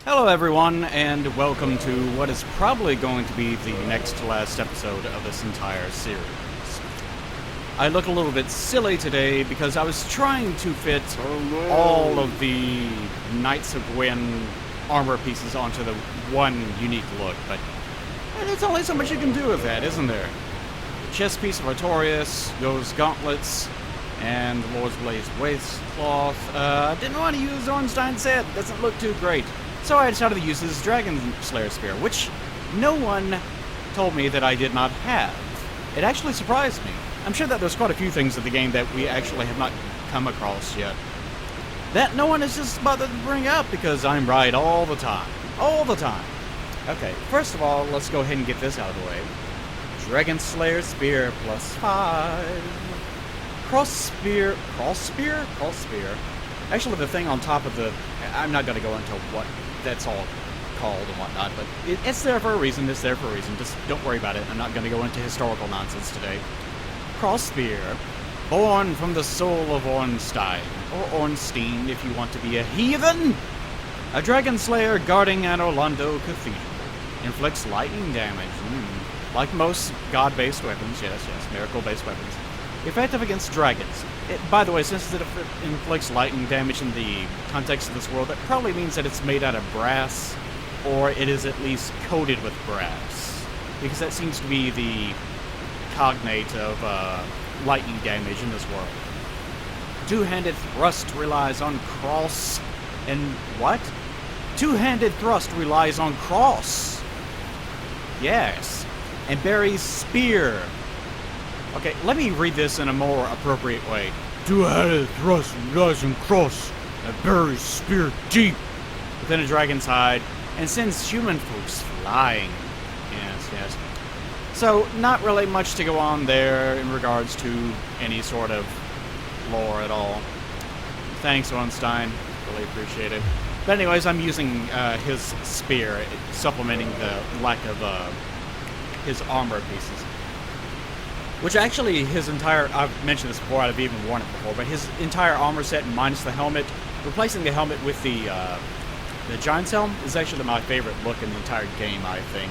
Hello, everyone, and welcome to what is probably going to be the next to last episode of this entire series. I look a little bit silly today because I was trying to fit all of the Knights of Gwyn armor pieces onto the one unique look, but there's only so much you can do with that, isn't there? Chest piece of Artorias, those gauntlets, and the Lord's Blaze waistcloth. Didn't want to use Ornstein's head, doesn't look too great. So I decided to use his Dragon Slayer Spear, which no one told me that I did not have. It actually surprised me. I'm sure that there's quite a few things in the game that we actually have not come across yet. That no one has just bothered to bring up because I'm right all the time. All the time. Okay, first of all, let's go ahead and get this out of the way. Dragon Slayer Spear +5. Cross Spear. Actually, the thing on top of the... I'm not going to go into what that's all called and whatnot, but it's there for a reason. It's there for a reason. Just don't worry about it. I'm not going to go into historical nonsense today. Cross Spear, born from the soul of Ornstein, or Ornstein if you want to be a heathen. A dragon slayer guarding Anor Londo Cathedral. Inflicts lightning damage. Like most god-based weapons, yes, miracle-based weapons. Effective against dragons. By the way, since it inflicts lightning damage in the context of this world, that probably means that it's made out of brass, or it is at least coated with brass. Because that seems to be the cognate of lightning damage in this world. Two-handed thrust relies on cross... And what? Two-handed thrust relies on cross. Yes. And buries spear. Okay, let me read this in a more appropriate way. Two-handed thrust relies on cross and buries spear deep within a dragon's hide and sends human folks flying. Yes. So, not really much to go on there in regards to any sort of lore at all. Thanks, Ornstein. Really appreciate it. But anyways, I'm using his spear, supplementing the lack of his armor pieces. Which actually, his entire... I've mentioned this before, I've even worn it before, but his entire armor set minus the helmet, replacing the helmet with the Giant's Helm is actually my favorite look in the entire game, I think.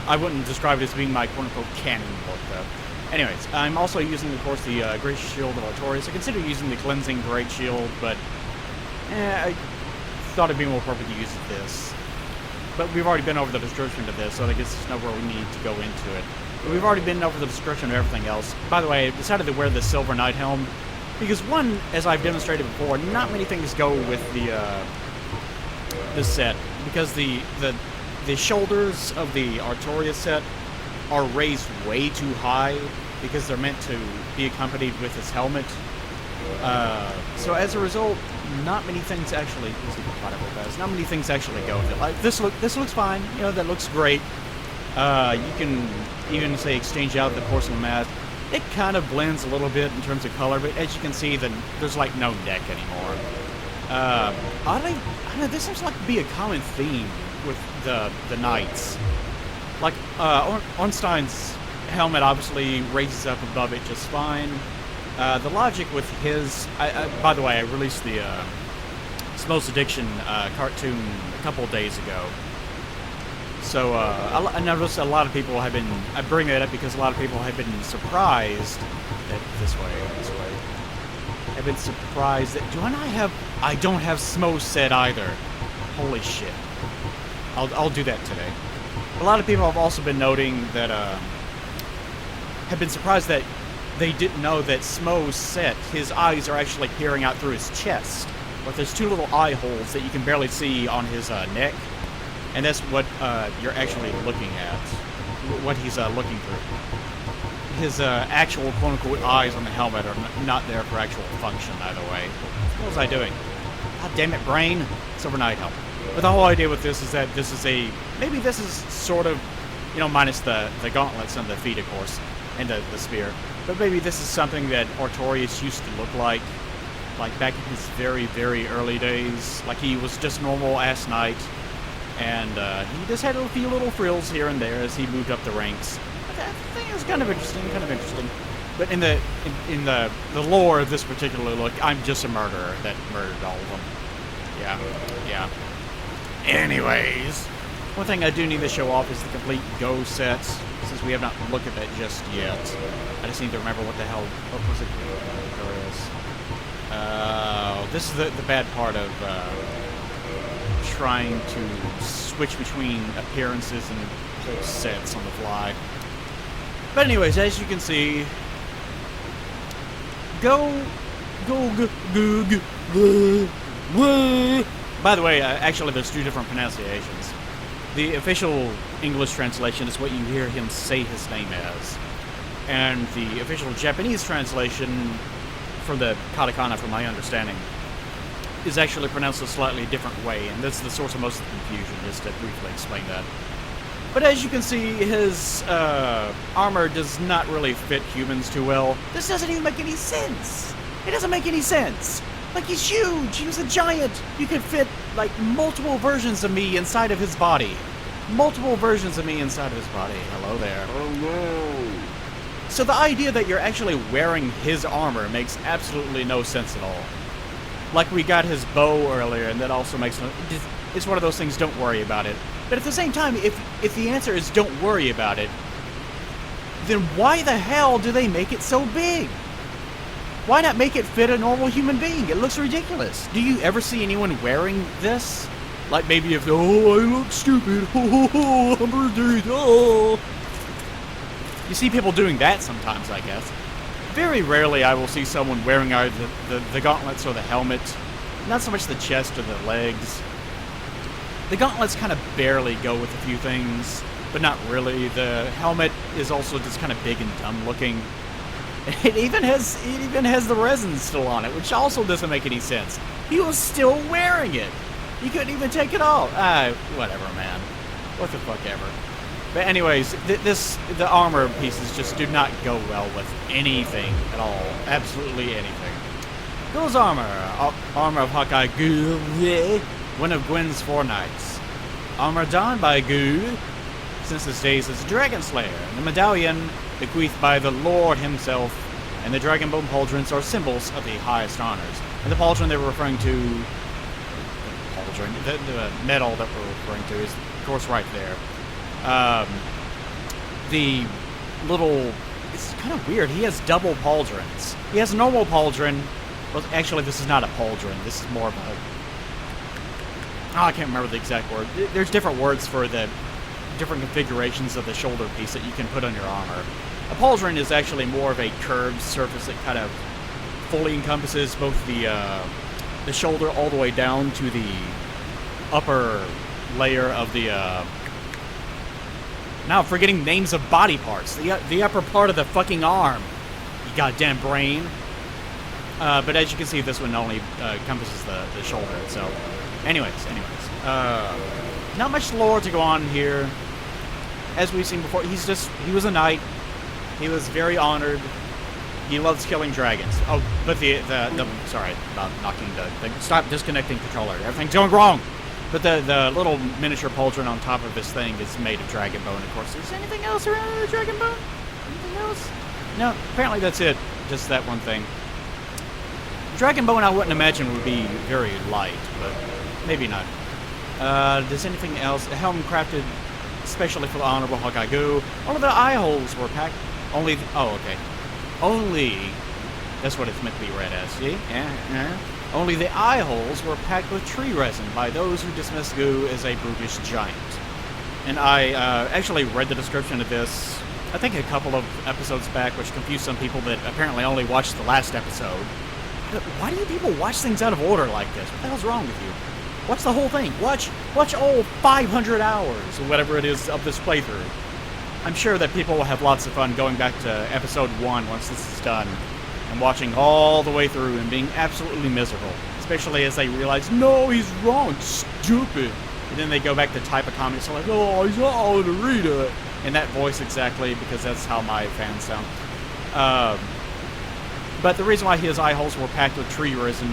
I wouldn't describe it as being my quote-unquote canon look, though. Anyways, I'm also using, of course, the Great Shield of Artorias. I consider using the Cleansing Great Shield, but I thought it'd be more appropriate to use this. But we've already been over the description of this, so I guess there's nowhere we need to go into it. But we've already been over the description of everything else. By the way, I decided to wear the Silver Knight Helm, because one, as I've demonstrated before, not many things go with this set, because the shoulders of the Artorias set are raised way too high, because they're meant to be accompanied with his helmet. So as a result, not many things actually... Not many things actually go with it. Like, this looks fine. You know, that looks great. You can even, say, exchange out the porcelain mask. It kind of blends a little bit in terms of color, but as you can see, there's, like, no neck anymore. Oddly, I know, this seems like to be a common theme with the knights. Like, Ornstein's helmet obviously raises up above it just fine. The logic with his... by the way, I released the Smoke's Addiction cartoon a couple of days ago. So, I noticed a lot of people have been... I bring that up because a lot of people have been surprised that... This way. Have been surprised that... I don't have Smoke's set either. Holy shit. I'll do that today. A lot of people have also been noting that... have been surprised that they didn't know that Smo's set, his eyes are actually peering out through his chest. But there's two little eye holes that you can barely see on his neck. And that's what you're actually looking at. What he's looking through. His actual quote-unquote eyes on the helmet are not there for actual function, either way. What was I doing? God damn it, brain. Silver Knight Helmet. But the whole idea with this is that this is a... Maybe this is sort of... You know, minus the gauntlets and the feet, of course. And the spear. But maybe this is something that Artorias used to look like back in his very, very early days. Like he was just normal-ass knight. And he just had a few little frills here and there as he moved up the ranks. I think it was kind of interesting, But in the lore of this particular look, I'm just a murderer that murdered all of them. Yeah. Anyways, one thing I do need to show off is the complete Go set, since we have not looked at that just yet. I just need to remember what the hell. What was it? There it is. This is the bad part of trying to switch between appearances and whole sets on the fly. But anyways, as you can see, By the way, actually there's two different pronunciations. The official English translation is what you hear him say his name as. And the official Japanese translation, from the katakana, from my understanding, is actually pronounced a slightly different way, and that's the source of most of the confusion, just to briefly explain that. But as you can see, his armor does not really fit humans too well. This doesn't even make any sense. It doesn't make any sense. Like, he's huge. He was a giant. You could fit, like, multiple versions of me inside of his body. Multiple versions of me inside of his body. Hello there. Hello. So the idea that you're actually wearing his armor makes absolutely no sense at all. Like, we got his bow earlier, and that also makes no... It's one of those things, don't worry about it. But at the same time, if the answer is don't worry about it, then why the hell do they make it so big? Why not make it fit a normal human being? It looks ridiculous. Do you ever see anyone wearing this? Like, maybe if, oh, I look stupid, oh, I'm ridiculous, oh. You see people doing that sometimes, I guess. Very rarely I will see someone wearing either the gauntlets or the helmet. Not so much the chest or the legs. The gauntlets kind of barely go with a few things, but not really. The helmet is also just kind of big and dumb looking. It even has the resin still on it, which also doesn't make any sense. He was still wearing it. He couldn't even take it off. Whatever, man. What the fuck ever. But anyways, the armor pieces just do not go well with anything at all. Absolutely anything. Goes armor. Armor of Hawkeye Gu, one of Gwyn's 4 knights. Armor donned by Gu since his days as a dragon slayer. The medallion bequeathed by the Lord himself, and the dragonbone pauldrons are symbols of the highest honors. And the pauldron they were referring to, the medal that we're referring to is, of course, right there. The little, it's kind of weird. He has double pauldrons. He has a normal pauldron. Well, actually, this is not a pauldron. This is more of a, I can't remember the exact word. There's different words for the different configurations of the shoulder piece that you can put on your armor. A pauldron is actually more of a curved surface that kind of fully encompasses both the shoulder all the way down to the upper layer of the, now I'm forgetting names of body parts. The upper part of the fucking arm. You goddamn brain. But as you can see, this one only encompasses the shoulder itself. Anyways. Not much lore to go on here. As we've seen before, he was a knight. He was very honored. He loves killing dragons. Oh, but sorry about knocking stop disconnecting controller. Everything's going wrong. But the little miniature pauldron on top of this thing is made of dragon bone, of course. Is anything else around the dragon bone? Anything else? No, apparently that's it. Just that one thing. Dragon bone I wouldn't imagine would be very light, but maybe not. Does anything else? A helm crafted especially for the Honorable Hawkeye Gu. All of the eye holes were packed. Only, that's what it's meant to be read as, see? Yeah. Only the eye holes were packed with tree resin by those who dismissed Gu as a brutish giant. And I actually read the description of this, I think a couple of episodes back, which confused some people that apparently only watched the last episode. Why do you people watch things out of order like this? What the hell's wrong with you? Watch the whole thing. Watch all 500 hours, or whatever it is, of this playthrough. I'm sure that people will have lots of fun going back to episode 1 once this is done, and watching all the way through and being absolutely miserable. Especially as they realize, no, he's wrong, stupid. And then they go back to type a comment, so like, oh, he's not all to read it. In that voice exactly, because that's how my fans sound. But the reason why his eye holes were packed with tree resin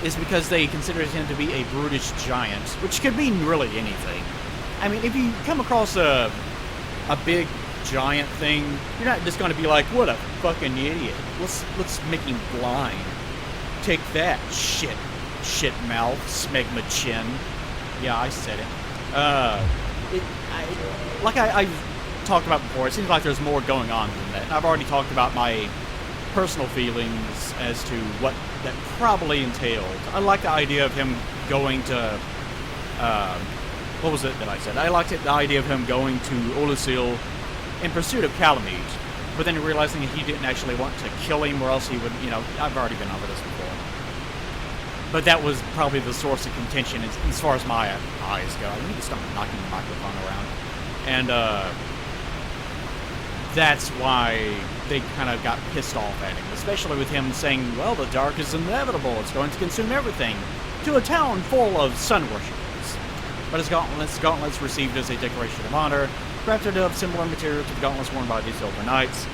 is because they considered him to be a brutish giant, which could mean really anything. I mean, if you come across a big giant thing, you're not just going to be like, what a fucking idiot. Let's make him blind. Take that, shit mouth, smegma chin. Yeah, I said it. Like I talked about before, it seems like there's more going on than that. And I've already talked about my personal feelings as to what that probably entailed. I like the idea of him going to, what was it that I said? I liked the idea of him going to Ulusil in pursuit of Calamite, but then realizing that he didn't actually want to kill him, or else he would, I've already been over this before. But that was probably the source of contention as far as my eyes go. I need to stop knocking the microphone around. And that's why they kind of got pissed off at him, especially with him saying, well, the dark is inevitable, it's going to consume everything, to a town full of sun worshippers. But his gauntlets received as a decoration of honor, crafted of similar material to the gauntlets worn by these Silver Knights.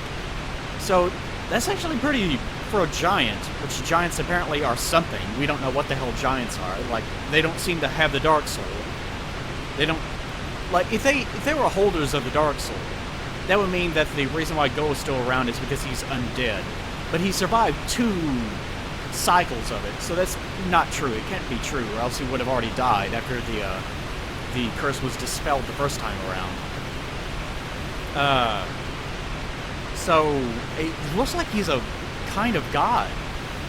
So that's actually pretty for a giant, which giants apparently are something. We don't know what the hell giants are. Like, they don't seem to have the Dark Soul. They don't... Like, if they were holders of the Dark Soul, that would mean that the reason why Go is still around is because he's undead. But he survived 2 cycles of it, so that's not true. It can't be true, or else he would have already died after the curse was dispelled the first time around. So it looks like he's a kind of god.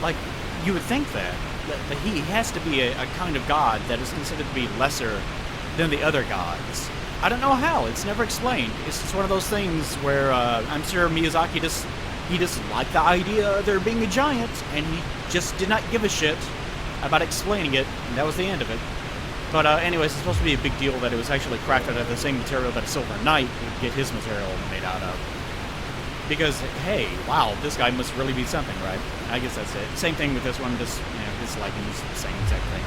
Like, you would think that he has to be a kind of god that is considered to be lesser than the other gods. I don't know how. It's never explained. It's just one of those things where I'm sure Miyazaki he just liked the idea of there being a giant, and he just did not give a shit about explaining it, and that was the end of it. But anyways, it's supposed to be a big deal that it was actually crafted out of the same material that a Silver Knight would get his material made out of. Because, hey, wow, this guy must really be something, right? I guess that's it. Same thing with this one, just, his leggings, same exact thing.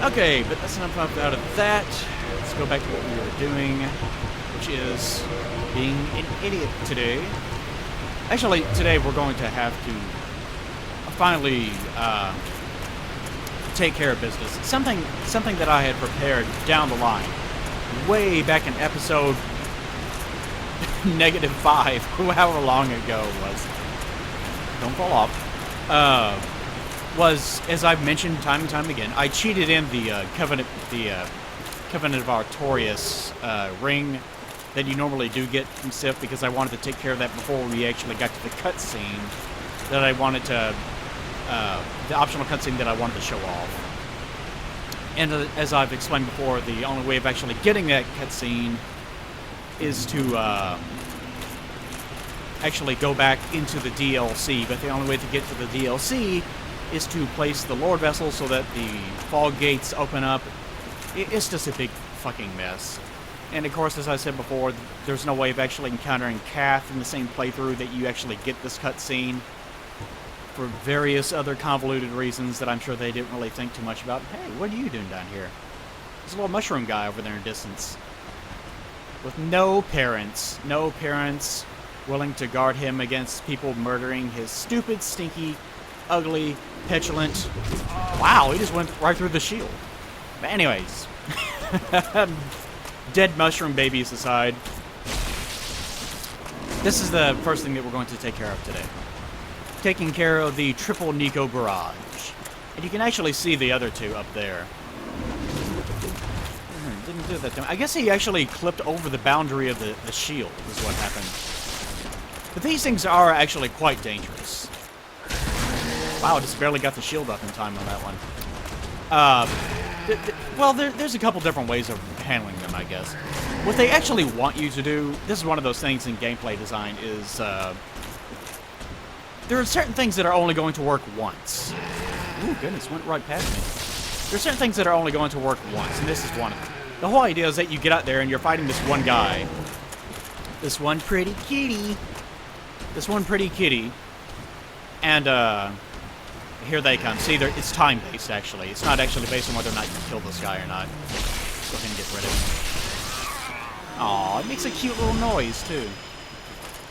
Okay, but that's enough out of that. Let's go back to what we were doing, which is being an idiot today. Actually, today we're going to have to finally take care of business. Something that I had prepared down the line, way back in episode -5, however long ago it was. Don't fall off. Was, as I've mentioned time and time again, I cheated in the Covenant of Artorias ring that you normally do get from Sif, because I wanted to take care of that before we actually got to the cutscene that I wanted to, the optional cutscene that I wanted to show off. And as I've explained before, the only way of actually getting that cutscene is to actually go back into the DLC, but the only way to get to the DLC is to place the Lord Vessel so that the fog gates open up. It's just a big fucking mess. And of course, as I said before, there's no way of actually encountering Kath in the same playthrough that you actually get this cutscene, for various other convoluted reasons that I'm sure they didn't really think too much about. Hey, what are you doing down here? There's a little mushroom guy over there in the distance. With no parents willing to guard him against people murdering his stupid, stinky, ugly, petulant... Wow, he just went right through the shield. But anyways, dead mushroom babies aside, this is the first thing that we're going to take care of today. Taking care of the Triple Nico Barrage. And you can actually see the other two up there. Didn't do that to him. I guess he actually clipped over the boundary of the shield, is what happened. But these things are actually quite dangerous. Wow, just barely got the shield up in time on that one. Well, there's a couple different ways of handling them, I guess. What they actually want you to do, this is one of those things in gameplay design, is there are certain things that are only going to work once. Ooh, goodness, went right past me. There are certain things that are only going to work once, and this is one of them. The whole idea is that you get out there and you're fighting this one guy. This one pretty kitty. And, here they come. See, it's time-based, actually. It's not actually based on whether or not you kill this guy or not. Go ahead and get rid of him. Aw, it makes a cute little noise, too.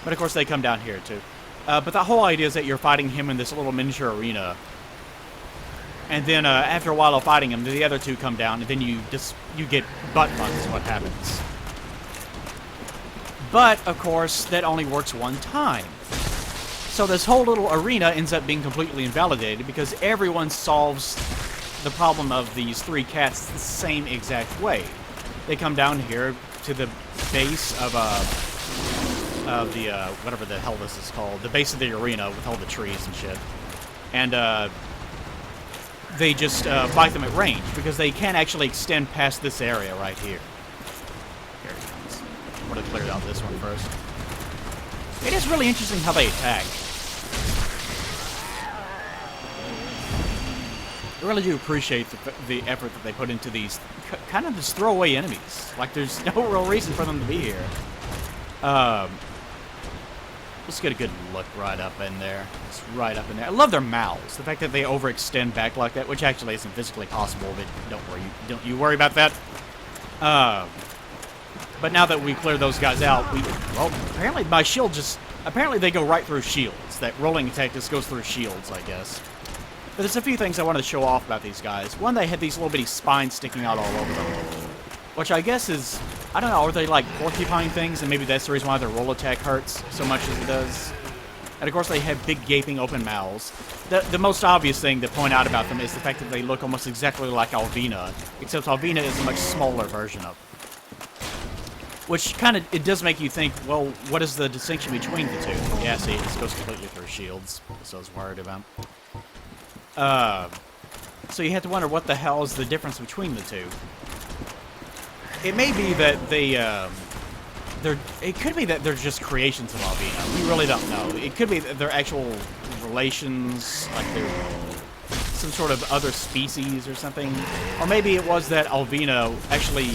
But, of course, they come down here, too. But the whole idea is that you're fighting him in this little miniature arena. And then, after a while of fighting him, the other two come down, and then you get butt-fucked is what happens. But, of course, that only works one time. So this whole little arena ends up being completely invalidated because everyone solves the problem of these 3 cats the same exact way. They come down here to the base of the whatever the hell this is called, the base of the arena with all the trees and shit, and they just fight them at range because they can't actually extend past this area right here. Here it comes. I'm gonna clear out this one first. It is really interesting how they attack. I really do appreciate the effort that they put into these kind of just throwaway enemies. Like, there's no real reason for them to be here. Let's get a good look right up in there. Just right up in there. I love their mouths. The fact that they overextend back like that, which actually isn't physically possible, but don't you worry about that. But now that we clear those guys out, well, apparently my shield apparently they go right through shields. That rolling attack just goes through shields, I guess. But there's a few things I wanted to show off about these guys. One, they had these little bitty spines sticking out all over them, which I guess is, I don't know, are they like porcupine things, and maybe that's the reason why their roll attack hurts so much as it does. And of course they have big gaping open mouths. The most obvious thing to point out about them is the fact that they look almost exactly like Alvina, except Alvina is a much smaller version of them. Which kind of, it does make you think, well, what is the distinction between the two? Yeah, see, this goes completely through shields, so I was worried about. So you have to wonder what the hell is the difference between the two. It may be that it could be that they're just creations of Alvina. We really don't know. It could be that they're actual relations, like they're some sort of other species or something. Or maybe it was that Alvina actually,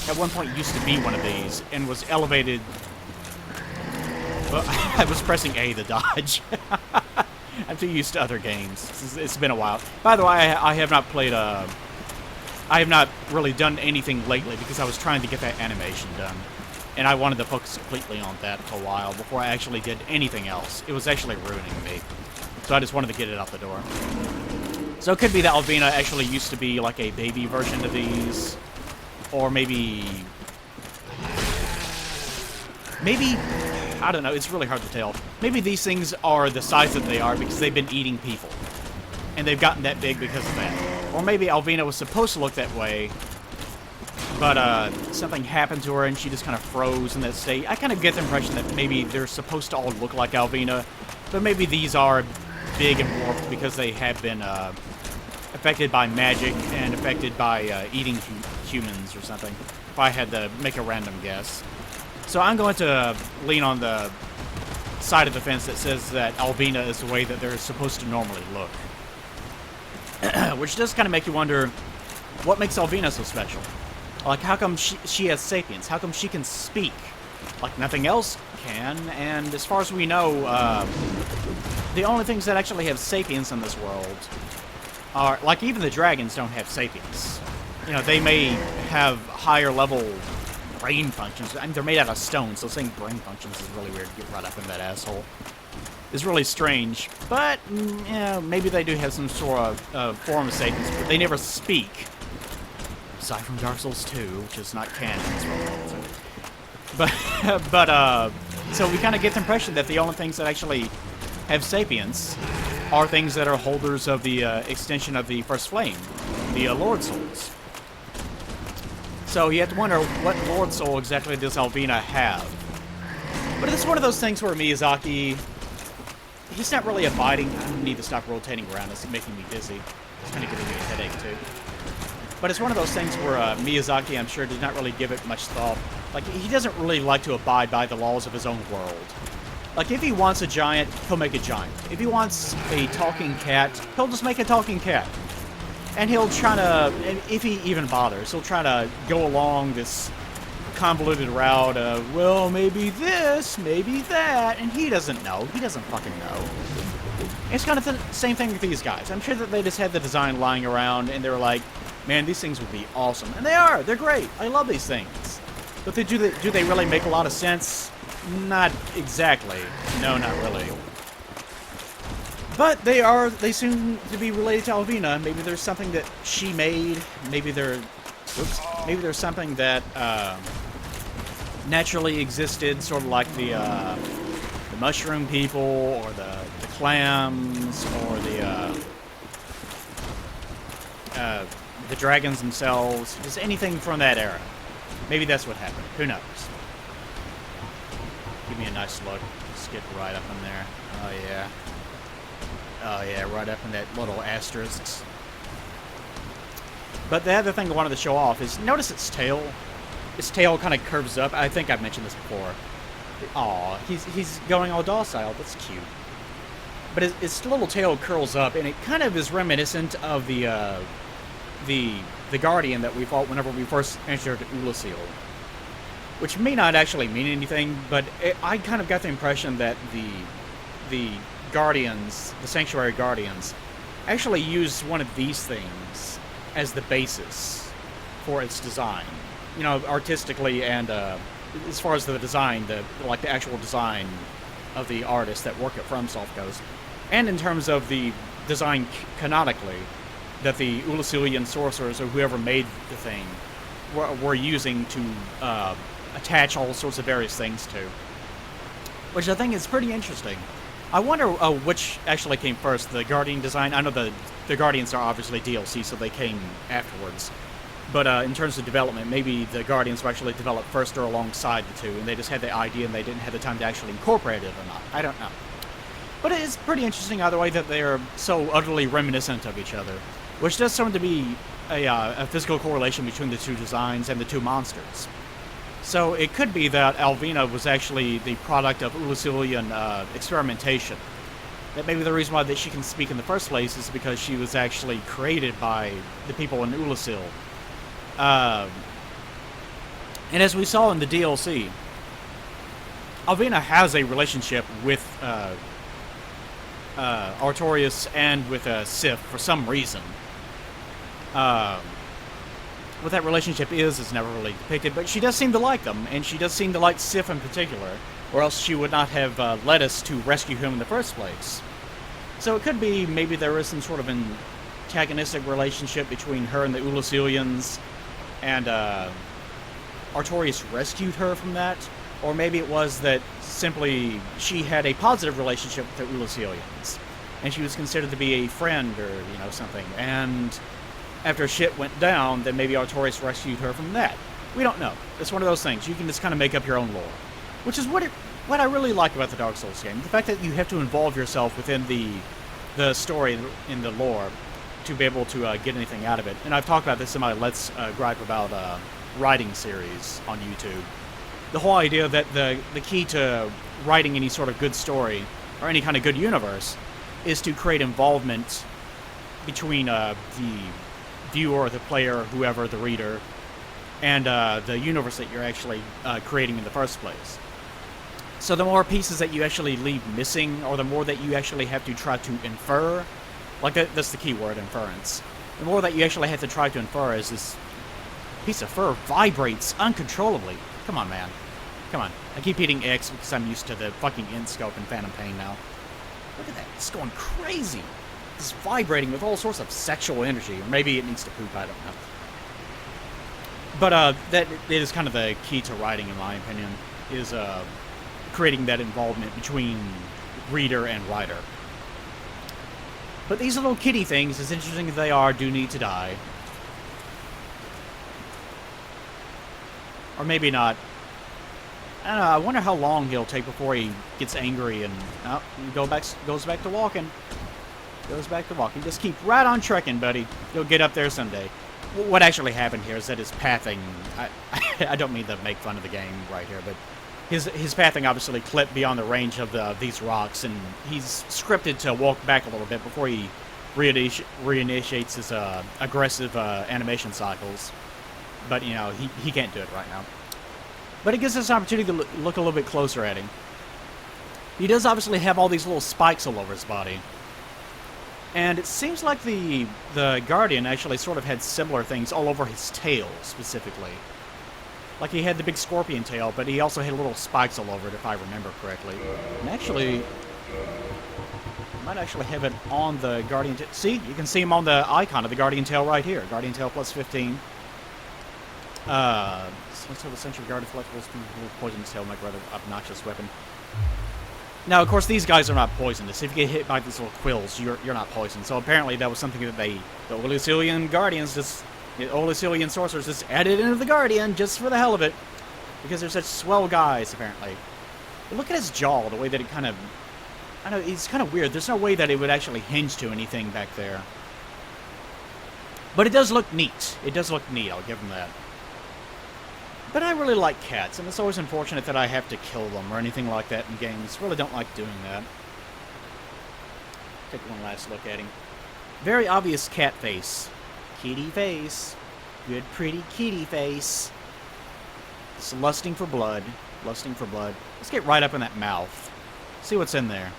at one point, used to be one of these and was elevated. Well, I was pressing A to dodge. I'm too used to other games. It's been a while. By the way, I have not played I have not really done anything lately because I was trying to get that animation done. And I wanted to focus completely on that for a while before I actually did anything else. It was actually ruining me. So I just wanted to get it out the door. So it could be that Alvina actually used to be like a baby version of these. Or maybe, I don't know, it's really hard to tell. Maybe these things are the size that they are because they've been eating people. And they've gotten that big because of that. Or maybe Alvina was supposed to look that way, but something happened to her and she just kind of froze in that state. I kind of get the impression that maybe they're supposed to all look like Alvina, but maybe these are big and warped because they have been affected by magic and affected by eating humans or something, if I had to make a random guess. So I'm going to lean on the side of the fence that says that Alvina is the way that they're supposed to normally look. Which does kind of make you wonder, what makes Alvina so special? Like, how come she has sapience? How come she can speak? Like, nothing else can, and as far as we know, the only things that actually have sapience in this world are, like, even the dragons don't have sapience. You know, they may have higher level brain functions. I mean, they're made out of stone, so saying brain functions is really weird to get right up in that asshole. It's really strange, but, yeah, maybe they do have some sort of form of sapience, but they never speak. Aside from Dark Souls 2, which is not canon. So we kind of get the impression that the only things that actually have sapience are things that are holders of the extension of the First Flame, the Lord Souls. So you have to wonder, what Lord Soul exactly does Alvina have? But it's one of those things where Miyazaki, he's not really abiding. I need to stop rotating around. It's making me dizzy. It's kind of giving me a headache, too. But it's one of those things where Miyazaki, I'm sure, did not really give it much thought. Like, he doesn't really like to abide by the laws of his own world. Like, if he wants a giant, he'll make a giant. If he wants a talking cat, he'll just make a talking cat. And he'll try to, if he even bothers, he'll try to go along this convoluted route of, well, maybe this, maybe that, and he doesn't know. He doesn't fucking know. It's kind of the same thing with these guys. I'm sure that they just had the design lying around, and they were like, man, these things would be awesome. And they are. They're great. I love these things. But do they really make a lot of sense? Not exactly. No, not really. But they seem to be related to Alvina. Maybe there's something that she made. Maybe there's something that naturally existed, sort of like the mushroom people, or the clams, or the dragons themselves. Just anything from that era. Maybe that's what happened. Who knows? Give me a nice look. Let's get right up in there. Oh, yeah. Oh, yeah, right up in that little asterisks. But the other thing I wanted to show off is, notice its tail. Its tail kind of curves up. I think I've mentioned this before. Aw, he's going all docile. That's cute. But its little tail curls up, and it kind of is reminiscent of the Guardian that we fought whenever we first entered Ulasil. Which may not actually mean anything, but I kind of got the impression that the Guardians, the Sanctuary Guardians, actually used one of these things as the basis for its design. You know, artistically and as far as the design, the actual design of the artists that work at FromSoft goes, and in terms of the design canonically that the Ulasilian sorcerers or whoever made the thing were using to attach all sorts of various things to, which I think is pretty interesting. I wonder which actually came first, the Guardian design. I know the Guardians are obviously DLC, so they came afterwards. But in terms of development, maybe the Guardians were actually developed first or alongside the two, and they just had the idea and they didn't have the time to actually incorporate it or not. I don't know. But it is pretty interesting either way that they are so utterly reminiscent of each other, which does seem to be a physical correlation between the two designs and the two monsters. So it could be that Alvina was actually the product of Ulasilian experimentation. That maybe the reason why that she can speak in the first place is because she was actually created by the people in Ulasil. And as we saw in the DLC, Alvina has a relationship with Artorias and with Sif for some reason. What that relationship is never really depicted, but she does seem to like them, and she does seem to like Sif in particular, or else she would not have led us to rescue him in the first place. So it could be maybe there is some sort of antagonistic relationship between her and the Ulasilians, and Artorias rescued her from that, or maybe it was that simply she had a positive relationship with the Ulasilians, and she was considered to be a friend or, you know, something, and after shit went down, then maybe Artorias rescued her from that. We don't know. It's one of those things. You can just kind of make up your own lore. Which is what I really like about the Dark Souls game. The fact that you have to involve yourself within the story, in the lore, to be able to get anything out of it. And I've talked about this in my Let's Gripe About Writing series on YouTube. The whole idea that the key to writing any sort of good story, or any kind of good universe, is to create involvement between the viewer, the player, whoever, the reader, and the universe that you're actually creating in the first place. So the more pieces that you actually leave missing, or the more that you actually have to try to infer, like that's the key word, inference. The more that you actually have to try to infer is this piece of fur vibrates uncontrollably. Come on, man. Come on. I keep hitting X because I'm used to the fucking end scope and Phantom Pain now. Look at that. It's going crazy. It's vibrating with all sorts of sexual energy. Or maybe it needs to poop, I don't know. But that is kind of the key to writing, in my opinion, is creating that involvement between reader and writer. But these little kitty things, as interesting as they are, do need to die. Or maybe not. I don't know, I wonder how long he'll take before he gets angry and goes back to walking. Goes back to walking. Just keep right on trekking, buddy. You'll get up there someday. What actually happened here is that his pathing... I don't mean to make fun of the game right here, but his pathing obviously clipped beyond the range of these rocks, and he's scripted to walk back a little bit before he reinitiates his aggressive animation cycles. But, you know, he can't do it right now. But it gives us an opportunity to look a little bit closer at him. He does obviously have all these little spikes all over his body. And it seems like the Guardian actually sort of had similar things all over his tail, specifically. Like he had the big scorpion tail, but he also had little spikes all over it, if I remember correctly. And actually, I might actually have it on the Guardian tail. See, you can see him on the icon of the Guardian tail right here. Guardian tail plus 15. Let's have the Century Guard of Collectibles, Poisonous Tail, make rather obnoxious weapon. Now, of course, these guys are not poisonous. If you get hit by these little quills, you're not poisoned. So apparently that was something that the Olisilian Guardians the Olisilian sorcerers just added into the Guardian just for the hell of it. Because they're such swell guys, apparently. But look at his jaw, the way that it kind of... I know, it's kind of weird. There's no way that it would actually hinge to anything back there. But it does look neat. It does look neat, I'll give him that. But I really like cats, and it's always unfortunate that I have to kill them or anything like that in games. Really don't like doing that. Take one last look at him. Very obvious cat face. Kitty face. Good, pretty kitty face. It's lusting for blood. Lusting for blood. Let's get right up in that mouth. See what's in there.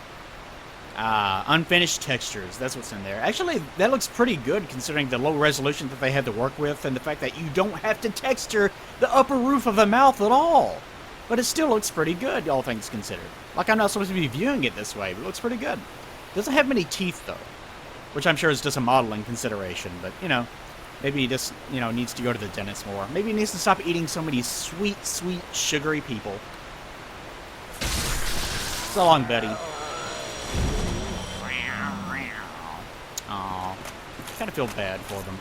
Unfinished textures. That's what's in there. Actually, that looks pretty good considering the low resolution that they had to work with and the fact that you don't have to texture the upper roof of the mouth at all. But it still looks pretty good, all things considered. Like I'm not supposed to be viewing it this way, but it looks pretty good. Doesn't have many teeth, though. Which I'm sure is just a modeling consideration, but, you know, maybe he just, you know, needs to go to the dentist more. Maybe he needs to stop eating so many sweet, sweet, sugary people. So long, Betty. Aw, kind of feel bad for them.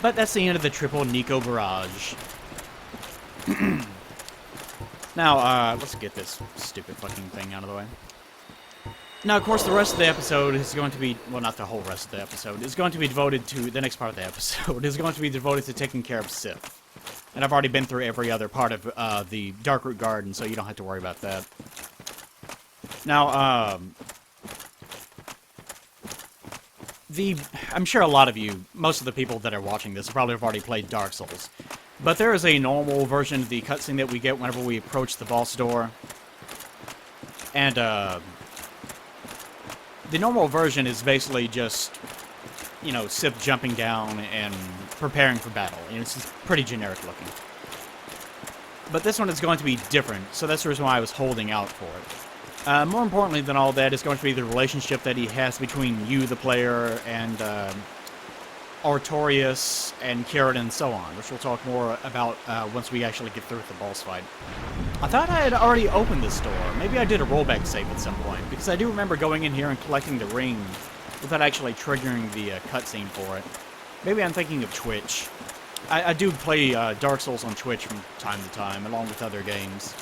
But that's the end of the triple Nico barrage. Now, let's get this stupid fucking thing out of the way. Now, of course, the rest of the episode is going to be... Well, not the whole rest of the episode. Is going to be devoted to... The next part of the episode is going to be devoted to taking care of Sith. And I've already been through every other part of the Darkroot Garden, so you don't have to worry about that. Now, I'm sure a lot of you, most of the people that are watching this, probably have already played Dark Souls. But there is a normal version of the cutscene that we get whenever we approach the boss door. And, the normal version is basically just, you know, Sith jumping down and preparing for battle. And it's just pretty generic looking. But this one is going to be different, so that's the reason why I was holding out for it. More importantly than all that is going to be the relationship that he has between you, the player, and Artorias and Kieran and so on, which we'll talk more about once we actually get through with the boss fight. I thought I had already opened this door. Maybe I did a rollback save at some point, because I do remember going in here and collecting the ring without actually triggering the cutscene for it. Maybe I'm thinking of Twitch. I do play Dark Souls on Twitch from time to time, along with other games.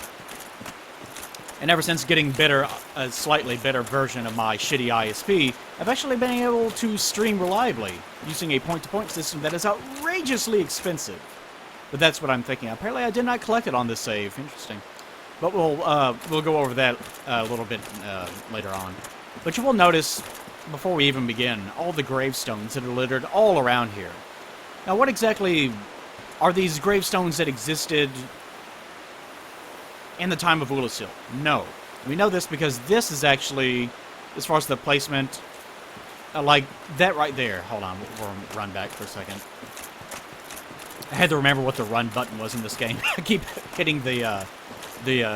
And ever since getting better, a slightly better version of my shitty ISP, I've actually been able to stream reliably, using a point-to-point system that is outrageously expensive. But that's what I'm thinking. Apparently I did not collect it on this save. Interesting. But we'll go over that a little bit later on. But you will notice, before we even begin, all the gravestones that are littered all around here. Now what exactly are these gravestones that existed in the time of Ulasil? No. We know this because this is actually, as far as the placement, like that right there. Hold on, we'll run back for a second. I had to remember what the run button was in this game. I keep hitting the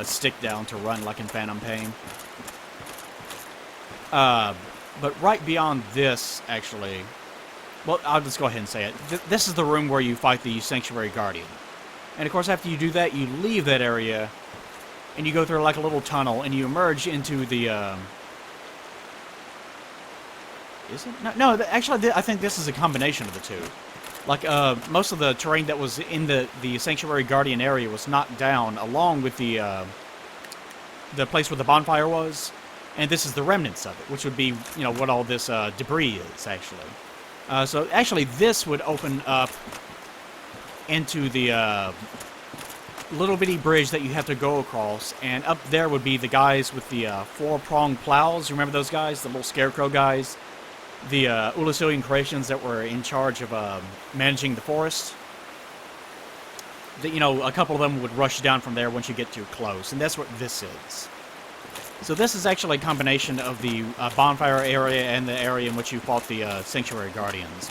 stick down to run like in Phantom Pain. But right beyond this, actually, well, I'll just go ahead and say it. This is the room where you fight the Sanctuary Guardian. And of course, after you do that, you leave that area, and you go through like a little tunnel, and you emerge into the, is it? No, actually, I think this is a combination of the two. Like, most of the terrain that was in the Sanctuary Guardian area was knocked down, along with the place where the bonfire was, and this is the remnants of it, which would be, you know, what all this debris is, actually. So, actually, this would open up into the little bitty bridge that you have to go across, and up there would be the guys with the four-pronged plows. Remember those guys? The little scarecrow guys? The Ulasilian creations that were in charge of managing the forest. You know, a couple of them would rush down from there once you get too close, and that's what this is. So this is actually a combination of the bonfire area and the area in which you fought the Sanctuary Guardians.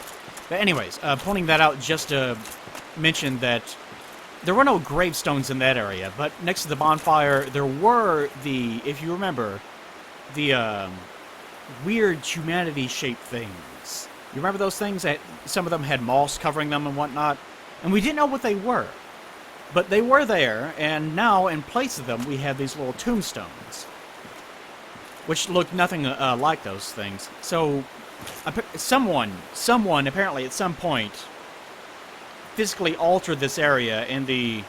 But anyways, pointing that out just to mention that there were no gravestones in that area, but next to the bonfire, there were the, if you remember, the weird humanity-shaped things. You remember those things? That some of them had moss covering them and whatnot? And we didn't know what they were. But they were there, and now in place of them, we have these little tombstones. which looked nothing like those things. So, someone apparently at some point physically altered this area in the...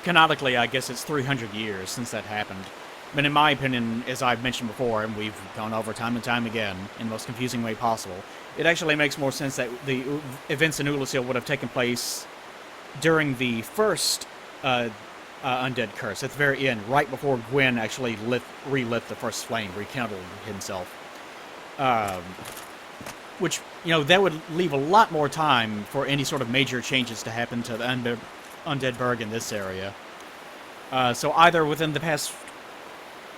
Canonically, I guess it's 300 years since that happened. But in my opinion, as I've mentioned before, and we've gone over time and time again, in the most confusing way possible, it actually makes more sense that the events in Oolacile would have taken place during the first undead curse, at the very end, right before Gwyn actually relit the first flame, rekindled himself. Which, you know, that would leave a lot more time for any sort of major changes to happen to the undead burg in this area. So either within the past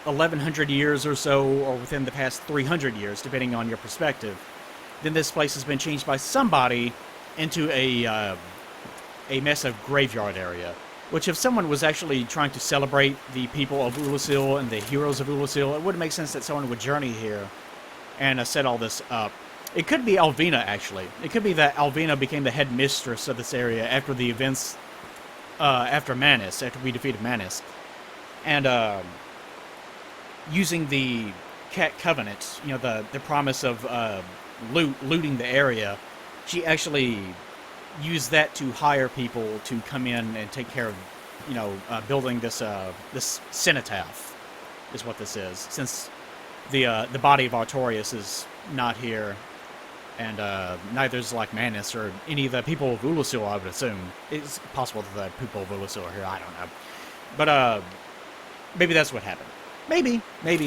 1,100 years or so, or within the past 300 years, depending on your perspective, then this place has been changed by somebody into a massive graveyard area. Which, if someone was actually trying to celebrate the people of Oolacile and the heroes of Oolacile, it would make sense that someone would journey here and set all this up. It could be Alvina, actually. It could be that Alvina became the head mistress of this area after the events, after Manus, after we defeated Manus. And, using the Cat Covenant, you know, the promise of looting the area, she actually used that to hire people to come in and take care of, you know, building this this cenotaph, is what this is. Since the body of Artorias is not here, and neither is like Manus or any of the people of Oolacile, I would assume. It's possible that the people of Oolacile are here. I don't know, but maybe that's what happened. Maybe,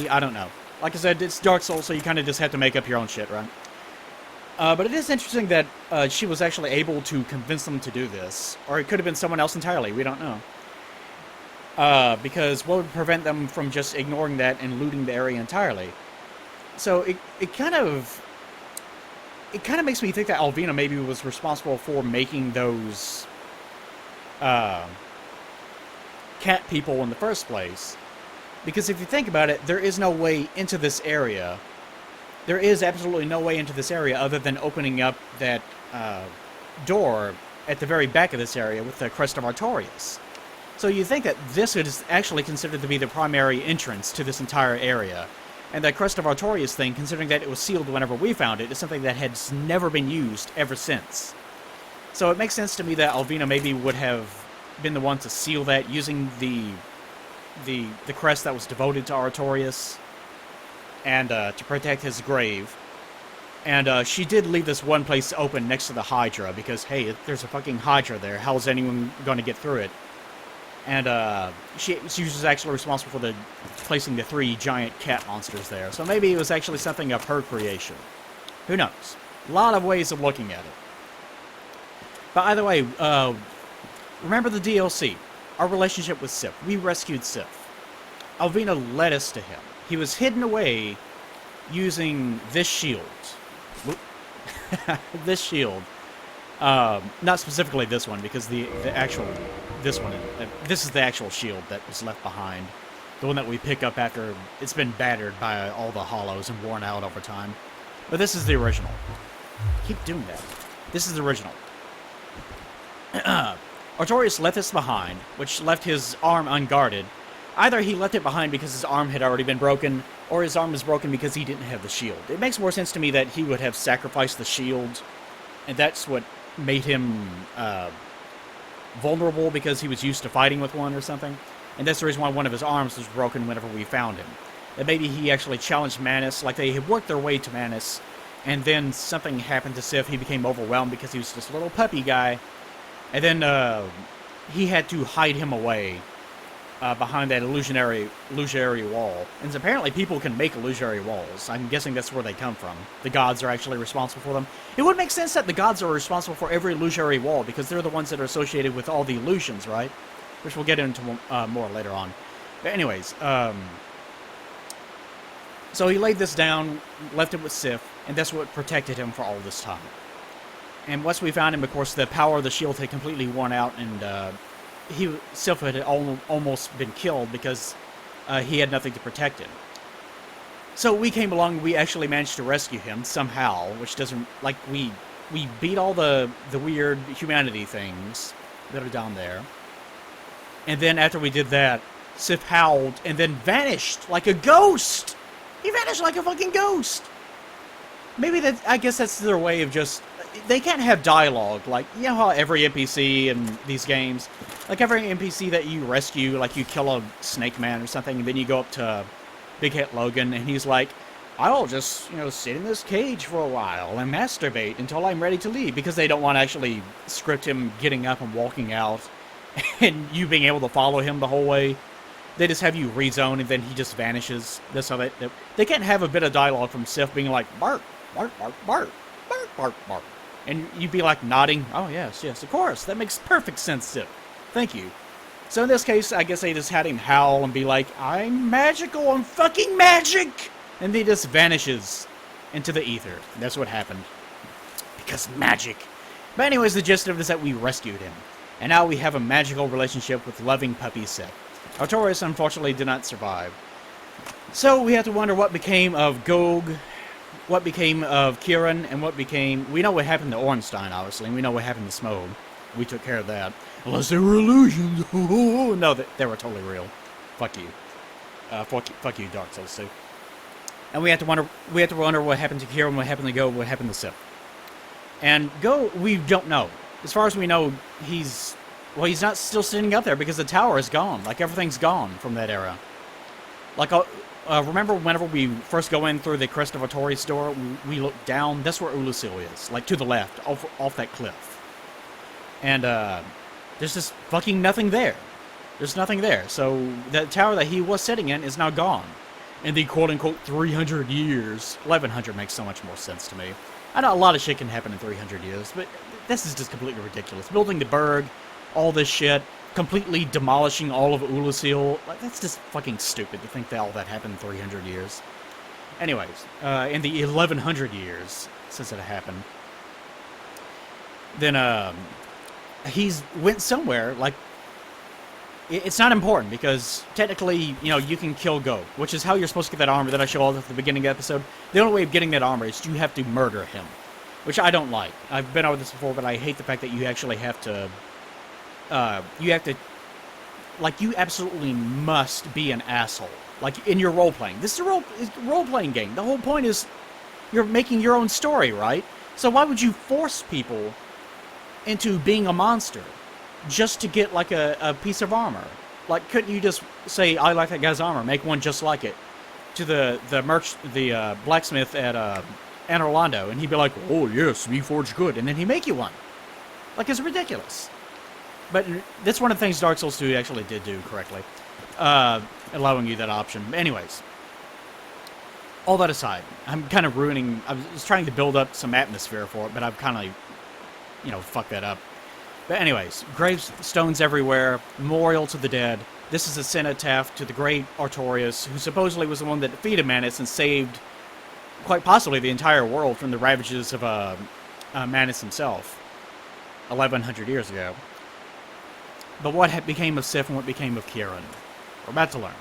I don't know. Like I said, it's Dark Souls, so you kind of just have to make up your own shit, right? But it is interesting that she was actually able to convince them to do this. Or it could have been someone else entirely, we don't know. Because what would prevent them from just ignoring that and looting the area entirely? So it kind of makes me think that Alvina maybe was responsible for making those cat people in the first place. Because if you think about it, there is no way into this area. There is absolutely no way into this area other than opening up that door at the very back of this area with the Crest of Artorias. So you think that this is actually considered to be the primary entrance to this entire area. And that Crest of Artorias thing, considering that it was sealed whenever we found it, is something that has never been used ever since. So it makes sense to me that Alvina maybe would have been the one to seal that using the crest that was devoted to Artorias, and to protect his grave. And she did leave this one place open next to the Hydra, because, hey, there's a fucking Hydra there. How's anyone going to get through it? And she was actually responsible for placing the 3 giant cat monsters there. So maybe it was actually something of her creation. Who knows? A lot of ways of looking at it. But either way, remember the DLC. Our relationship with Sif. We rescued Sif. Alvina led us to him. He was hidden away using this shield. This shield. Not specifically this one, because the actual... This one. This is the actual shield that was left behind. The one that we pick up after it's been battered by all the hollows and worn out over time. But this is the original. Keep doing that. This is the original. Artorias left this behind, which left his arm unguarded. Either he left it behind because his arm had already been broken, or his arm was broken because he didn't have the shield. It makes more sense to me that he would have sacrificed the shield, and that's what made him vulnerable, because he was used to fighting with one or something. And that's the reason why one of his arms was broken whenever we found him. That maybe he actually challenged Manus, like they had worked their way to Manus, and then something happened to Sif. He became overwhelmed because he was just a little puppy guy. And then he had to hide him away behind that illusionary wall. And apparently people can make illusionary walls. I'm guessing that's where they come from. The gods are actually responsible for them. It would make sense that the gods are responsible for every illusionary wall, because they're the ones that are associated with all the illusions, right? Which we'll get into more later on. But anyways, so he laid this down, left it with Sif, and that's what protected him for all this time. And once we found him, of course, the power of the shield had completely worn out, and Sif had almost been killed because he had nothing to protect him. So we came along, we actually managed to rescue him somehow, which doesn't, like, we beat all the weird humanity things that are down there. And then after we did that, Sif howled and then vanished like a ghost. He vanished like a fucking ghost. Maybe that, I guess that's their way of just, they can't have dialogue. Like, you know how every NPC in these games, like every NPC that you rescue, like you kill a snake man or something, and then you go up to Big Hit Logan, and he's like, I'll just, sit in this cage for a while and masturbate until I'm ready to leave, because they don't want to actually script him getting up and walking out and you being able to follow him the whole way. They just have you rezone and then he just vanishes. That's how they can't have a bit of dialogue from Sif being like, bark, bark, bark, bark, bark, bark, bark. And you'd be like nodding, oh yes, of course, that makes perfect sense, Sif. Thank you. So in this case, I guess they just had him howl and be like, I'm magical, I'm fucking magic! And he just vanishes into the ether. That's what happened. Because magic. But anyways, the gist of it is that we rescued him. And now we have a magical relationship with loving puppy Sif. Artorias, unfortunately, did not survive. So we have to wonder what became of Gog, what became of Kieran, and what became... We know what happened to Ornstein, obviously, and we know what happened to Smough. We took care of that. Unless they were illusions. No, they were totally real. Fuck you. Fuck you, Dark Souls 2. And we have to wonder what happened to Kieran, what happened to Go, what happened to Sif. And Go, we don't know. As far as we know, he's not still sitting up there because the tower is gone. Like, everything's gone from that era. Like, remember whenever we first go in through the Crest of Artorias door, we look down, that's where Ulusil is. Like, to the left, off that cliff. And, there's just fucking nothing there. There's nothing there. So, the tower that he was sitting in is now gone. In the quote-unquote 300 years. 1100 makes so much more sense to me. I know a lot of shit can happen in 300 years, but this is just completely ridiculous. Building the Berg, all this shit, completely demolishing all of Ulusil. Like, that's just fucking stupid to think that all that happened in 300 years. Anyways, in the 1100 years since it happened, then he's went somewhere, like, it's not important, because technically, you can kill Go, which is how you're supposed to get that armor that I showed at the beginning of the episode. The only way of getting that armor is you have to murder him, which I don't like. I've been over this before, but I hate the fact that you actually have to, like, you absolutely must be an asshole, like, in your role-playing. This is a role-playing game. The whole point is you're making your own story, right? So why would you force people into being a monster just to get, like, a piece of armor? Like, couldn't you just say, I like that guy's armor, make one just like it, to the blacksmith at Anor Londo, and he'd be like, oh yes, we forge good, and then he'd make you one. Like, it's ridiculous. But that's one of the things Dark Souls 2 actually did do correctly, allowing you that option. Anyways, all that aside, I'm kind of ruining, I was trying to build up some atmosphere for it, but I've kind of, fucked that up. But anyways, gravestones everywhere, memorial to the dead. This is a cenotaph to the great Artorias, who supposedly was the one that defeated Manus and saved, quite possibly, the entire world from the ravages of Manus himself, 1100 years ago. But what became of Sif and what became of Kieran? We're about to learn.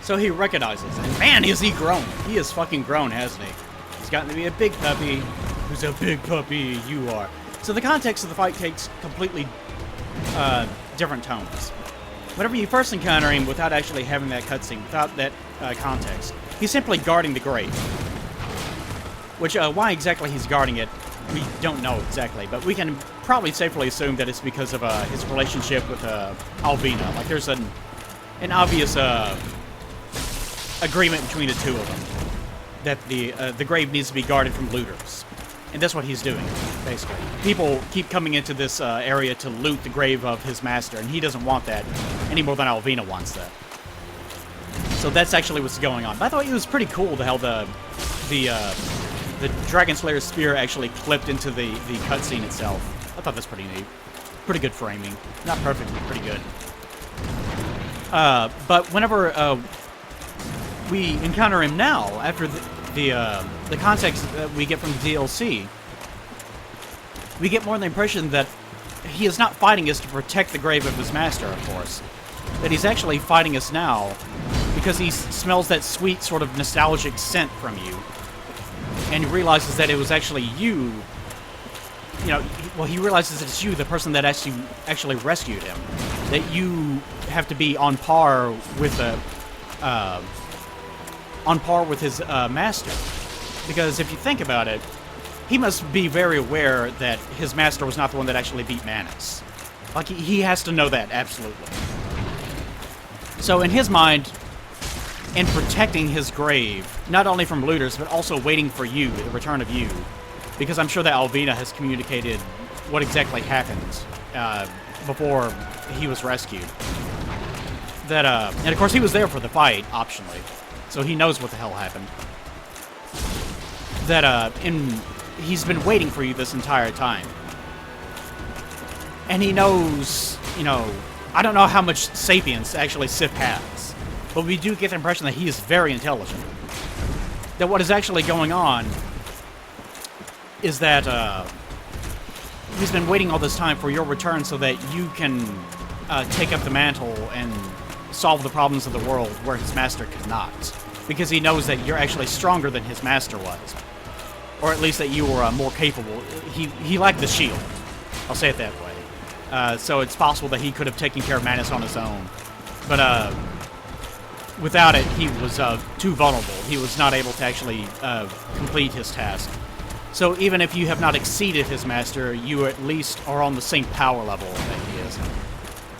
So he recognizes, and man, is he grown. He has fucking grown, hasn't he? He's gotten to be a big puppy. Who's a big puppy? You are. So the context of the fight takes completely different tones. whenever you first encounter him without actually having that cutscene, without that context, he's simply guarding the grave. Which, why exactly he's guarding it, we don't know exactly, but we can probably safely assume that it's because of his relationship with Alvina. Like, there's an obvious agreement between the two of them that the grave needs to be guarded from looters. And that's what he's doing, basically. People keep coming into this area to loot the grave of his master, and he doesn't want that any more than Alvina wants that. So that's actually what's going on. But I thought it was pretty cool how the Dragon Slayer's spear actually clipped into the cutscene itself. I thought that's pretty neat. Pretty good framing. Not perfect, but pretty good. But whenever we encounter him now, after the context that we get from the DLC, we get more the impression that he is not fighting us to protect the grave of his master, of course. That he's actually fighting us now because he smells that sweet sort of nostalgic scent from you. And he realizes that it was actually you. You know, well, he realizes it's you, the person that actually rescued him. That you have to be on par with his master. Because if you think about it, he must be very aware that his master was not the one that actually beat Manus. Like, he has to know that, absolutely. So in his mind, in protecting his grave, not only from looters, but also waiting for you, the return of you, because I'm sure that Alvina has communicated what exactly happened before he was rescued. That, and of course he was there for the fight, optionally, so he knows what the hell happened. That, he's been waiting for you this entire time. And he knows, you know, I don't know how much sapience actually Sif has, but we do get the impression that he is very intelligent. That what is actually going on is that he's been waiting all this time for your return so that you can take up the mantle and solve the problems of the world where his master could not. Because he knows that you're actually stronger than his master was. Or at least that you were more capable. He lacked the shield. I'll say it that way. So it's possible that he could have taken care of Manus on his own. But without it, he was too vulnerable. He was not able to actually complete his task. So even if you have not exceeded his master, you at least are on the same power level that he is.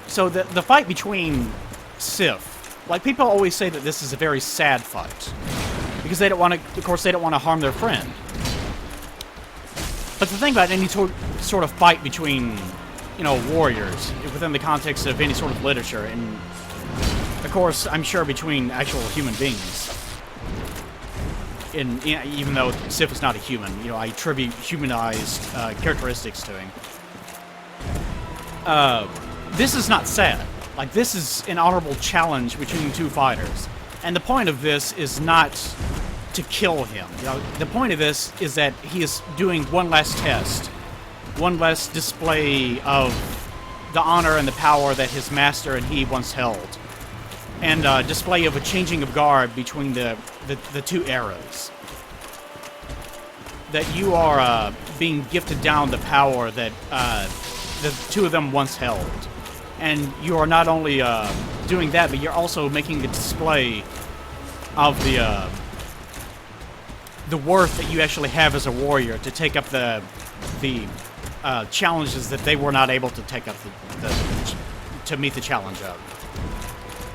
So the fight between Sif, like, people always say that this is a very sad fight. Because they don't want to, of course, they don't want to harm their friend. But the thing about any sort of fight between, you know, warriors, within the context of any sort of literature, and of course, I'm sure between actual human beings, and even though Sif is not a human, you know, I attribute humanized characteristics to him. This is not sad. Like, this is an honorable challenge between two fighters. And the point of this is not to kill him. You know, the point of this is that he is doing one last test, one last display of the honor and the power that his master and he once held, and display of a changing of guard between the two eras. That you are being gifted down the power that the two of them once held. And you are not only doing that, but you're also making a display of the worth that you actually have as a warrior to take up the challenges that they were not able to take up to meet the challenge of.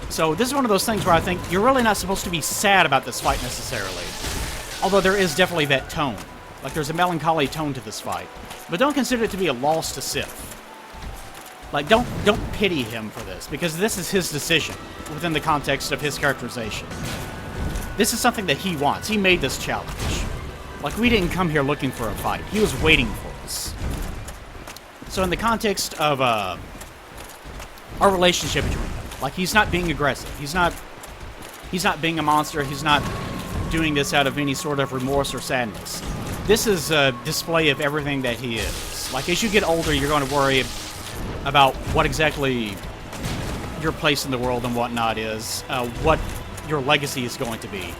So this is one of those things where I think you're really not supposed to be sad about this fight necessarily. Although there is definitely that tone. Like, there's a melancholy tone to this fight. But don't consider it to be a loss to Sif. Like, don't pity him for this, because this is his decision within the context of his characterization. This is something that he wants. He made this challenge. Like, we didn't come here looking for a fight. He was waiting for us. So in the context of our relationship between them, like, he's not being aggressive. He's not being a monster. He's not doing this out of any sort of remorse or sadness. This is a display of everything that he is. Like, as you get older, you're going to worry about what exactly your place in the world and whatnot is, what your legacy is going to be.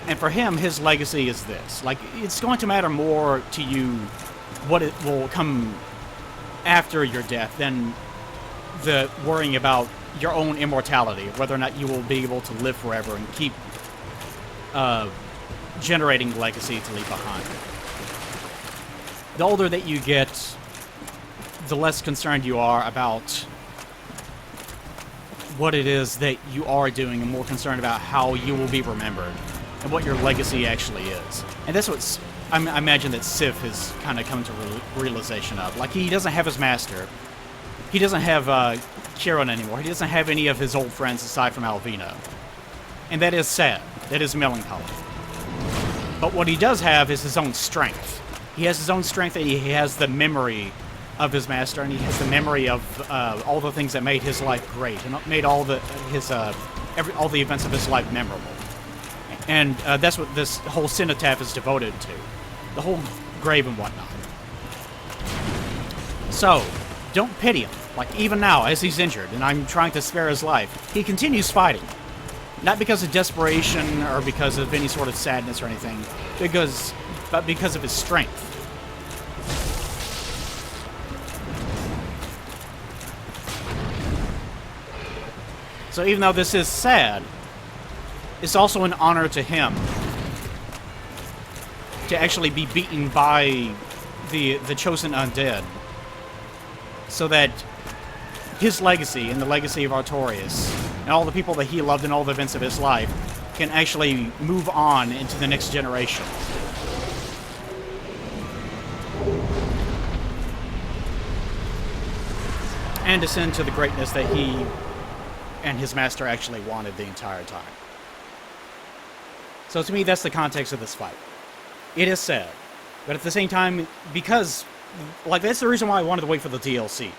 And for him, his legacy is this. Like, it's going to matter more to you what it will come after your death than the worrying about your own immortality, whether or not you will be able to live forever and keep generating legacy to leave behind. The older that you get, the less concerned you are about what it is that you are doing, and more concerned about how you will be remembered and what your legacy actually is. And that's what I imagine that Sif has kind of come to realization of. Like, he doesn't have his master. He doesn't have Kieran anymore. He doesn't have any of his old friends aside from Alvina. And that is sad. That is melancholy. But what he does have is his own strength. He has his own strength, and he has the memory of his master, and he has the memory of all the things that made his life great, and made all the events of his life memorable. And that's what this whole cenotaph is devoted to. The whole grave and whatnot. So, don't pity him. Like, even now, as he's injured, and I'm trying to spare his life, he continues fighting. Not because of desperation, or because of any sort of sadness or anything, but because of his strength. So even though this is sad, it's also an honor to him to actually be beaten by the chosen undead, so that his legacy and the legacy of Artorias and all the people that he loved in all the events of his life can actually move on into the next generation. And ascend to the greatness that he and his master actually wanted the entire time. So to me, that's the context of this fight. It is sad, but at the same time, because, like, that's the reason why I wanted to wait for the DLC.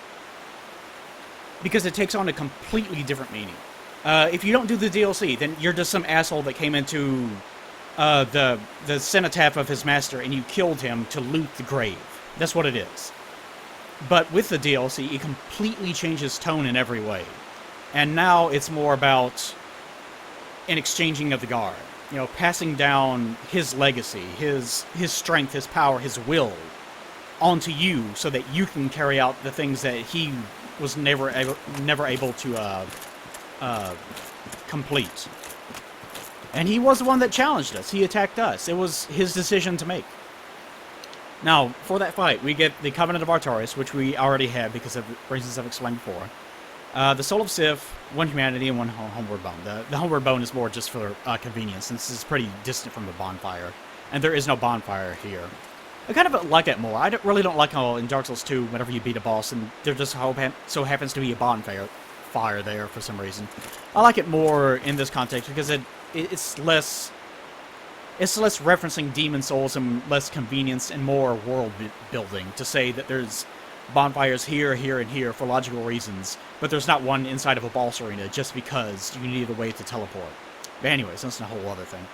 Because it takes on a completely different meaning. If you don't do the DLC, then you're just some asshole that came into the cenotaph of his master and you killed him to loot the grave. That's what it is. But with the DLC, it completely changes tone in every way. And now it's more about an exchanging of the guard. You know, passing down his legacy, his strength, his power, his will onto you, so that you can carry out the things that he was never able to complete. And he was the one that challenged us. He attacked us. It was his decision to make. Now, for that fight, we get the Covenant of Artorias, which we already had because of reasons I've explained before. The Soul of Sif, one humanity, and one homeward bone. The homeward bone is more just for convenience, since this is pretty distant from the bonfire. And there is no bonfire here. I kind of like it more. I really don't like how in Dark Souls 2, whenever you beat a boss, and there just so happens to be a bonfire there for some reason. I like it more in this context because it's less referencing demon souls and less convenience and more world building to say that there's bonfires here, here, and here for logical reasons, but there's not one inside of a boss arena just because you need a way to teleport. But anyways, that's a whole other thing.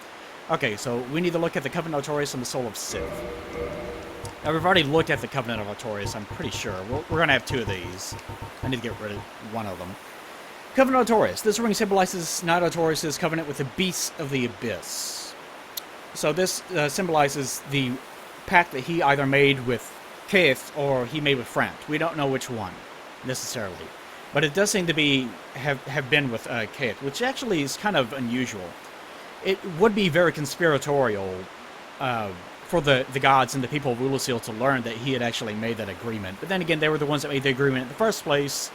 Okay, so we need to look at the Covenant of Artorias and the Soul of Sif. Now, we've already looked at the Covenant of Artorias, I'm pretty sure. We're going to have two of these. I need to get rid of one of them. Covenant of Artorias. This ring symbolizes Knight Artorias' covenant with the beasts of the Abyss. So this symbolizes the pact that he either made with Keith or he made with Frant. We don't know which one, necessarily. But it does seem to have been with Keith, which actually is kind of unusual. It would be very conspiratorial for the gods and the people of Ulasil to learn that he had actually made that agreement. But then again, they were the ones that made the agreement in the first place.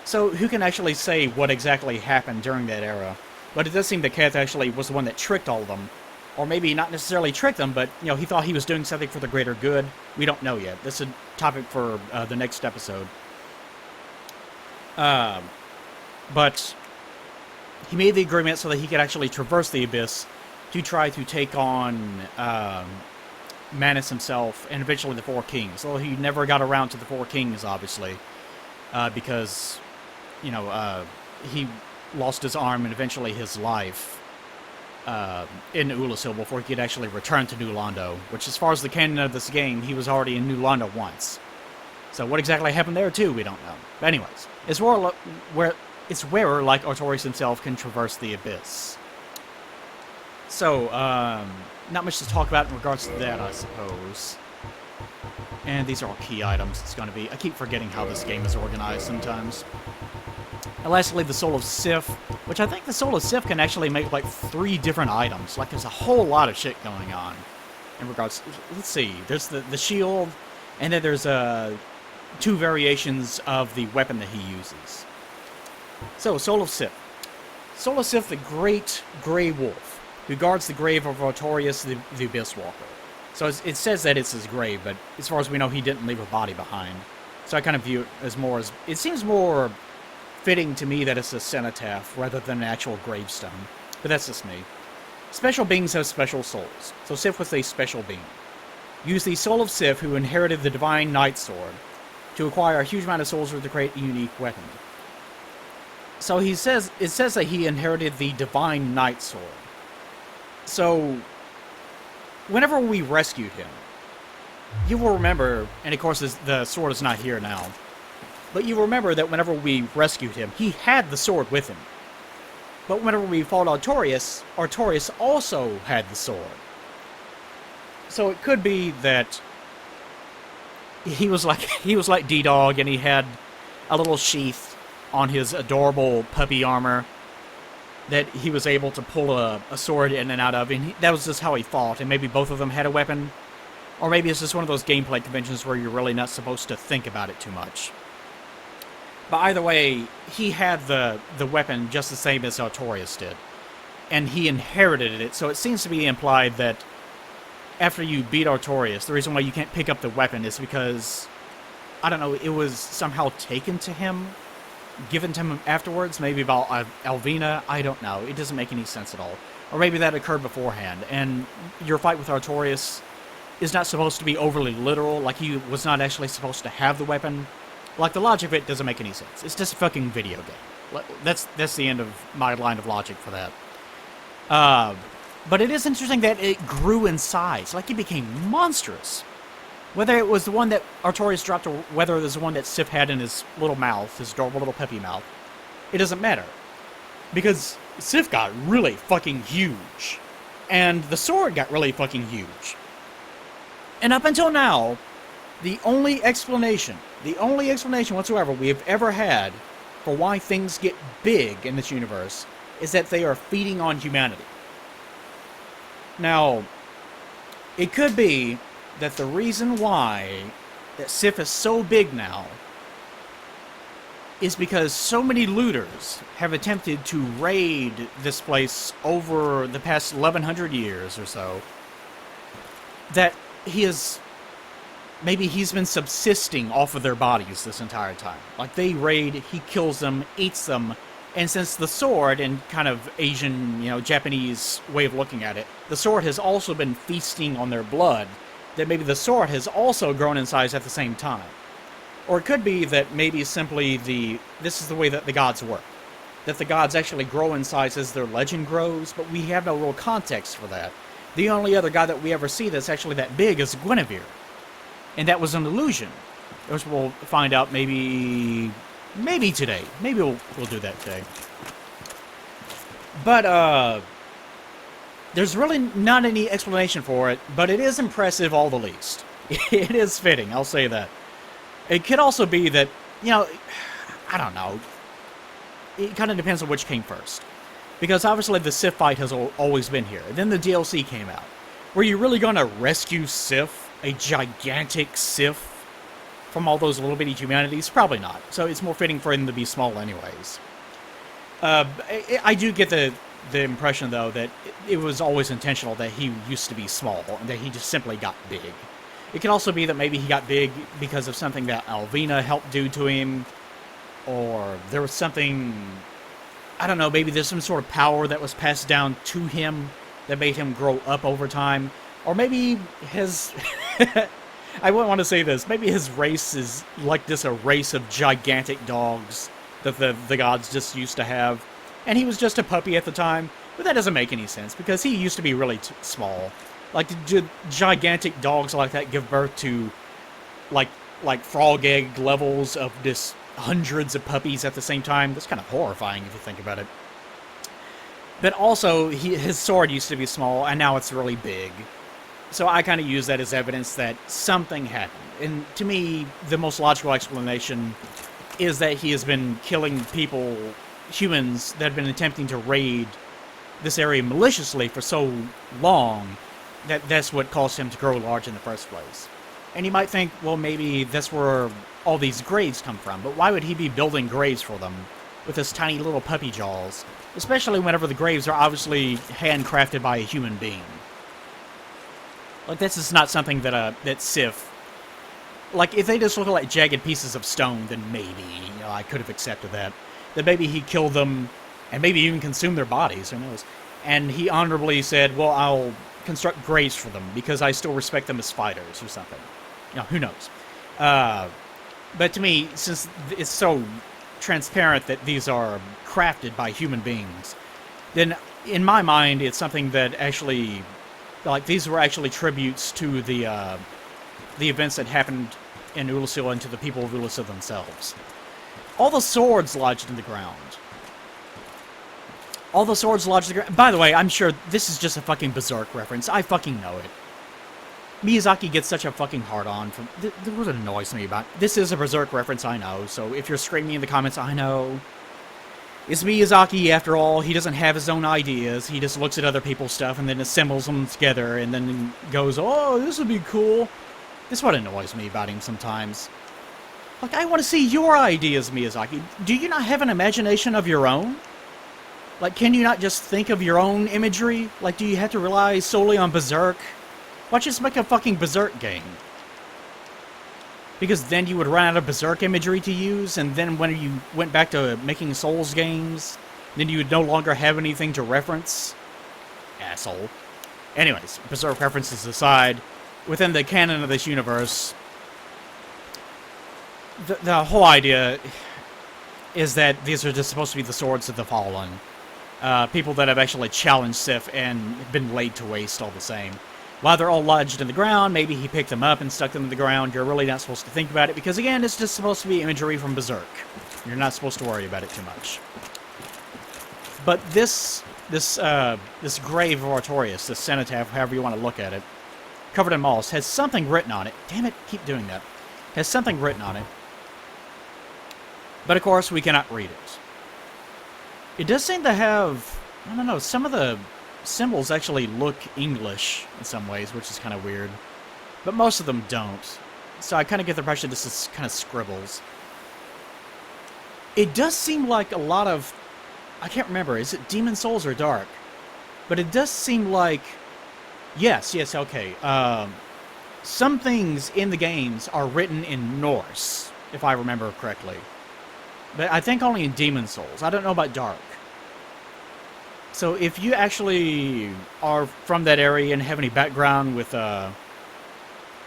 So who can actually say what exactly happened during that era? But it does seem that Keith actually was the one that tricked all of them. Or maybe not necessarily tricked them, but, you know, he thought he was doing something for the greater good. We don't know yet. That's a topic for the next episode. But he made the agreement so that he could actually traverse the Abyss to try to take on Manus himself and eventually the Four Kings. Although he never got around to the Four Kings, obviously, because, you know, he lost his arm and eventually his life in Ulasil before he could actually return to New Londo, which, as far as the canon of this game, he was already in New Londo once. So what exactly happened there, too, we don't know. But anyways, it's where, like Artorias himself, can traverse the Abyss. So, not much to talk about in regards to that, I suppose. And these are all key items. It's going to be... I keep forgetting how this game is organized sometimes. And lastly, the Soul of Sif, which I think the Soul of Sif can actually make like 3 different items. Like, there's a whole lot of shit going on in regards. Let's see. There's the shield, and then there's 2 variations of the weapon that he uses. So, Soul of Sif. Soul of Sif, the great Grey Wolf, who guards the grave of Artorias, the Abyss Walker. So it says that it's his grave, but as far as we know, he didn't leave a body behind. So I kind of view it as more as... It seems more fitting to me that it's a cenotaph rather than an actual gravestone. But that's just me. Special beings have special souls. So Sif was a special being. Use the Soul of Sif, who inherited the Divine Night Sword, to acquire a huge amount of souls to create a unique weapon. So it says that he inherited the Divine Night Sword. So, whenever we rescued him, you will remember, and of course the sword is not here now, but you remember that whenever we rescued him, he had the sword with him. But whenever we fought Artorias, Artorias also had the sword. So it could be that he was like D-Dog, and he had a little sheath on his adorable puppy armor that he was able to pull a sword in and out of, and that was just how he fought, and maybe both of them had a weapon. Or maybe it's just one of those gameplay conventions where you're really not supposed to think about it too much. But either way, he had the weapon just the same as Artorias did. And he inherited it, so it seems to be implied that after you beat Artorias, the reason why you can't pick up the weapon is because, I don't know, it was somehow taken to him, given to him afterwards, maybe about Alvina, I don't know, it doesn't make any sense at all. Or maybe that occurred beforehand, and your fight with Artorias is not supposed to be overly literal, like he was not actually supposed to have the weapon. Like, the logic of it doesn't make any sense. It's just a fucking video game. That's the end of my line of logic for that. But it is interesting that it grew in size, like it became monstrous. Whether it was the one that Artorias dropped or whether it was the one that Sif had in his little mouth, his adorable little puppy mouth, it doesn't matter. Because Sif got really fucking huge. And the sword got really fucking huge. And up until now, the only explanation whatsoever we have ever had for why things get big in this universe is that they are feeding on humanity. Now, it could be that the reason why that Sif is so big now is because so many looters have attempted to raid this place over the past 1100 years or so that maybe he's been subsisting off of their bodies this entire time. Like, they raid, he kills them, eats them, and since the sword, and kind of Asian, Japanese way of looking at it, the sword has also been feasting on their blood, that maybe the sword has also grown in size at the same time. Or it could be that maybe simply this is the way that the gods work. That the gods actually grow in size as their legend grows, but we have no real context for that. The only other god that we ever see that's actually that big is Gwynevere. And that was an illusion. Which we'll find out maybe today. Maybe we'll do that today. But, there's really not any explanation for it, but it is impressive all the least. It is fitting, I'll say that. It could also be that, I don't know. It kind of depends on which came first. Because obviously the Sif fight has always been here. Then the DLC came out. Were you really going to rescue Sif, a gigantic Sif, from all those little bitty humanities? Probably not. So it's more fitting for him to be small anyways. I do get the impression, though, that it was always intentional that he used to be small, and that he just simply got big. It could also be that maybe he got big because of something that Alvina helped do to him, or there was something, I don't know, maybe there's some sort of power that was passed down to him that made him grow up over time, or maybe his, I wouldn't want to say this, maybe his race is like this, a race of gigantic dogs that the gods just used to have, and he was just a puppy at the time, but that doesn't make any sense, because he used to be really small. Like, gigantic dogs like that give birth to, like frog egg levels of just hundreds of puppies at the same time. That's kind of horrifying if you think about it. But also, his sword used to be small, and now it's really big. So I kind of use that as evidence that something happened. And to me, the most logical explanation is that he has been killing people, humans, that have been attempting to raid this area maliciously for so long that that's what caused him to grow large in the first place. And you might think, well, maybe that's where all these graves come from, but why would he be building graves for them with his tiny little puppy jaws, especially whenever the graves are obviously handcrafted by a human being? Like, this is not something that Sif... Like, if they just look like jagged pieces of stone, then maybe, I could have accepted that. Then maybe he killed them, and maybe even consumed their bodies, who knows? And he honorably said, well, I'll construct graves for them, because I still respect them as fighters, or something. Who knows? But to me, since it's so transparent that these are crafted by human beings, then in my mind, it's something that actually... Like, these were actually tributes to the events that happened in Ulasil and to the people of Ulasil themselves. All the swords lodged in the ground. All the swords lodged in the ground. By the way, I'm sure this is just a fucking Berserk reference. I fucking know it. Miyazaki gets such a fucking hard-on from... What annoys me about... This is a Berserk reference, I know, so if you're screaming in the comments, I know. It's Miyazaki, after all. He doesn't have his own ideas. He just looks at other people's stuff and then assembles them together and then goes, oh, this would be cool. This is what annoys me about him sometimes. Like, I want to see your ideas, Miyazaki. Do you not have an imagination of your own? Like, can you not just think of your own imagery? Like, do you have to rely solely on Berserk? Why don't you just make a fucking Berserk game? Because then you would run out of Berserk imagery to use, and then when you went back to making Souls games, then you would no longer have anything to reference. Asshole. Anyways, Berserk references aside, within the canon of this universe, the whole idea is that these are just supposed to be the swords of the fallen. People that have actually challenged Sif and been laid to waste all the same. While they're all lodged in the ground, maybe he picked them up and stuck them in the ground. You're really not supposed to think about it, because again, it's just supposed to be imagery from Berserk. You're not supposed to worry about it too much. But this grave of Artorias, this cenotaph, however you want to look at it, covered in moss, has something written on it. Damn it, keep doing that. Has something written on it. But of course, we cannot read it. It does seem to have, I don't know, some of the symbols actually look English in some ways, which is kind of weird. But most of them don't. So I kind of get the impression this is kind of scribbles. It does seem like a lot of... I can't remember. Is it Demon Souls or Dark? But it does seem like... Yes, okay. Some things in the games are written in Norse, if I remember correctly. But I think only in Demon Souls. I don't know about Dark. So if you actually are from that area and have any background with,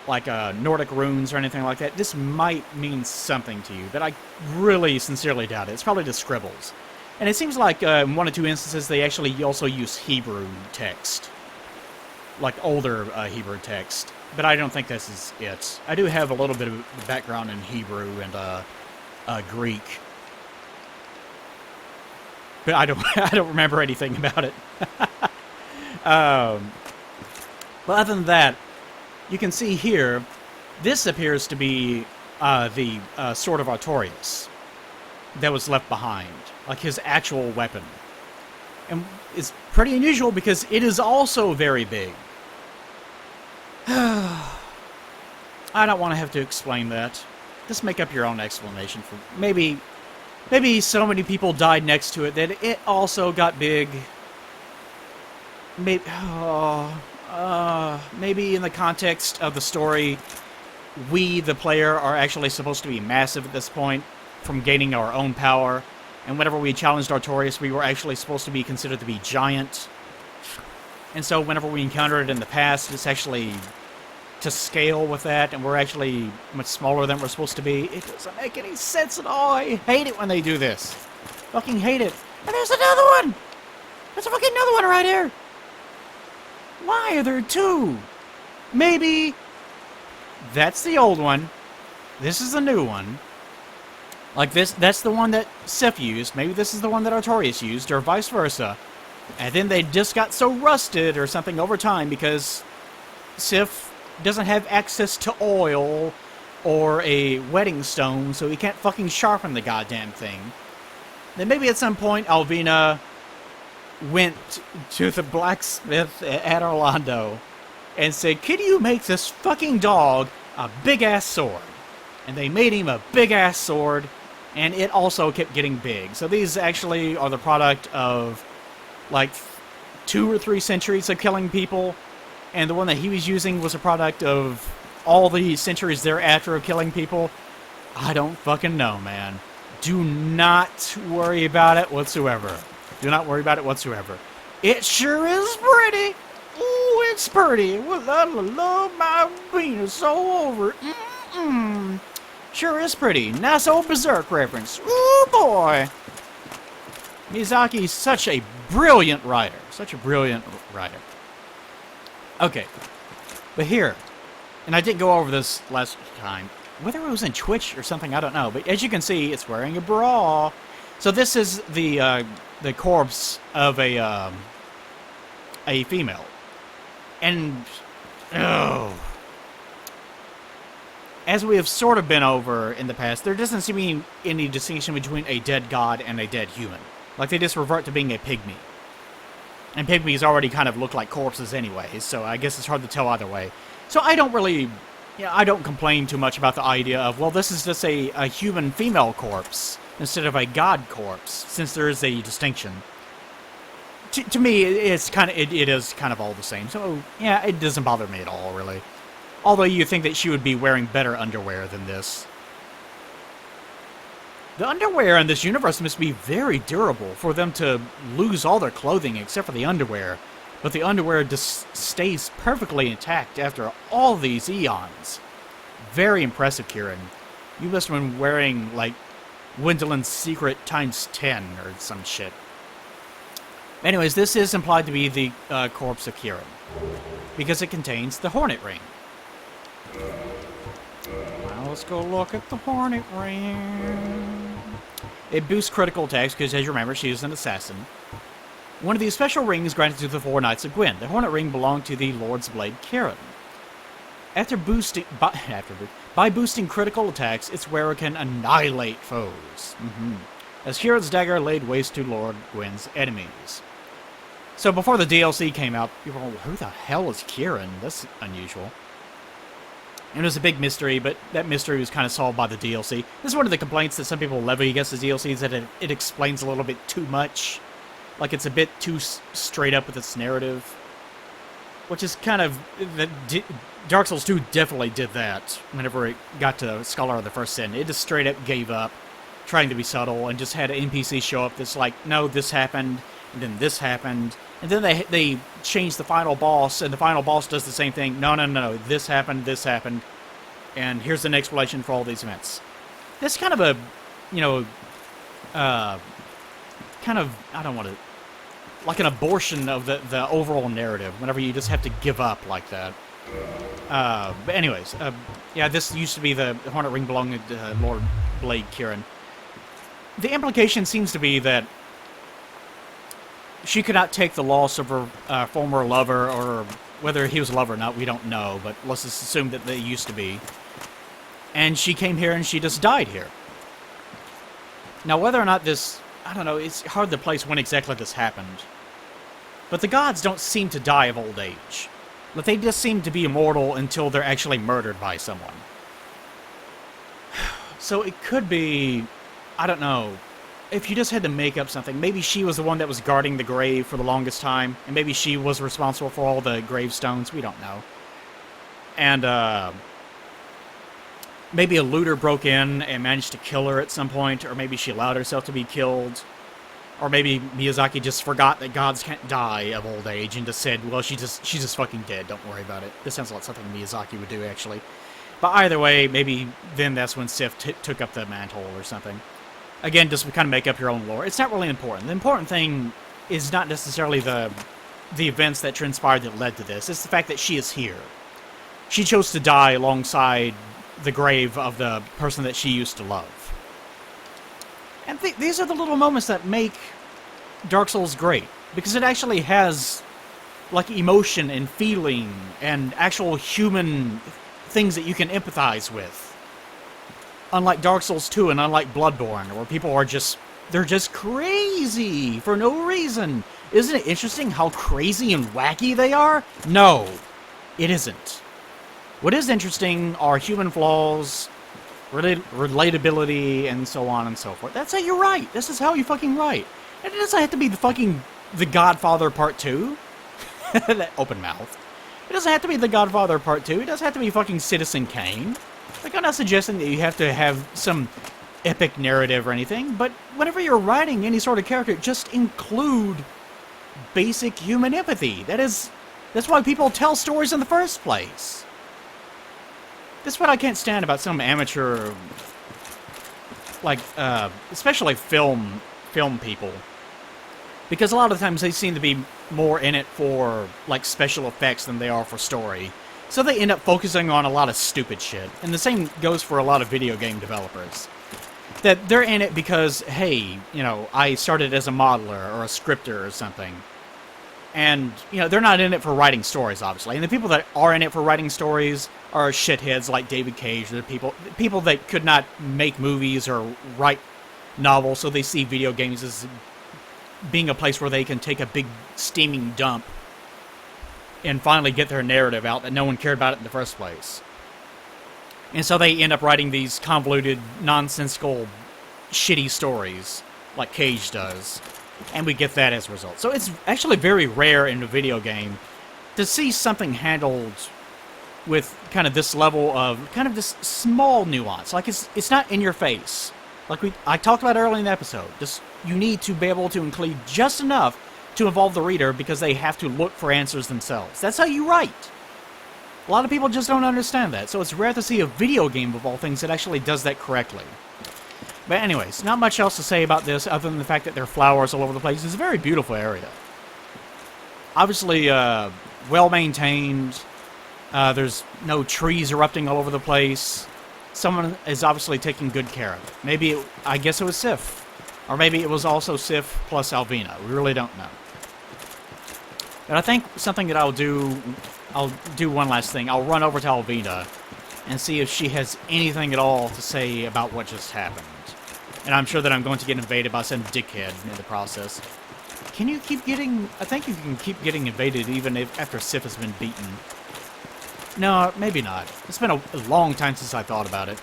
like, Nordic runes or anything like that, this might mean something to you, but I really sincerely doubt it. It's probably just scribbles. And it seems like in one or two instances they actually also use Hebrew text. Like older Hebrew text. But I don't think this is it. I do have a little bit of background in Hebrew and Greek. But I don't remember anything about it. But other than that, you can see here, this appears to be the Sword of Artorias that was left behind, like his actual weapon. And it's pretty unusual because it is also very big. I don't want to have to explain that. Just make up your own explanation for maybe so many people died next to it that it also got big. Maybe, maybe in the context of the story, we, the player, are actually supposed to be massive at this point from gaining our own power. And whenever we challenged Artorias, we were actually supposed to be considered to be giant. And so whenever we encounter it in the past, it's actually to scale with that, and we're actually much smaller than we're supposed to be. It doesn't make any sense at all. I hate it when they do this. Fucking hate it. And there's another one! There's a fucking another one right here! Why are there two? Maybe that's the old one. This is the new one. Like this, that's the one that Sif used. Maybe this is the one that Artorias used, or vice versa. And then they just got so rusted or something over time because Sif doesn't have access to oil or a wedding stone so he can't fucking sharpen the goddamn thing. Then maybe at some point Alvina went to the blacksmith at Orlando and said, "Can you make this fucking dog a big-ass sword?" And they made him a big-ass sword, and it also kept getting big. So these actually are the product of, like, 2 or 3 centuries of killing people, and the one that he was using was a product of all the centuries thereafter of killing people. I don't fucking know, man. Do not worry about it whatsoever. Do not worry about it whatsoever. It sure is pretty. Ooh, it's pretty. Well, I love my Venus all over. Sure is pretty. Nice old Berserk reference. Ooh, boy. Miyazaki's such a brilliant writer. Such a brilliant writer. Okay. But here, and I didn't go over this last time, whether it was in Twitch or something, I don't know. But as you can see, it's wearing a bra. So this is the corpse of a female. And, oh, as we have sort of been over in the past, there doesn't seem to be any distinction between a dead god and a dead human. Like, they just revert to being a pygmy. And pygmies already kind of look like corpses anyway, so I guess it's hard to tell either way. So I don't really, I don't complain too much about the idea of, well, this is just a human female corpse instead of a god corpse, since there is a distinction. To me, it is kind of all the same. So, yeah, it doesn't bother me at all, really. Although you think that she would be wearing better underwear than this. The underwear in this universe must be very durable for them to lose all their clothing except for the underwear. But the underwear just stays perfectly intact after all these eons. Very impressive, Kieran. You must have been wearing, like, Gwyndolin secret times 10 or some shit. Anyways, this is implied to be the corpse of Kieran, because it contains the Hornet Ring. Now let's go look at the Hornet Ring. It boosts critical attacks, because as you remember, she is an assassin. One of these special rings granted to the 4 Knights of Gwyn. The Hornet Ring belonged to the Lord's Blade Kieran. By boosting critical attacks, its wearer can annihilate foes. As Kieran's dagger laid waste to Lord Gwyn's enemies. So before the DLC came out, people were, who the hell is Kieran? That's unusual. And it was a big mystery, but that mystery was kind of solved by the DLC. This is one of the complaints that some people levy against the DLC, is that it explains a little bit too much. Like, it's a bit too straight up with its narrative. Which is kind of... Dark Souls 2 definitely did that whenever it got to Scholar of the First Sin. It just straight up gave up trying to be subtle and just had an NPC show up that's like, no, this happened, and then this happened. And then they changed the final boss, and the final boss does the same thing. No, this happened, and here's an explanation for all these events. That's kind of a, kind of, I don't want to, like an abortion of the overall narrative, whenever you just have to give up like that. But anyways, yeah, this used to be the Hornet Ring belonging to Lord Blade Kieran. The implication seems to be that she could not take the loss of her former lover, or whether he was a lover or not, we don't know, but let's just assume that they used to be. And she came here and she just died here. Now, whether or not this, I don't know, it's hard to place when exactly this happened. But the gods don't seem to die of old age. But they just seem to be immortal until they're actually murdered by someone. So it could be, I don't know, if you just had to make up something, maybe she was the one that was guarding the grave for the longest time, and maybe she was responsible for all the gravestones, we don't know. And, maybe a looter broke in and managed to kill her at some point, or maybe she allowed herself to be killed. Or maybe Miyazaki just forgot that gods can't die of old age and just said, well, she's just fucking dead, don't worry about it. This sounds like something Miyazaki would do, actually. But either way, maybe then that's when Sif took up the mantle or something. Again, just kind of make up your own lore. It's not really important. The important thing is not necessarily the events that transpired that led to this. It's the fact that she is here. She chose to die alongside the grave of the person that she used to love. And these are the little moments that make Dark Souls great. Because it actually has, like, emotion and feeling and actual human things that you can empathize with. Unlike Dark Souls 2 and unlike Bloodborne, where people are they're just crazy for no reason. Isn't it interesting how crazy and wacky they are? No, it isn't. What is interesting are human flaws, relatability, and so on and so forth. That's how you write. This is how you fucking write. And it doesn't have to be The Godfather Part 2. That open mouth. It doesn't have to be The Godfather Part 2. It doesn't have to be fucking Citizen Kane. Like, I'm not suggesting that you have to have some epic narrative or anything, but whenever you're writing any sort of character, just include basic human empathy. That's why people tell stories in the first place. That's what I can't stand about some amateur, like, especially film people. Because a lot of times they seem to be more in it for, like, special effects than they are for story. So they end up focusing on a lot of stupid shit. And the same goes for a lot of video game developers. That they're in it because, hey, you know, I started as a modeler or a scripter or something. And, you know, they're not in it for writing stories, obviously. And the people that are in it for writing stories are shitheads like David Cage. They're people that could not make movies or write novels, so they see video games as being a place where they can take a big steaming dump and finally get their narrative out that no one cared about it in the first place. And so they end up writing these convoluted, nonsensical, shitty stories, like Cage does. And we get that as a result. So it's actually very rare in a video game to see something handled with kind of this level of, kind of this small nuance. Like, it's not in your face. Like I talked about earlier in the episode. You need to be able to include just enough to involve the reader because they have to look for answers themselves. That's how you write. A lot of people just don't understand that, so it's rare to see a video game of all things that actually does that correctly. But anyways, not much else to say about this other than the fact that there are flowers all over the place. It's a very beautiful area. Obviously, well-maintained. There's no trees erupting all over the place. Someone is obviously taking good care of it. I guess it was Sif. Or maybe it was also Sif plus Alvina. We really don't know. But I think something that I'll do one last thing. I'll run over to Alvina and see if she has anything at all to say about what just happened. And I'm sure that I'm going to get invaded by some dickhead in the process. Can you keep getting... I think you can keep getting invaded even after Sif has been beaten. No, maybe not. It's been a long time since I thought about it.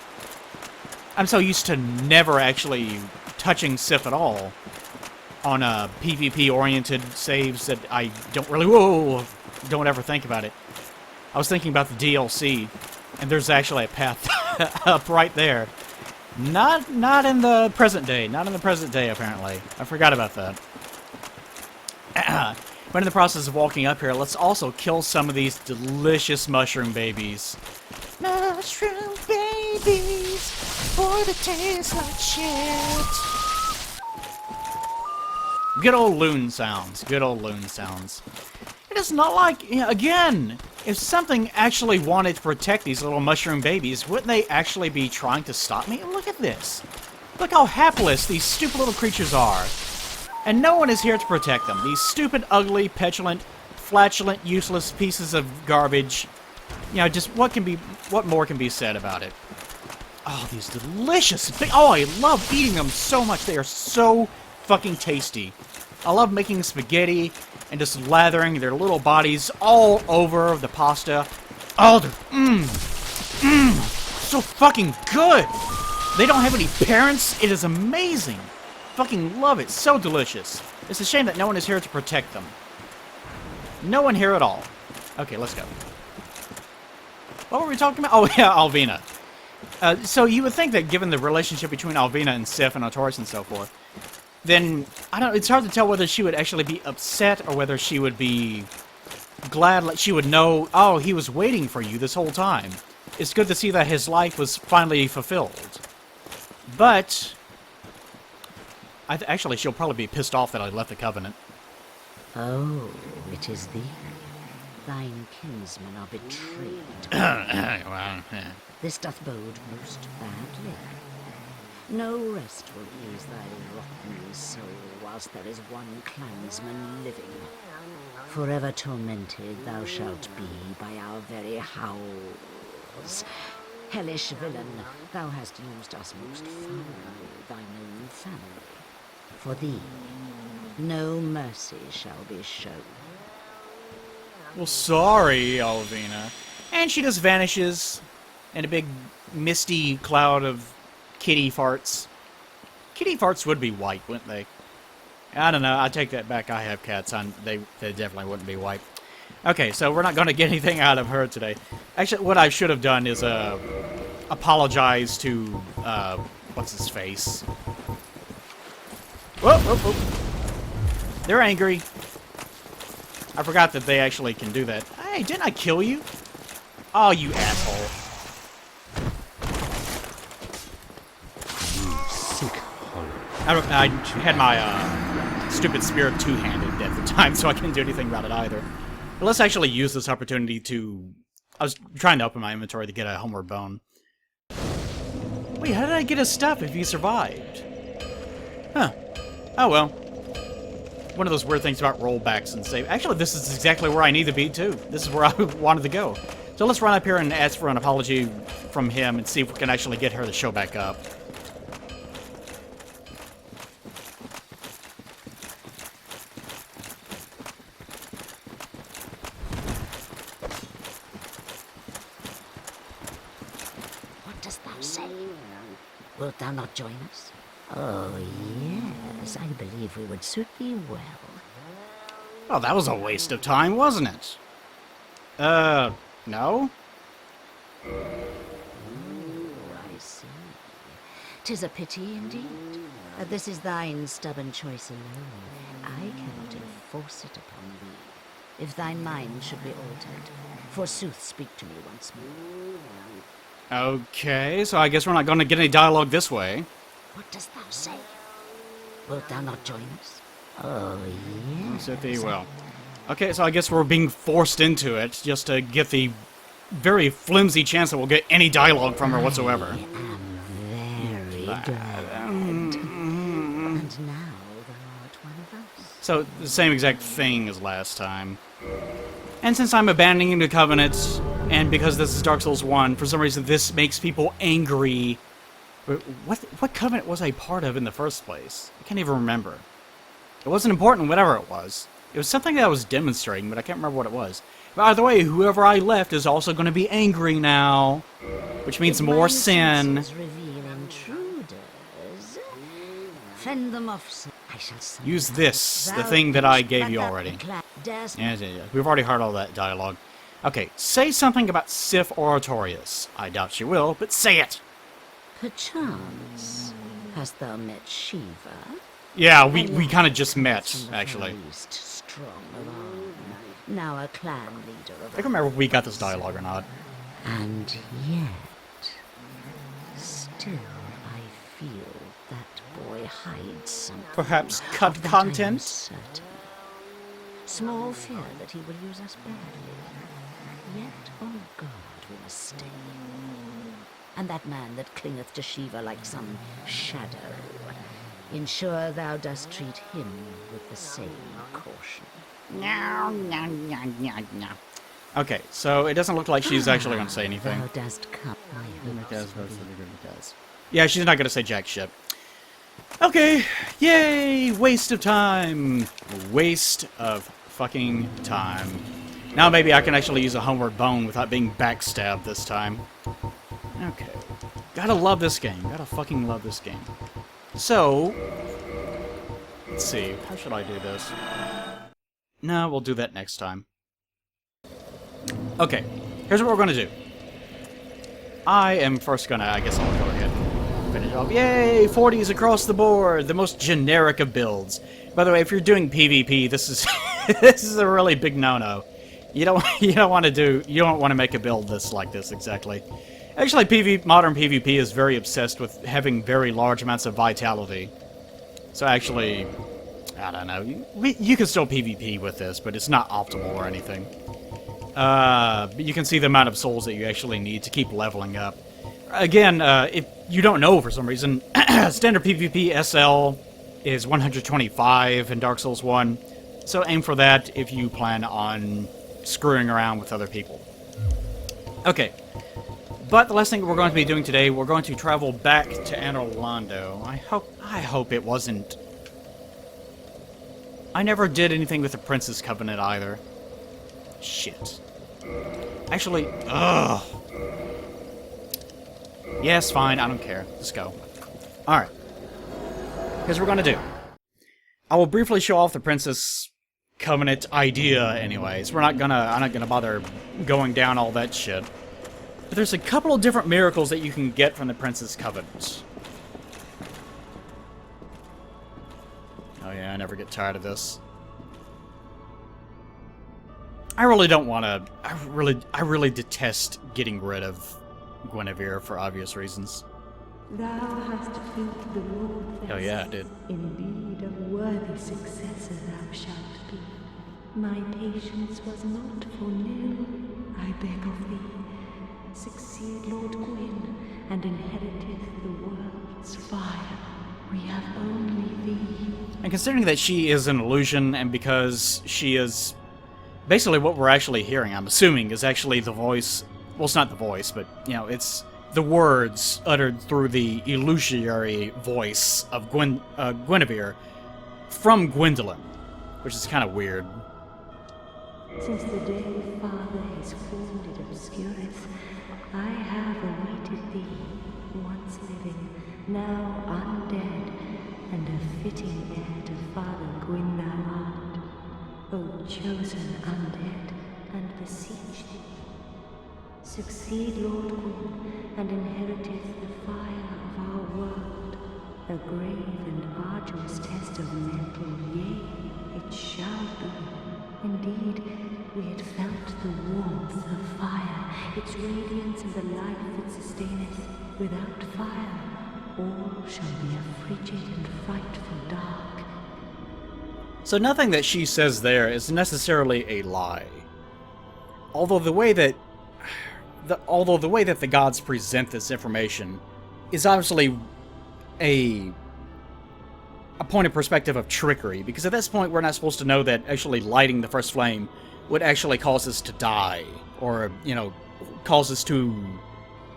I'm so used to never actually touching Sif at all on PvP-oriented saves that I don't really... Whoa! Don't ever think about it. I was thinking about the DLC, and there's actually a path up right there. Not in the present day. Not in the present day, apparently. I forgot about that. But in the process of walking up here, let's also kill some of these delicious mushroom babies. Mushroom babies, boy, they taste like shit. Good old loon sounds. Good old loon sounds. It is not like, you know, again, if something actually wanted to protect these little mushroom babies, wouldn't they actually be trying to stop me? Look at this. Look how hapless these stupid little creatures are. And no one is here to protect them. These stupid, ugly, petulant, flatulent, useless pieces of garbage. You know, just what more can be said about it? Oh, these delicious... Oh, I love eating them so much. They are so fucking tasty. I love making spaghetti and just lathering their little bodies all over the pasta. Oh, they're... so fucking good. They don't have any parents. It is amazing. Fucking love it. So delicious. It's a shame that no one is here to protect them. No one here at all. Okay, let's go. What were we talking about? Oh, yeah, Alvina. So you would think that given the relationship between Alvina and Sif and Artorias and so forth, then, I don't know, it's hard to tell whether she would actually be upset or whether she would be glad, like she would know, oh, he was waiting for you this whole time. It's good to see that his life was finally fulfilled. But... actually, she'll probably be pissed off that I left the Covenant. Oh, it is thee. Thine kinsmen are betrayed. Well, yeah. This doth bode most badly. No rest will ease thy rotten soul whilst there is one clansman living. Forever tormented thou shalt be by our very howls. Hellish villain, thou hast used us most foully, thine own family. For thee, no mercy shall be shown. Well, sorry, Alvina. And she just vanishes in a big misty cloud of kitty farts. Kitty farts would be white, wouldn't they? I don't know. I take that back. I have cats. They definitely wouldn't be white. Okay, so we're not going to get anything out of her today. Actually, what I should have done is apologize to what's his face. Whoa, whoa, whoa. They're angry. I forgot that they actually can do that. Hey, didn't I kill you? Oh, you asshole. I had my stupid spirit two-handed at the time, so I couldn't do anything about it either. But let's actually use this opportunity to... I was trying to open my inventory to get a homeward bone. Wait, how did I get his stuff if he survived? Huh. Oh well. One of those weird things about rollbacks and save. Actually, this is exactly where I need to be, too. This is where I wanted to go. So let's run up here and ask for an apology from him and see if we can actually get her to show back up. What dost thou say? Wilt thou not join us? Oh, yes, I believe we would suit thee well. Well, that was a waste of time, wasn't it? No? I see. 'Tis a pity indeed. This is thine stubborn choice alone. I cannot enforce it upon thee. If thine mind should be altered, forsooth speak to me once more. Okay, so I guess we're not going to get any dialogue this way. What dost thou say? Wilt thou not join us? Oh, yes. If thee will. Okay, so I guess we're being forced into it just to get the very flimsy chance that we'll get any dialogue from her whatsoever. I am very glad. And now thou art one of us. So, the same exact thing as last time. And since I'm abandoning the Covenant, and because this is Dark Souls 1, for some reason this makes people angry. What Covenant was I part of in the first place? I can't even remember. It wasn't important, whatever it was. It was something that I was demonstrating, but I can't remember what it was. By the way, whoever I left is also going to be angry now, which means more sin. Reveal intruders. Fend them off. I shall Use this, the thing that I gave you already. Yeah, we've already heard all that dialogue. Okay, say something about Sif Oratorius. I doubt she will, but say it. Perchance, hast thou met Shiva? Yeah, we kind of just met, actually. Strong of arm, now a clan leader of I don't remember if we got this dialogue or not. And yet, still I feel that boy hides something. Perhaps cut of that content? I am certain. Small fear that he will use us badly. Yet, oh God, we must stay. And that man that clingeth to Shiva like some shadow, ensure thou dost treat him with the same caution. Okay, so it doesn't look like she's actually going to say anything. Thou dost come, my hopes. Yeah, she's not going to say jack shit. Okay, yay! Waste of time. Waste of fucking time. Now maybe I can actually use a homeward bone without being backstabbed this time. Okay. Gotta love this game. Gotta fucking love this game. So, let's see. How should I do this? No, we'll do that next time. Okay. Here's what we're gonna do. I am first gonna, I guess I'll go ahead and finish off. Yay! 40s across the board! The most generic of builds. By the way, if you're doing PvP, this is this is a really big no-no. You don't want to make a build like this exactly. Actually, modern PvP is very obsessed with having very large amounts of vitality. So actually, I don't know. You can still PvP with this, but it's not optimal or anything. But you can see the amount of souls that you actually need to keep leveling up. Again, if you don't know for some reason, standard PvP SL is 125 in Dark Souls 1. So aim for that if you plan on screwing around with other people. Okay. But the last thing we're going to be doing today, we're going to travel back to Anor Londo. I hope it wasn't... I never did anything with the Princess Covenant either. Shit. Actually, ugh. Yes, fine, I don't care. Let's go. Alright. Here's what we're gonna do. I will briefly show off the Princess Covenant idea anyways. I'm not gonna bother going down all that shit. But there's a couple of different miracles that you can get from the Princess Covenant. Oh yeah, I never get tired of this. I really don't want to... I really detest getting rid of Gwynevere for obvious reasons. Thou hast filled the world. Oh yeah, I did. Indeed, a worthy successor thou shalt be. My patience was not for nil, I beg of thee. Succeed Lord Gwyn, and inheriteth the world's fire. We have only thee. And considering that she is an illusion, and because she is... Basically what we're actually hearing, I'm assuming, is actually the voice... Well, it's not the voice, but, you know, it's the words uttered through the illusory voice of Gwynevere from Gwyndolin, which is kind of weird. Since the day Father his form did obscureth, I have awaited thee, once living, now undead, and a fitting heir to Father Gwyn thou art. O chosen undead, and beseech thee. Succeed Lord Gwyn, and inheriteth the fire of our world. A grave and arduous test of mental, yea, it shall be. Indeed, we had felt the warmth of fire, its radiance and the life it sustaineth. Without fire, all shall be a frigid and frightful dark. So nothing that she says there is necessarily a lie. Although the way that the gods present this information is obviously a point of perspective of trickery, because at this point we're not supposed to know that actually lighting the first flame would actually cause us to die, or, you know, cause us to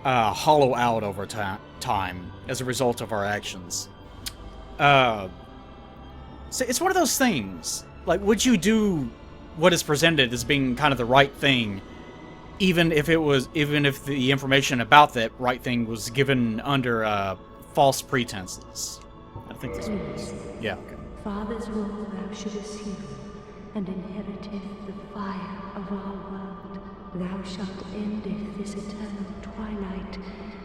hollow out over time as a result of our actions. So it's one of those things, like, would you do what is presented as being kind of the right thing, even if the information about that right thing was given under false pretenses? I think this was... Yeah, okay. Father's role thou should assume, and inheriteth the fire of our world. Thou shalt endeth this eternal twilight,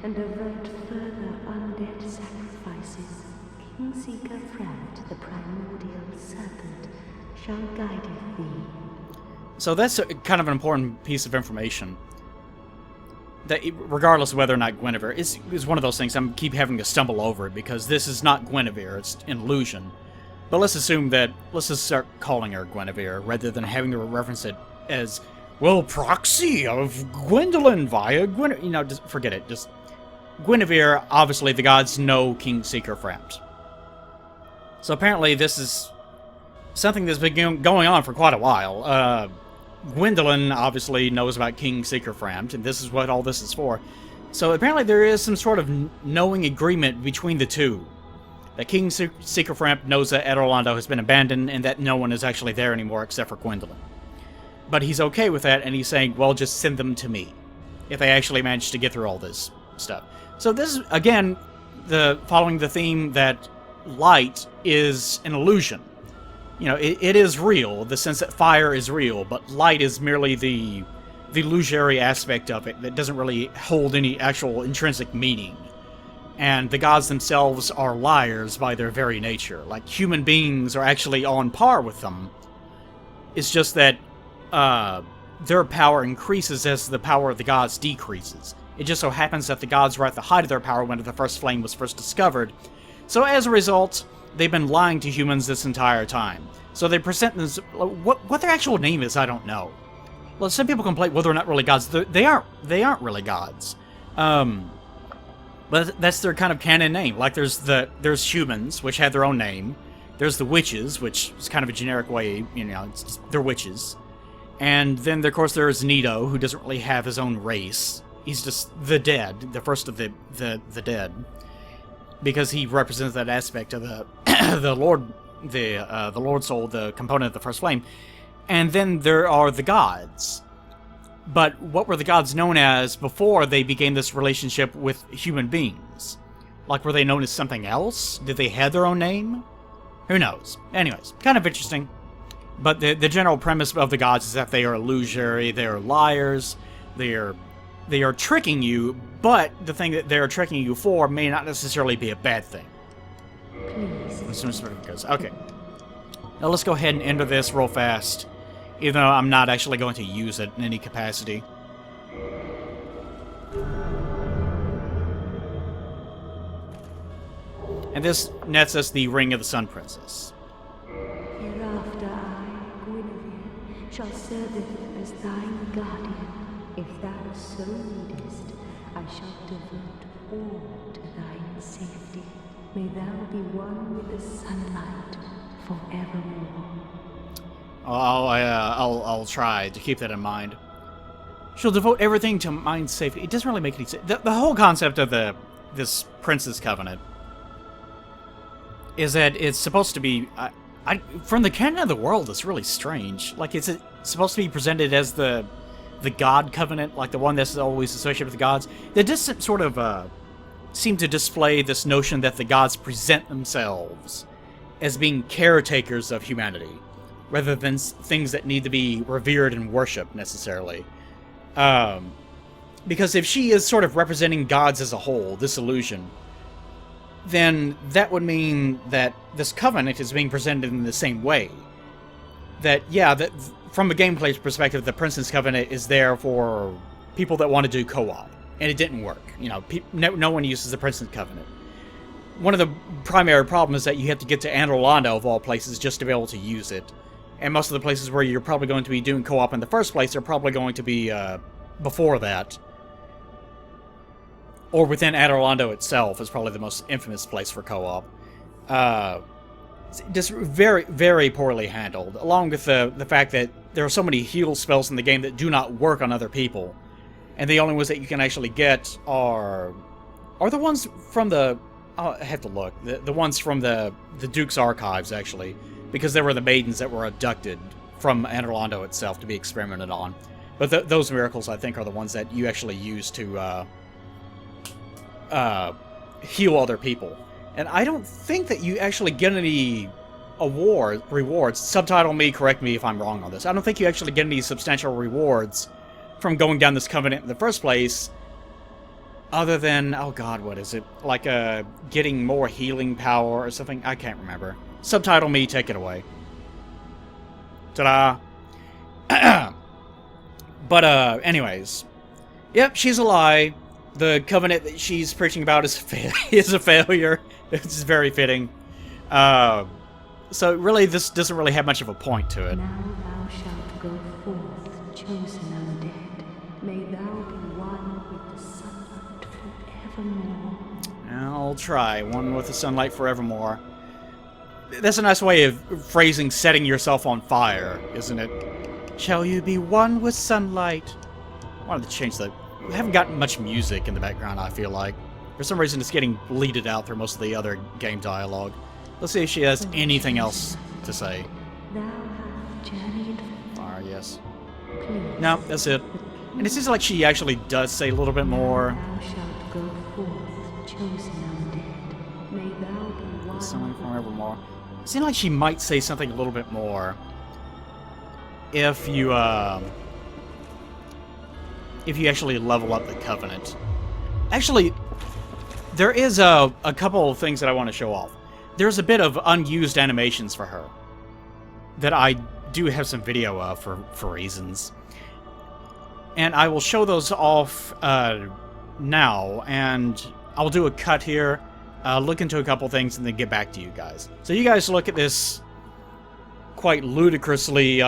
and avert further undead sacrifices. King-seeker Frat, the primordial serpent, shall guideth thee. So that's kind of an important piece of information. That regardless of whether or not Gwynevere is one of those things, I'm keep having to stumble over it because this is not Gwynevere, it's an illusion. But let's assume that, let's just start calling her Gwynevere rather than having to reference it as, well, proxy of Gwyndolin via Gwynevere. You know, just forget it. Just Gwynevere, obviously the gods know King-seeker Frat. So apparently this is something that's been going on for quite a while. Gwyndolin obviously knows about King-seeker Frat, and this is what all this is for. So apparently there is some sort of knowing agreement between the two. That King-seeker Frat knows that Anor Londo has been abandoned, and that no one is actually there anymore except for Gwyndolin. But he's okay with that, and he's saying, well, just send them to me, if they actually manage to get through all this stuff. So this is, again, following the theme that light is an illusion. You know, it is real, the sense that fire is real, but light is merely the illusory aspect of it that doesn't really hold any actual intrinsic meaning. And the gods themselves are liars by their very nature. Like, human beings are actually on par with them. It's just that their power increases as the power of the gods decreases. It just so happens that the gods were at the height of their power when the first flame was first discovered. So as a result, they've been lying to humans this entire time. So they present this... What their actual name is, I don't know. Well, some people complain, well, they're not really gods. They aren't really gods. But that's their kind of canon name. Like, there's humans, which have their own name. There's the witches, which is kind of a generic way, you know, they're witches. And then, of course, there's Nito, who doesn't really have his own race. He's just the dead, the first of the dead, because he represents that aspect of the the Lord Soul, the component of the First Flame. And then there are the gods. But what were the gods known as before they began this relationship with human beings? Like, were they known as something else? Did they have their own name? Who knows? Anyways, kind of interesting. But the general premise of the gods is that they are illusory, they are liars, they are tricking you, but the thing that they're tricking you for may not necessarily be a bad thing. Please. Okay. Now let's go ahead and enter this real fast, even though I'm not actually going to use it in any capacity. And this nets us the Ring of the Sun Princess. Hereafter I, Gwynevere, shall serve as thine guardian. If thou so needest, I shall devote all to thine safety. May thou be one with the sunlight forevermore. I'll try to keep that in mind. She'll devote everything to mine's safety. It doesn't really make any sense. The whole concept of this Prince's Covenant is that it's supposed to be... from the canon of the world, it's really strange. Like, it's supposed to be presented as the God Covenant, like the one that's always associated with the gods. That just sort of seem to display this notion that the gods present themselves as being caretakers of humanity, rather than things that need to be revered and worshipped, necessarily. Because if she is sort of representing gods as a whole, this illusion, then that would mean that this covenant is being presented in the same way. That, yeah, that from a gameplay perspective, the Prince's Covenant is there for people that want to do co-op, and it didn't work. You know, no one uses the Prince's Covenant. One of the primary problems is that you have to get to Anor, Londo, of all places, just to be able to use it. And most of the places where you're probably going to be doing co-op in the first place are probably going to be before that. Or within Anor, Londo itself is probably the most infamous place for co-op. Just very, very poorly handled, along with the fact that there are so many heal spells in the game that do not work on other people. And the only ones that you can actually get are the ones from the... I have to look. The ones from the Duke's archives, actually. Because they were the maidens that were abducted from Anor, Londo itself to be experimented on. But those miracles, I think, are the ones that you actually use to heal other people. And I don't think that you actually get any rewards. Subtitle me, correct me if I'm wrong on this. I don't think you actually get any substantial rewards from going down this covenant in the first place, other than, oh god, what is it? Like, getting more healing power or something? I can't remember. Subtitle me, take it away. Ta-da! But, anyways. Yep, she's a lie. The covenant that she's preaching about is a failure. It's very fitting. So really, this doesn't really have much of a point to it. Now thou shalt go forth, chosen undead. May thou be one with the sunlight forevermore. I'll try. One with the sunlight forevermore. That's a nice way of phrasing setting yourself on fire, isn't it? Shall you be one with sunlight? I wanted to change the... We haven't gotten much music in the background, I feel like. For some reason, it's getting bleated out through most of the other game dialogue. Let's see if she has anything else to say. Thou hast journeyed. Fire, yes. Please. No, that's it. And it seems like she actually does say a little bit more. Thou shalt go forth, chosen undead. May thou be one. Something forevermore. It seems like she might say something a little bit more if you actually level up the Covenant. Actually, there is a couple of things that I want to show off. There's a bit of unused animations for her that I do have some video of for reasons. And I will show those off now, and I'll do a cut here, look into a couple things, and then get back to you guys. So you guys look at this quite ludicrously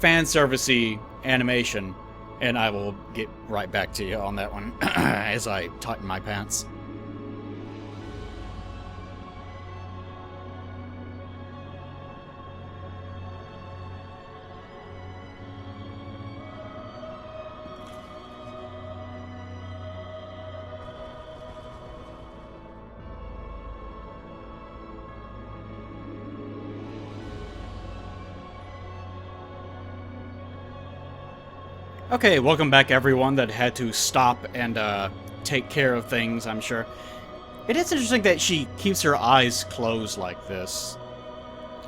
fan-servicey animation, and I will get right back to you on that one as I tighten my pants. Okay, welcome back everyone that had to stop and take care of things, I'm sure. It is interesting that she keeps her eyes closed like this.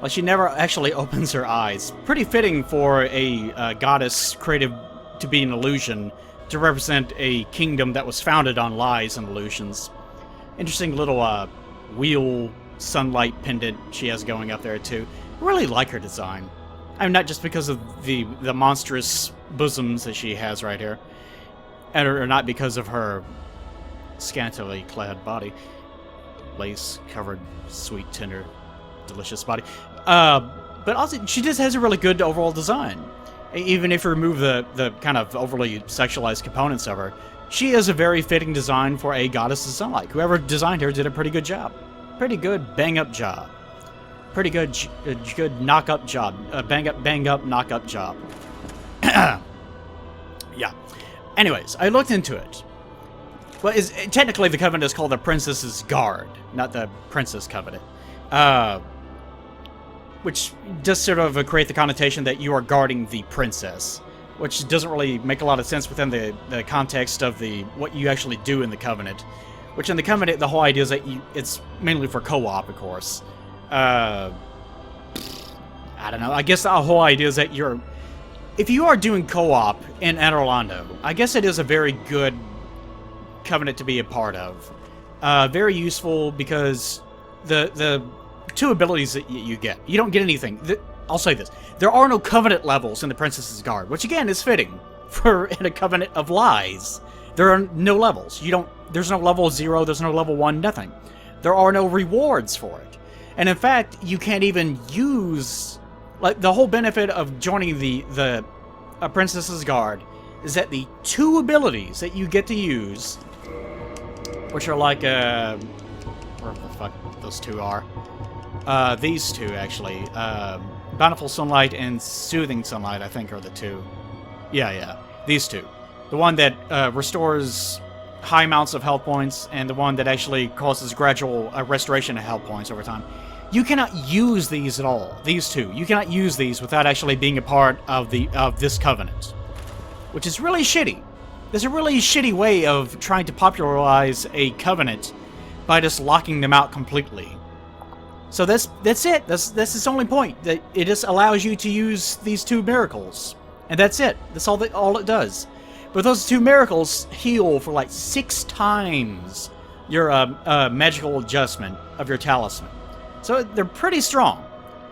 Like, she never actually opens her eyes. Pretty fitting for a goddess created to be an illusion, to represent a kingdom that was founded on lies and illusions. Interesting little wheel sunlight pendant she has going up there too. I really like her design. I mean, not just because of the monstrous bosoms that she has right here, or not because of her scantily clad body. Lace-covered, sweet, tender, delicious body. But also, she just has a really good overall design. Even if you remove the kind of overly sexualized components of her, she is a very fitting design for a goddess of sunlight. Whoever designed her did a pretty good job. Pretty good bang-up job. Pretty good good knock-up job. Bang-up, knock-up job. Yeah. Anyways, I looked into it. Well, technically the covenant is called the Princess's Guard, not the Princess Covenant. Which does sort of create the connotation that you are guarding the princess, which doesn't really make a lot of sense within the context of what you actually do in the covenant. Which in the covenant, the whole idea is that it's mainly for co-op, of course. I don't know. I guess the whole idea is that if you are doing co-op in Anor Londo, I guess it is a very good covenant to be a part of. Very useful because the two abilities that you get, you don't get anything. I'll say this: there are no covenant levels in the Princess's Guard, which again is fitting for in a covenant of lies. There are no levels. There's no level 0. There's no level 1. Nothing. There are no rewards for it. And in fact, you can't even use, like, the whole benefit of joining a Princess's Guard is that the two abilities that you get to use, which are like, where the fuck those two are. These two, actually. Bountiful Sunlight and Soothing Sunlight, I think, are the two. Yeah. These two. The one that restores high amounts of health points, and the one that actually causes gradual restoration of health points over time. You cannot use these at all. These two. You cannot use these without actually being a part of this covenant. Which is really shitty. There's a really shitty way of trying to popularize a covenant by just locking them out completely. So that's it. That's its only point. That it just allows you to use these two miracles. And that's it. That's all it does. But those two miracles heal for like 6 times your magical adjustment of your talisman. So they're pretty strong.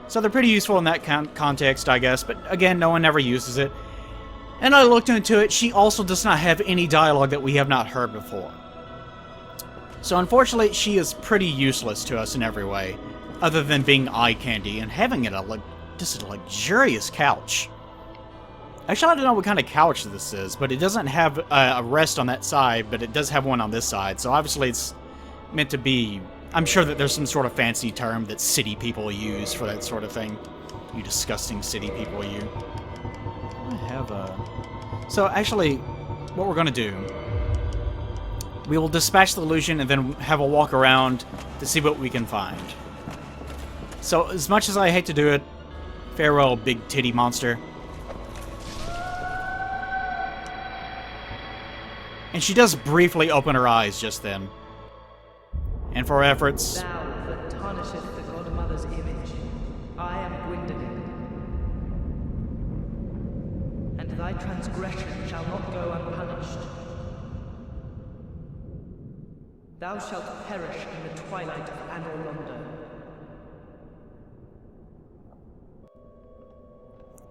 So they're pretty useful in that context, I guess. But again, no one ever uses it. And I looked into it. She also does not have any dialogue that we have not heard before. So unfortunately, she is pretty useless to us in every way, other than being eye candy and having just a luxurious couch. Actually, I don't know what kind of couch this is, but it doesn't have a rest on that side, but it does have one on this side. So obviously it's meant to be... I'm sure that there's some sort of fancy term that city people use for that sort of thing. You disgusting city people, you. I have a... So actually, what we're going to do... We will dispatch the illusion and then have a walk around to see what we can find. So, as much as I hate to do it, farewell, big titty monster. And she does briefly open her eyes just then. And for her efforts... Thou that tarnisheth the godmother's image, I am Gwyndolin. And thy transgression shall not go unpunished. Thou shalt perish in the twilight of Anor Londo.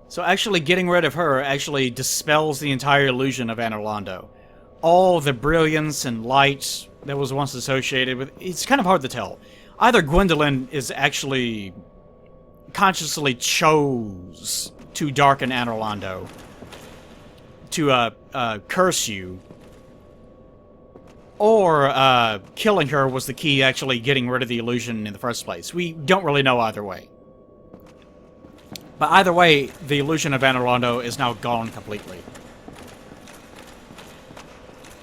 So actually getting rid of her actually dispels the entire illusion of Anor Londo. All the brilliance and light that was once associated with... It's kind of hard to tell. Either Gwyndolin is actually consciously chose to darken Anor Londo, to curse you, or killing her was the key actually getting rid of the illusion in the first place. We don't really know either way. But either way, the illusion of Anor Londo is now gone completely.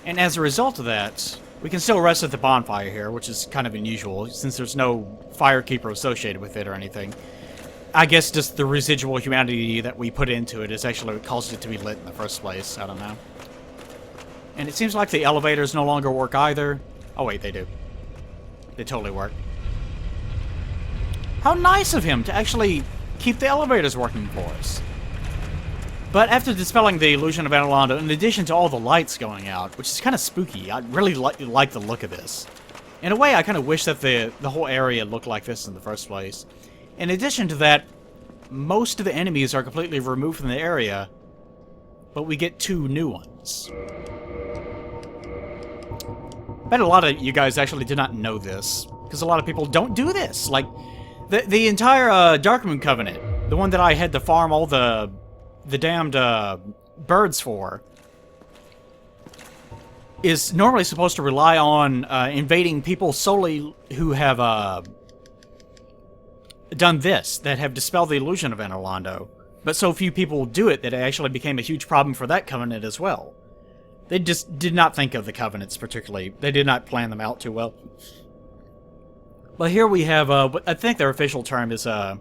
And as a result of that, we can still rest at the bonfire here, which is kind of unusual, since there's no firekeeper associated with it or anything. I guess just the residual humanity that we put into it is actually what caused it to be lit in the first place. I don't know. And it seems like the elevators no longer work either. Oh wait, they do. They totally work. How nice of him to actually keep the elevators working for us. But after dispelling the illusion of Anor Londo, in addition to all the lights going out, which is kind of spooky, I really like the look of this. In a way, I kind of wish that the whole area looked like this in the first place. In addition to that, most of the enemies are completely removed from the area, but we get 2 new ones. I bet a lot of you guys actually did not know this, because a lot of people don't do this. Like, the entire Darkmoon Covenant, the one that I had to farm all the damned birds for, is normally supposed to rely on invading people solely who have done this, that have dispelled the illusion of Anor Londo. But so few people do it that it actually became a huge problem for that covenant as well. They just did not think of the covenants particularly. They did not plan them out too well. But here we have, I think their official term is, they are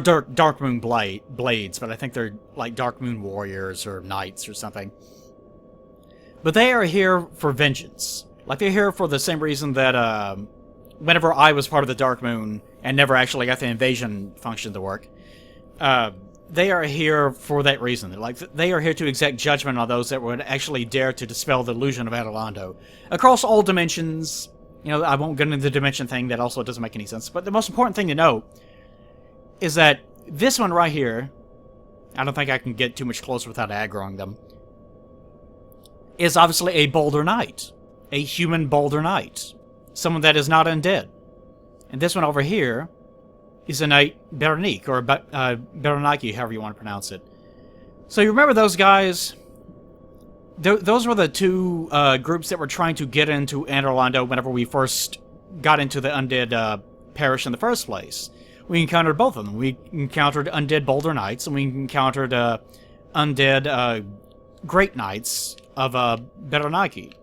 Darkmoon Blades, but I think they're like Darkmoon Warriors or Knights or something. But they are here for vengeance. Like, they're here for the same reason that, whenever I was part of the Darkmoon and never actually got the invasion function to work, they are here for that reason. Like, they are here to exact judgment on those that would actually dare to dispel the illusion of Anor Londo. Across all dimensions, you know, I won't get into the dimension thing, that also doesn't make any sense. But the most important thing to know is that this one right here, I don't think I can get too much closer without aggroing them, is obviously a Boulder Knight. A human Boulder Knight. Someone that is not undead. And this one over here is a Knight Berenique, or Berenike, however you want to pronounce it. So you remember those guys? Those were the 2 groups that were trying to get into Anor Londo whenever we first got into the undead parish in the first place. We encountered both of them. We encountered undead Boulder Knights, and we encountered undead Great Knights of Berenike.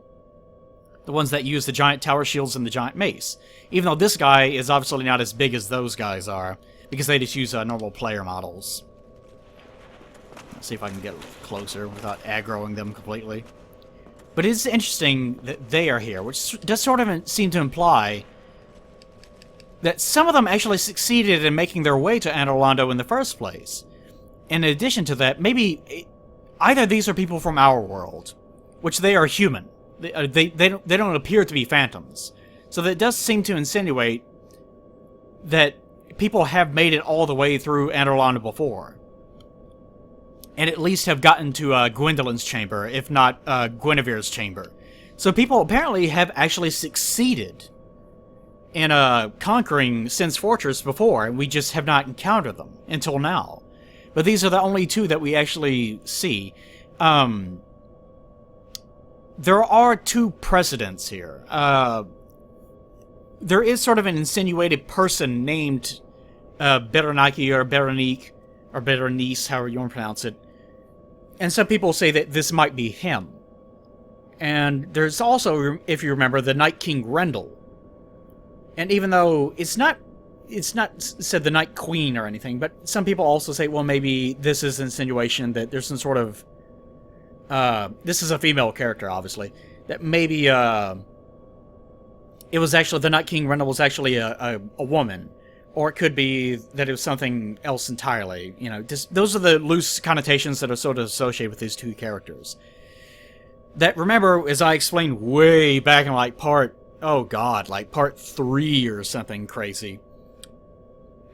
The ones that use the giant tower shields and the giant mace. Even though this guy is obviously not as big as those guys are, because they just use normal player models. Let's see if I can get closer without aggroing them completely. But it's interesting that they are here, which does sort of seem to imply that some of them actually succeeded in making their way to Anor Londo in the first place. In addition to that, maybe either these are people from our world, which they are human. They don't appear to be phantoms. So that does seem to insinuate that people have made it all the way through Anor Londo before. And at least have gotten to Gwyndolin's chamber, if not Gwynevere's chamber. So people apparently have actually succeeded in conquering Sin's Fortress before, and we just have not encountered them until now. But these are the only 2 that we actually see. There are 2 precedents here. There is sort of an insinuated person named Berenike or Berenique, or Berenice, however you want to pronounce it. And some people say that this might be him. And there's also, if you remember, the Night King Grendel. And even though it's not said the Night Queen or anything, but some people also say, well, maybe this is an insinuation that there's some sort of this is a female character, obviously, that maybe it was actually, the Night King Grendel was actually a woman. Or it could be that it was something else entirely. You know, just, those are the loose connotations that are sort of associated with these 2 characters. That, remember, as I explained way back in, like, part 3 or something crazy.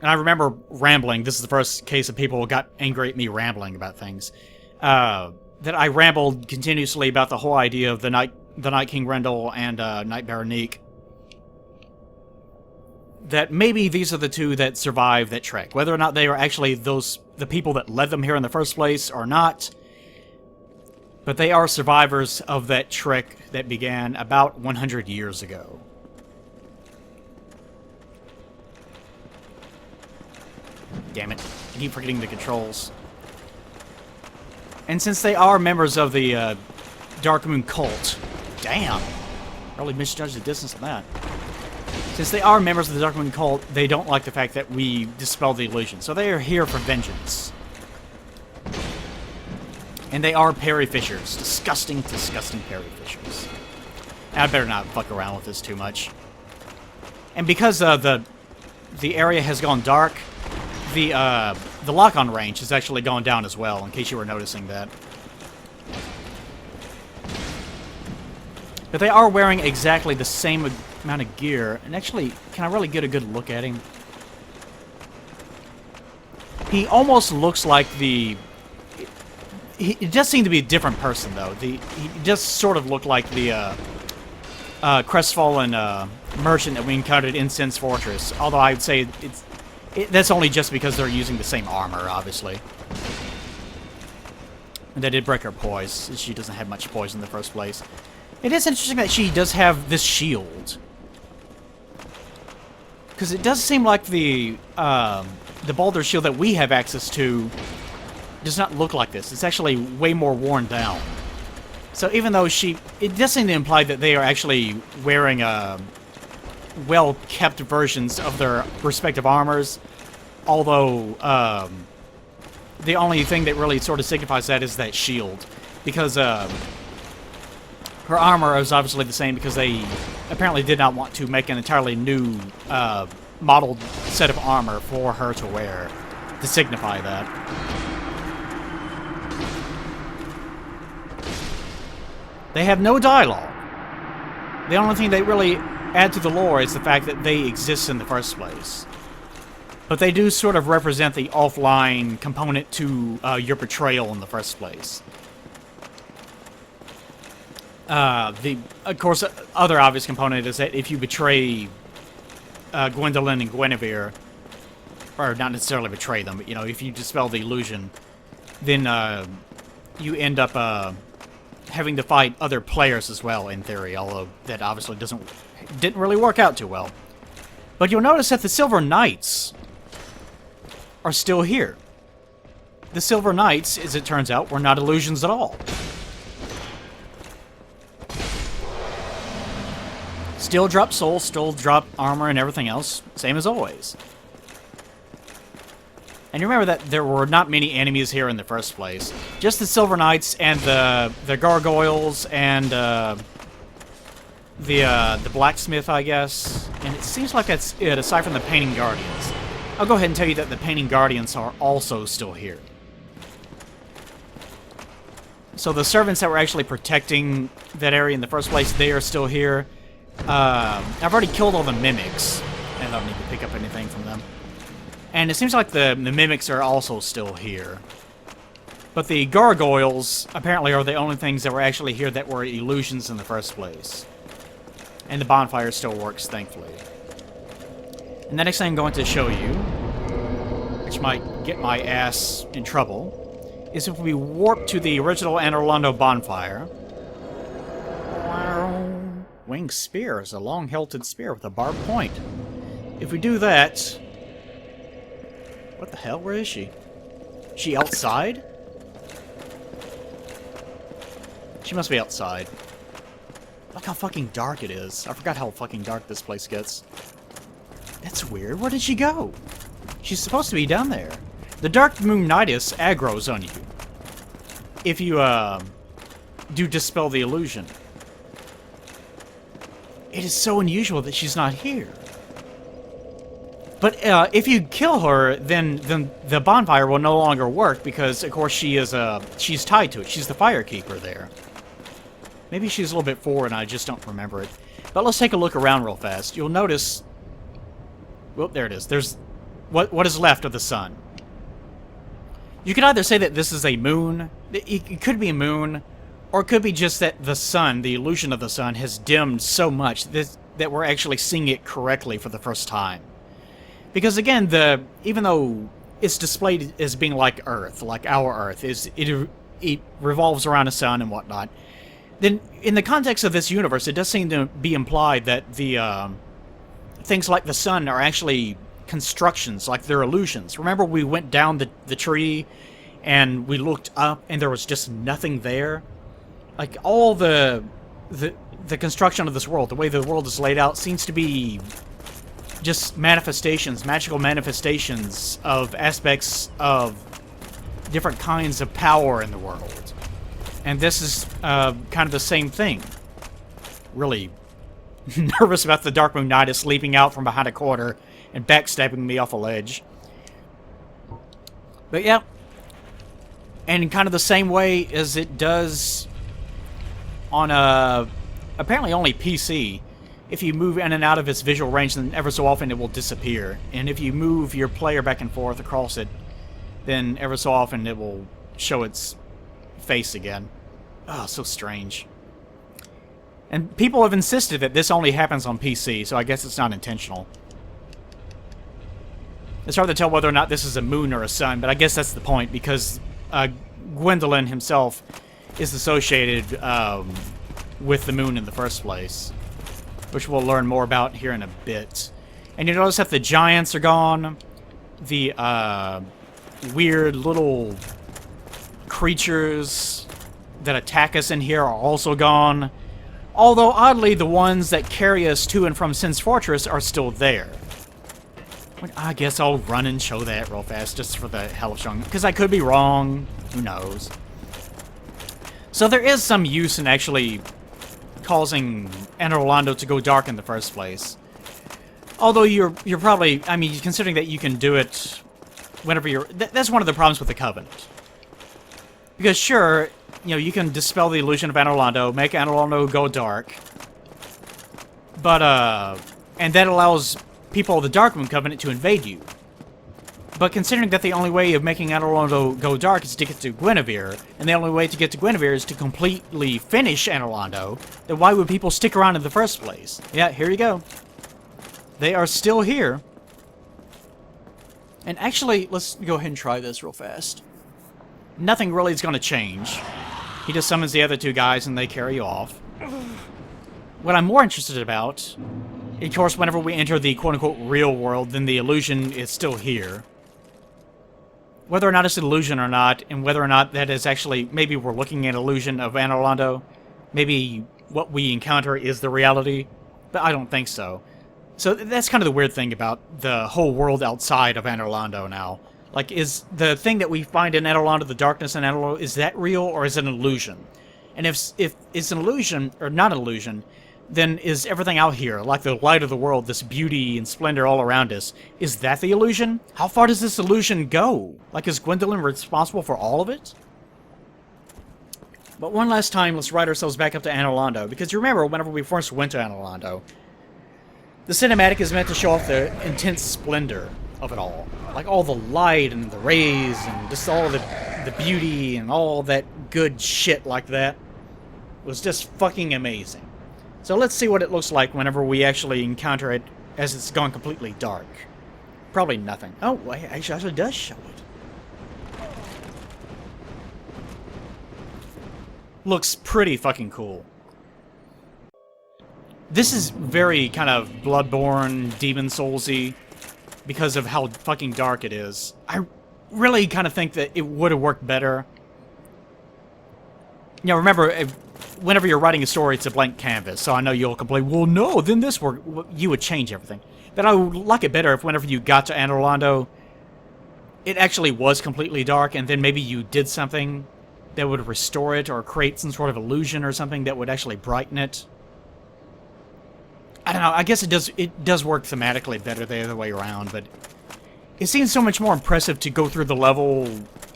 And I remember rambling. This is the first case of people who got angry at me rambling about things. That I rambled continuously about the whole idea of the Night King Grendel and Night Berenique. That maybe these are the 2 that survived that trek. Whether or not they are actually the people that led them here in the first place or not. But they are survivors of that trek that began about 100 years ago. Damn it. I keep forgetting the controls. And since they are members of the Darkmoon cult... Damn! Really misjudged the distance on that. Since they are members of the Darkwing cult, they don't like the fact that we dispel the illusion. So they are here for vengeance. And they are Perry Fishers. Disgusting, disgusting Perry Fishers. I better not fuck around with this too much. And because the area has gone dark, the lock-on range has actually gone down as well, in case you were noticing that. But they are wearing exactly the same amount of gear. And actually, can I really get a good look at him? He almost looks like the... He does seem to be a different person, though. He does sort of look like the crestfallen merchant that we encountered in Sin's Fortress. Although I would say that's only just because they're using the same armor, obviously. And they did break her poise. She doesn't have much poise in the first place. It is interesting that she does have this shield. Because it does seem like the Baldur shield that we have access to does not look like this. It's actually way more worn down. So even though it does seem to imply that they are actually wearing well-kept versions of their respective armors, although the only thing that really sort of signifies that is that shield. Because her armor is obviously the same because they apparently did not want to make an entirely new modeled set of armor for her to wear to signify that. They have no dialogue. The only thing they really add to the lore is the fact that they exist in the first place. But they do sort of represent the offline component to your betrayal in the first place. Of course, other obvious component is that if you betray Gwyndolin and Gwynevere, or not necessarily betray them, but, you know, if you dispel the illusion, then you end up having to fight other players as well, in theory, although that obviously didn't really work out too well. But you'll notice that the Silver Knights are still here. The Silver Knights, as it turns out, were not illusions at all. Still drop souls, still drop armor and everything else, same as always. And you remember that there were not many enemies here in the first place. Just the Silver Knights and the gargoyles and the blacksmith, I guess. And it seems like that's it, aside from the Painting Guardians. I'll go ahead and tell you that the Painting Guardians are also still here. So the servants that were actually protecting that area in the first place, they are still here. I've already killed all the mimics, and I don't need to pick up anything from them. And it seems like the mimics are also still here. But the gargoyles, apparently, are the only things that were actually here that were illusions in the first place. And the bonfire still works, thankfully. And the next thing I'm going to show you, which might get my ass in trouble, is if we warp to the original Anor Londo bonfire. Winged spear is a long-hilted spear with a barbed point. If we do that... What the hell? Where is she? She outside? She must be outside. Look how fucking dark it is. I forgot how fucking dark this place gets. That's weird. Where did she go? She's supposed to be down there. The Dark Moonitis aggroes on you if you do dispel the illusion. It is so unusual that she's not here. But if you kill her, then the bonfire will no longer work because, of course, she's tied to it. She's the firekeeper there. Maybe she's a little bit forward and I just don't remember it. But let's take a look around real fast. You'll notice... Well, there it is. There's what is left of the sun. You could either say that this is a moon. It could be a moon. Or it could be just that the sun, the illusion of the sun, has dimmed so much that we're actually seeing it correctly for the first time. Because again, even though it's displayed as being like Earth, like our Earth, it revolves around a sun and whatnot, then in the context of this universe, it does seem to be implied that the things like the sun are actually constructions, like they're illusions. Remember we went down the tree and we looked up and there was just nothing there? Like all the the construction of this world, the way the world is laid out, seems to be just manifestations, magical manifestations of aspects of different kinds of power in the world. And this is kind of the same thing. Really nervous about the Dark Moon Nidus leaping out from behind a corner and backstabbing me off a ledge. But yeah. And in kind of the same way as it does on apparently only PC, if you move in and out of its visual range, then ever so often it will disappear. And if you move your player back and forth across it, then ever so often it will show its face again. Oh, so strange. And people have insisted that this only happens on PC, so I guess it's not intentional. It's hard to tell whether or not this is a moon or a sun, but I guess that's the point, because Gwyndolin himself is associated with the moon in the first place, which we'll learn more about here in a bit. And you notice that the giants are gone. The weird little creatures that attack us in here are also gone. Although, oddly, the ones that carry us to and from Sin's Fortress are still there. I guess I'll run and show that real fast, just for the hell of showing, because I could be wrong. Who knows? So there is some use in actually causing Anor Londo to go dark in the first place. Although you're probably, I mean, considering that you can do it whenever you're... That's one of the problems with the Covenant. Because sure, you know, you can dispel the illusion of Anor Londo, make Anor Londo go dark. But, and that allows people of the Darkmoon Covenant to invade you. But considering that the only way of making Anor Londo go dark is to get to Gwynevere, and the only way to get to Gwynevere is to completely finish Anor Londo, then why would people stick around in the first place? Yeah, here you go. They are still here. And actually, let's go ahead and try this real fast. Nothing really is going to change. He just summons the other two guys and they carry you off. What I'm more interested about, of course, whenever we enter the quote-unquote real world, then the illusion is still here. Whether or not it's an illusion or not, and whether or not that is actually, maybe we're looking at an illusion of Anor Londo, maybe what we encounter is the reality, but I don't think so. So that's kind of the weird thing about the whole world outside of Anor Londo now. Like, is the thing that we find in Anor Londo, the darkness in Anor Londo, is that real or is it an illusion? And if it's an illusion, or not an illusion, then is everything out here, like the light of the world, this beauty and splendor all around us, is that the illusion? How far does this illusion go? Like, is Gwyndolin responsible for all of it? But one last time, let's ride ourselves back up to Anor Londo, because you remember, whenever we first went to Anor Londo, the cinematic is meant to show off the intense splendor of it all. Like all the light and the rays and just all the beauty and all that good shit like that was just fucking amazing. So let's see what it looks like whenever we actually encounter it as it's gone completely dark. Probably nothing. Oh, wait, actually it does show it. Looks pretty fucking cool. This is very kind of Bloodborne, Demon Souls-y because of how fucking dark it is. I really kind of think that it would have worked better. You know, remember, whenever you're writing a story, it's a blank canvas, so I know you'll complain, well, no, then this worked. You would change everything. But I would like it better if whenever you got to Anor Londo, it actually was completely dark, and then maybe you did something that would restore it or create some sort of illusion or something that would actually brighten it. I don't know, I guess it does work thematically better the other way around, but it seems so much more impressive to go through the level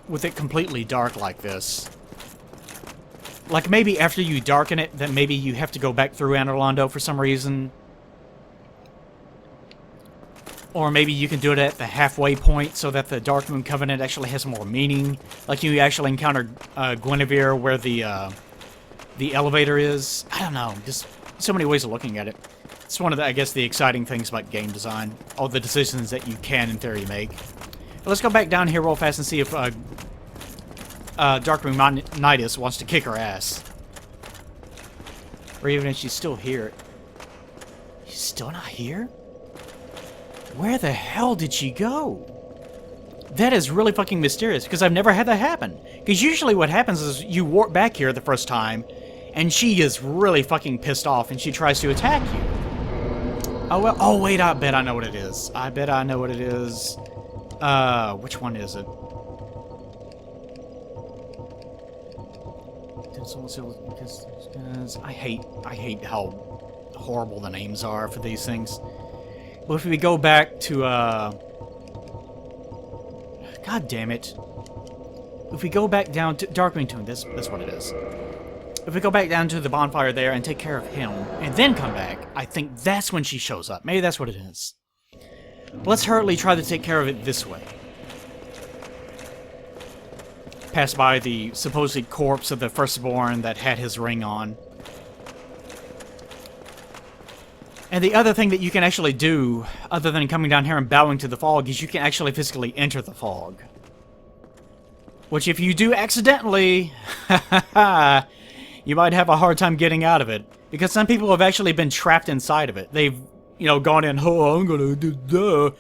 with it completely dark like this. Like, maybe after you darken it, then maybe you have to go back through Anor Londo for some reason. Or maybe you can do it at the halfway point so that the Darkmoon Covenant actually has more meaning. Like you actually encounter Gwynevere where the elevator is. I don't know, just so many ways of looking at it. It's one of the, I guess, the exciting things about game design. All the decisions that you can, in theory, make. But let's go back down here real fast and see if Darkmoon Nidus wants to kick her ass. Or even if she's still here. She's still not here? Where the hell did she go? That is really fucking mysterious, because I've never had that happen. Because usually what happens is you warp back here the first time, And she is really fucking pissed off, and she tries to attack you. Oh, well, oh, wait, I bet I know what it is. I bet I know what it is. Which one is it? Because I hate how horrible the names are for these things. But if we go back to, God damn it. If we go back down to Darkwing Tomb, that's what it is. If we go back down to the bonfire there and take care of him, and then come back, I think that's when she shows up. Maybe that's what it is. Let's hurriedly try to take care of it this way. Pass by the supposed corpse of the firstborn that had his ring on. And the other thing that you can actually do, other than coming down here and bowing to the fog, is you can actually physically enter the fog. Which if you do accidentally, you might have a hard time getting out of it. Because some people have actually been trapped inside of it. They've, you know, gone in, oh, I'm gonna do duh.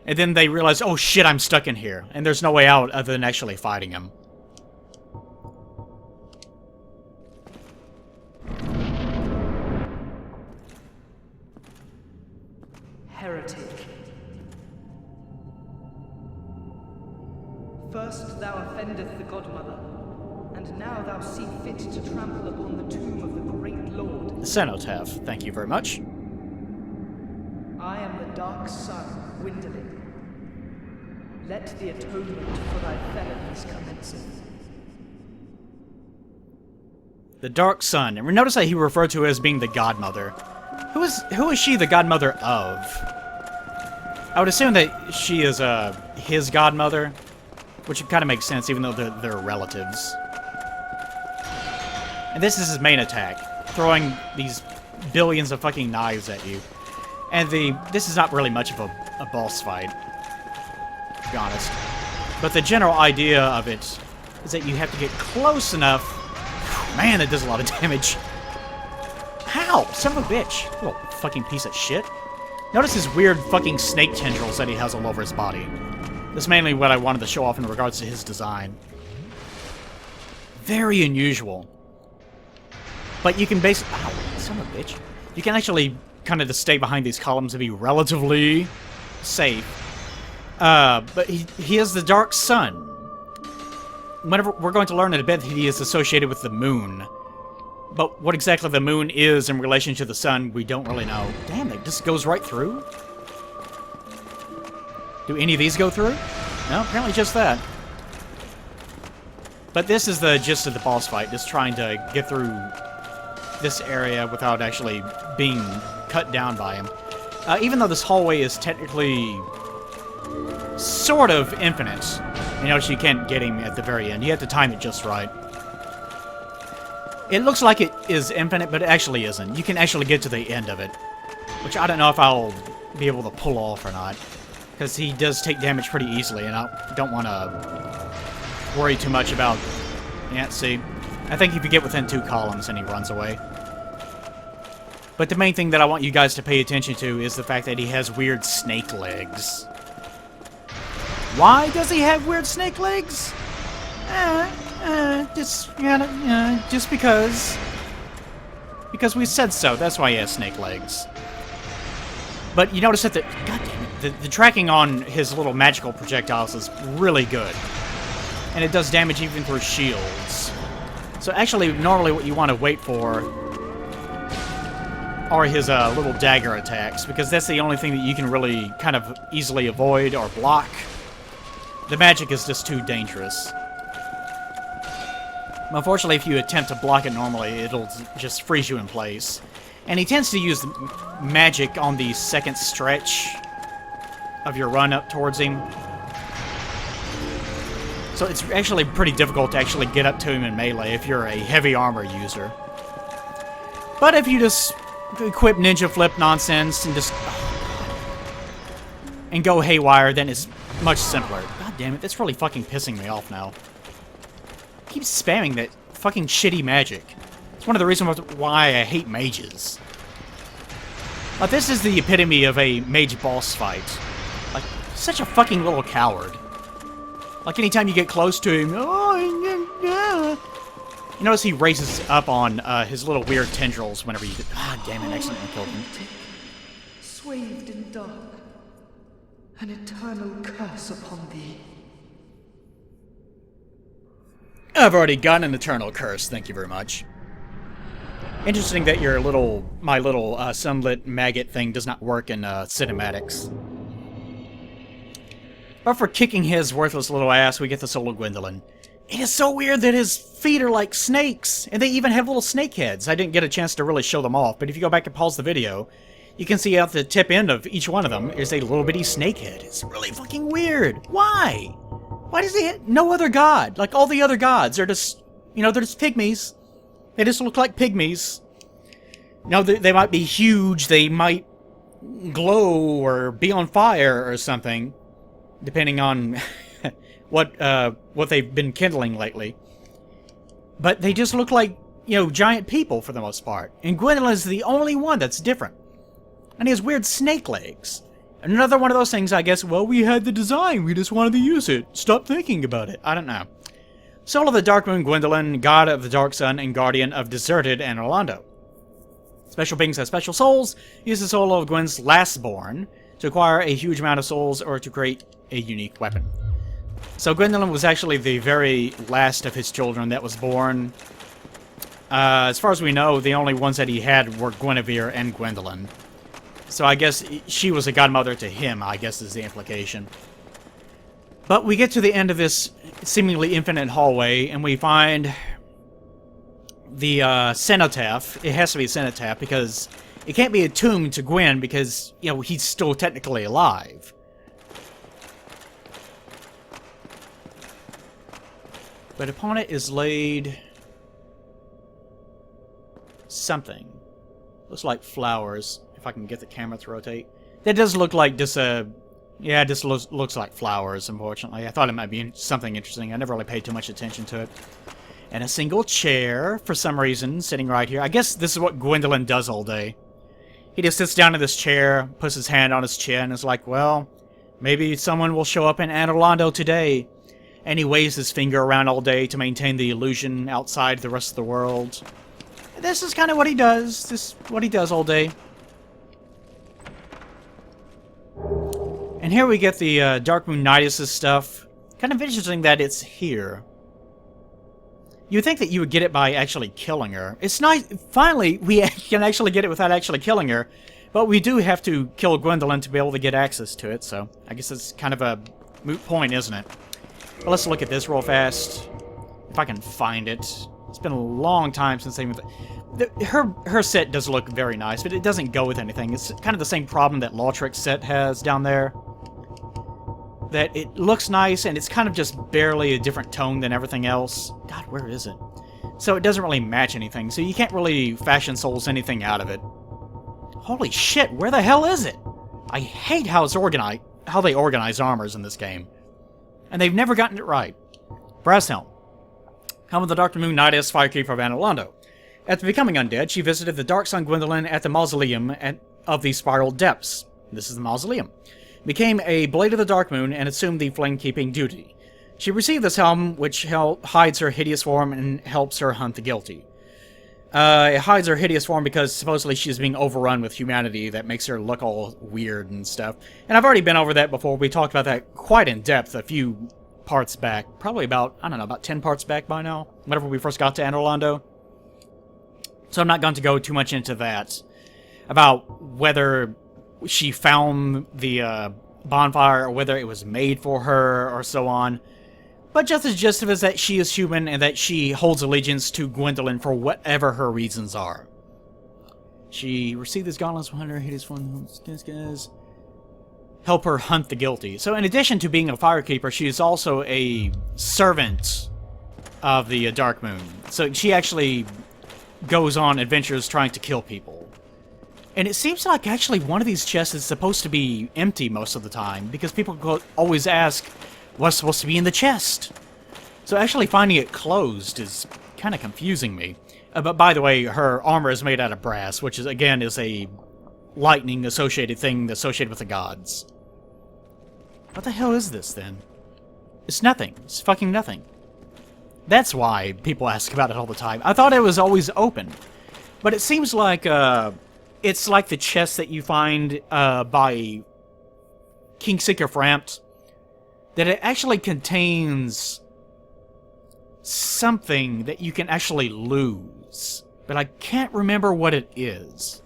And then they realize, oh shit, I'm stuck in here. And there's no way out other than actually fighting him. Heretic. First thou offendeth the Godmother, and now thou see fit to trample upon the tomb of the great Lord. The cenotaph, thank you very much. I am the Dark Sun, Gwyndolin. Let the atonement for thy felonies commenceth. The Dark Sun. And notice that he referred to her as being the Godmother. Who is she the Godmother of? I would assume that she is his Godmother, which kind of makes sense, even though they're relatives. And this is his main attack, throwing these billions of fucking knives at you. And this is not really much of a boss fight, to be honest. But the general idea of it is that you have to get close enough. Man, that does a lot of damage. How? Son of a bitch. Little fucking piece of shit. Notice his weird fucking snake tendrils that he has all over his body. That's mainly what I wanted to show off in regards to his design. Very unusual. But you can basically... Ow, son of a bitch. You can actually kind of just stay behind these columns and be relatively safe. But he is the Dark Sun. Whenever we're going to learn in a bit that he is associated with the moon. But what exactly the moon is in relation to the sun, we don't really know. Damn, it just goes right through? Do any of these go through? No, apparently just that. But this is the gist of the boss fight, just trying to get through this area without actually being cut down by him. Even though this hallway is technically sort of infinite, you notice you can't get him at the very end. You have to time it just right. It looks like it is infinite, but it actually isn't. You can actually get to the end of it, which I don't know if I'll be able to pull off or not, because he does take damage pretty easily, and I don't want to worry too much about... Yeah, see? I think if you get within 2 columns, and he runs away. But the main thing that I want you guys to pay attention to is the fact that he has weird snake legs. Why does he have weird snake legs? Just because. Because we said so. That's why he has snake legs. But you notice that God damn it, the tracking on his little magical projectiles is really good. And it does damage even through shields. So actually, normally what you want to wait for are his little dagger attacks, because that's the only thing that you can really kind of easily avoid or block. The magic is just too dangerous. Unfortunately, if you attempt to block it normally, it'll just freeze you in place. And he tends to use magic on the second stretch of your run up towards him. So it's actually pretty difficult to actually get up to him in melee if you're a heavy armor user. But if you just equip ninja flip nonsense and just... and go haywire, then it's much simpler. God damn it, that's really fucking pissing me off now. Keeps spamming that fucking shitty magic. It's one of the reasons why I hate mages. Like, this is the epitome of a mage boss fight. Like, such a fucking little coward. Like, anytime you get close to him, You notice he raises up on his little weird tendrils whenever you... Ah, damn it, accidentally killed him. Swathed in dark, an eternal curse upon thee. I've already got an eternal curse, thank you very much. Interesting that my little sunlit maggot thing does not work in cinematics. But for kicking his worthless little ass, we get the soul of Gwyndolin. It is so weird that his feet are like snakes, and they even have little snake heads. I didn't get a chance to really show them off, but if you go back and pause the video, you can see out the tip end of each one of them is a little bitty snake head. It's really fucking weird. Why? Why does he have no other god? Like all the other gods are just, they're just pygmies. They just look like pygmies. They might be huge, they might glow or be on fire or something, depending on what they've been kindling lately. But they just look like, giant people for the most part. And Gwyndolin is the only one that's different. And he has weird snake legs. Another one of those things, I guess, well, we had the design, we just wanted to use it. Stop thinking about it. I don't know. Soul of the Dark Moon Gwyndolin, God of the Dark Sun, and Guardian of deserted Anor Londo. Special beings have special souls. Use the soul of Gwyn's lastborn to acquire a huge amount of souls or to create a unique weapon. So Gwyndolin was actually the very last of his children that was born. As far as we know, the only ones that he had were Gwynevere and Gwyndolin. So I guess she was a godmother to him, I guess is the implication. But we get to the end of this seemingly infinite hallway, and we find the cenotaph. It has to be a cenotaph because it can't be attuned to Gwyn because, he's still technically alive. But upon it is laid something. Looks like flowers, if I can get the camera to rotate. That does look like just yeah, it just looks like flowers, unfortunately. I thought it might be something interesting. I never really paid too much attention to it. And a single chair, for some reason, sitting right here. I guess this is what Gwyndolin does all day. He just sits down in this chair, puts his hand on his chin, and is like, well, maybe someone will show up in Anor Londo today. And he waves his finger around all day to maintain the illusion outside the rest of the world. And this is kind of what he does. This is what he does all day. And here we get the Dark Moon Nidus' stuff. Kind of interesting that it's here. You'd think that you would get it by actually killing her. It's nice. Finally, we can actually get it without actually killing her. But we do have to kill Gwyndolin to be able to get access to it. So I guess it's kind of a moot point, isn't it? But let's look at this real fast. If I can find it. It's been a long time since they... Her set does look very nice, but it doesn't go with anything. It's kind of the same problem that Lautric's set has down there. That it looks nice, and it's kind of just barely a different tone than everything else. God, where is it? So it doesn't really match anything, so you can't really fashion souls anything out of it. Holy shit, where the hell is it? I hate how they organize armors in this game. And they've never gotten it right. Brass Helm. Helm of the Dark Moon Nidus, Firekeeper of Anor Londo. After becoming undead, she visited the Dark Sun Gwyndolin at the Mausoleum of the Spiral Depths. This is the Mausoleum. Became a Blade of the Dark Moon and assumed the flame-keeping duty. She received this helm, which hides her hideous form and helps her hunt the guilty. It hides her hideous form because supposedly she's being overrun with humanity that makes her look all weird and stuff. And I've already been over that before. We talked about that quite in depth a few parts back. Probably about, I don't know, about 10 parts back by now. Whenever we first got to Anor Londo. So I'm not going to go too much into that. About whether she found the bonfire or whether it was made for her or so on. But just the gist of it is that she is human and that she holds allegiance to Gwyndolin for whatever her reasons are. She received this gauntlets from her hideous form. Help her hunt the guilty. So in addition to being a firekeeper, she is also a servant of the Dark Moon. So she actually goes on adventures trying to kill people. And it seems like actually one of these chests is supposed to be empty most of the time, because people always ask, what's supposed to be in the chest? So actually finding it closed is kind of confusing me. But by the way, her armor is made out of brass, which is again is a lightning associated thing associated with the gods. What the hell is this then? It's nothing. It's fucking nothing. That's why people ask about it all the time. I thought it was always open. But it seems like, it's like the chest that you find, by Kingseeker Frampt. That it actually contains something that you can actually lose. But I can't remember what it is.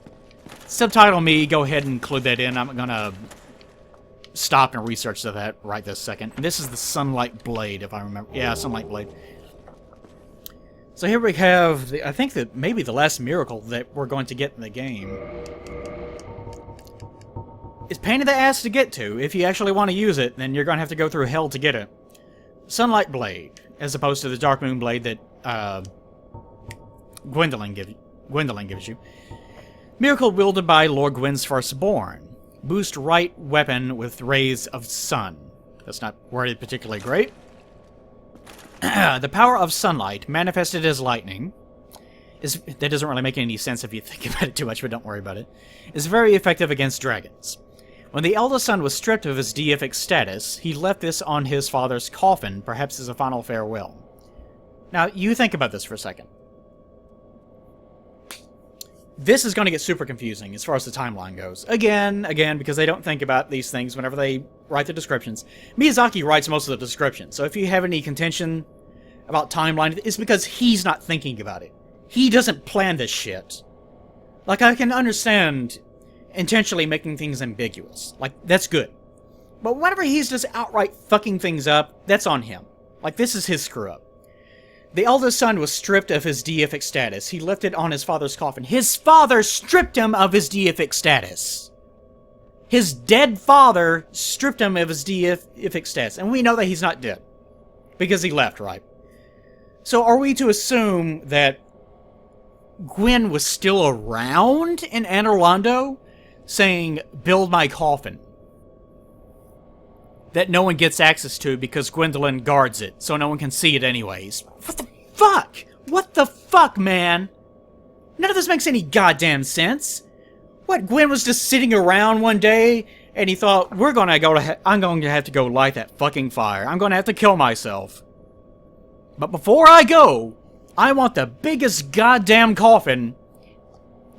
Subtitle me, go ahead and include that in. I'm gonna stop and research that right this second. And this is the Sunlight Blade, if I remember. Yeah, Sunlight Blade. So here we have, I think that maybe the last miracle that we're going to get in the game. It's a pain in the ass to get to. If you actually want to use it, then you're going to have to go through hell to get it. Sunlight Blade, as opposed to the Dark Moon Blade that Gwyndolin gives you. Miracle wielded by Lord Gwyn's Firstborn. Boost right weapon with rays of sun. That's not worded particularly great. The power of sunlight, manifested as lightning, that doesn't really make any sense if you think about it too much, but don't worry about it, is very effective against dragons. When the eldest son was stripped of his deific status, he left this on his father's coffin, perhaps as a final farewell. Now, you think about this for a second. This is going to get super confusing as far as the timeline goes. Again, because they don't think about these things whenever they write the descriptions. Miyazaki writes most of the descriptions, so if you have any contention about timeline, it's because he's not thinking about it. He doesn't plan this shit. Like, I can understand intentionally making things ambiguous. Like, that's good. But whenever he's just outright fucking things up, that's on him. Like, this is his screw-up. The eldest son was stripped of his deific status. He left it on his father's coffin. His father stripped him of his deific status. His dead father stripped him of his deific status. And we know that he's not dead. Because he left, right? So are we to assume that Gwyn was still around in Anor Londo, saying, build my coffin, that no one gets access to because Gwyndolin guards it, so no one can see it anyways? What the fuck? What the fuck, man? None of this makes any goddamn sense. What, Gwyn was just sitting around one day, and he thought, I'm going to have to go light that fucking fire. I'm going to have to kill myself. But before I go, I want the biggest goddamn coffin.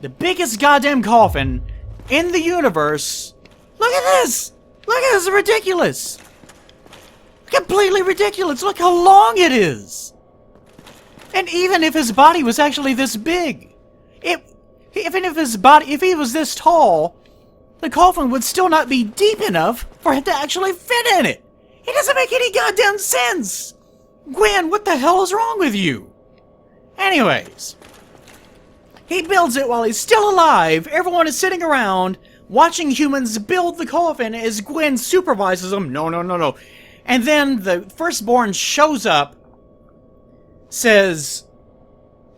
The biggest goddamn coffin in the universe. Look at this! Look at this, it's ridiculous! Completely ridiculous! Look how long it is! And even if his body was actually this big, even if he was this tall, the coffin would still not be deep enough for him to actually fit in it! It doesn't make any goddamn sense! Gwyn, what the hell is wrong with you? Anyways, he builds it while he's still alive. Everyone is sitting around watching humans build the coffin as Gwyn supervises them. No. And then the firstborn shows up, says,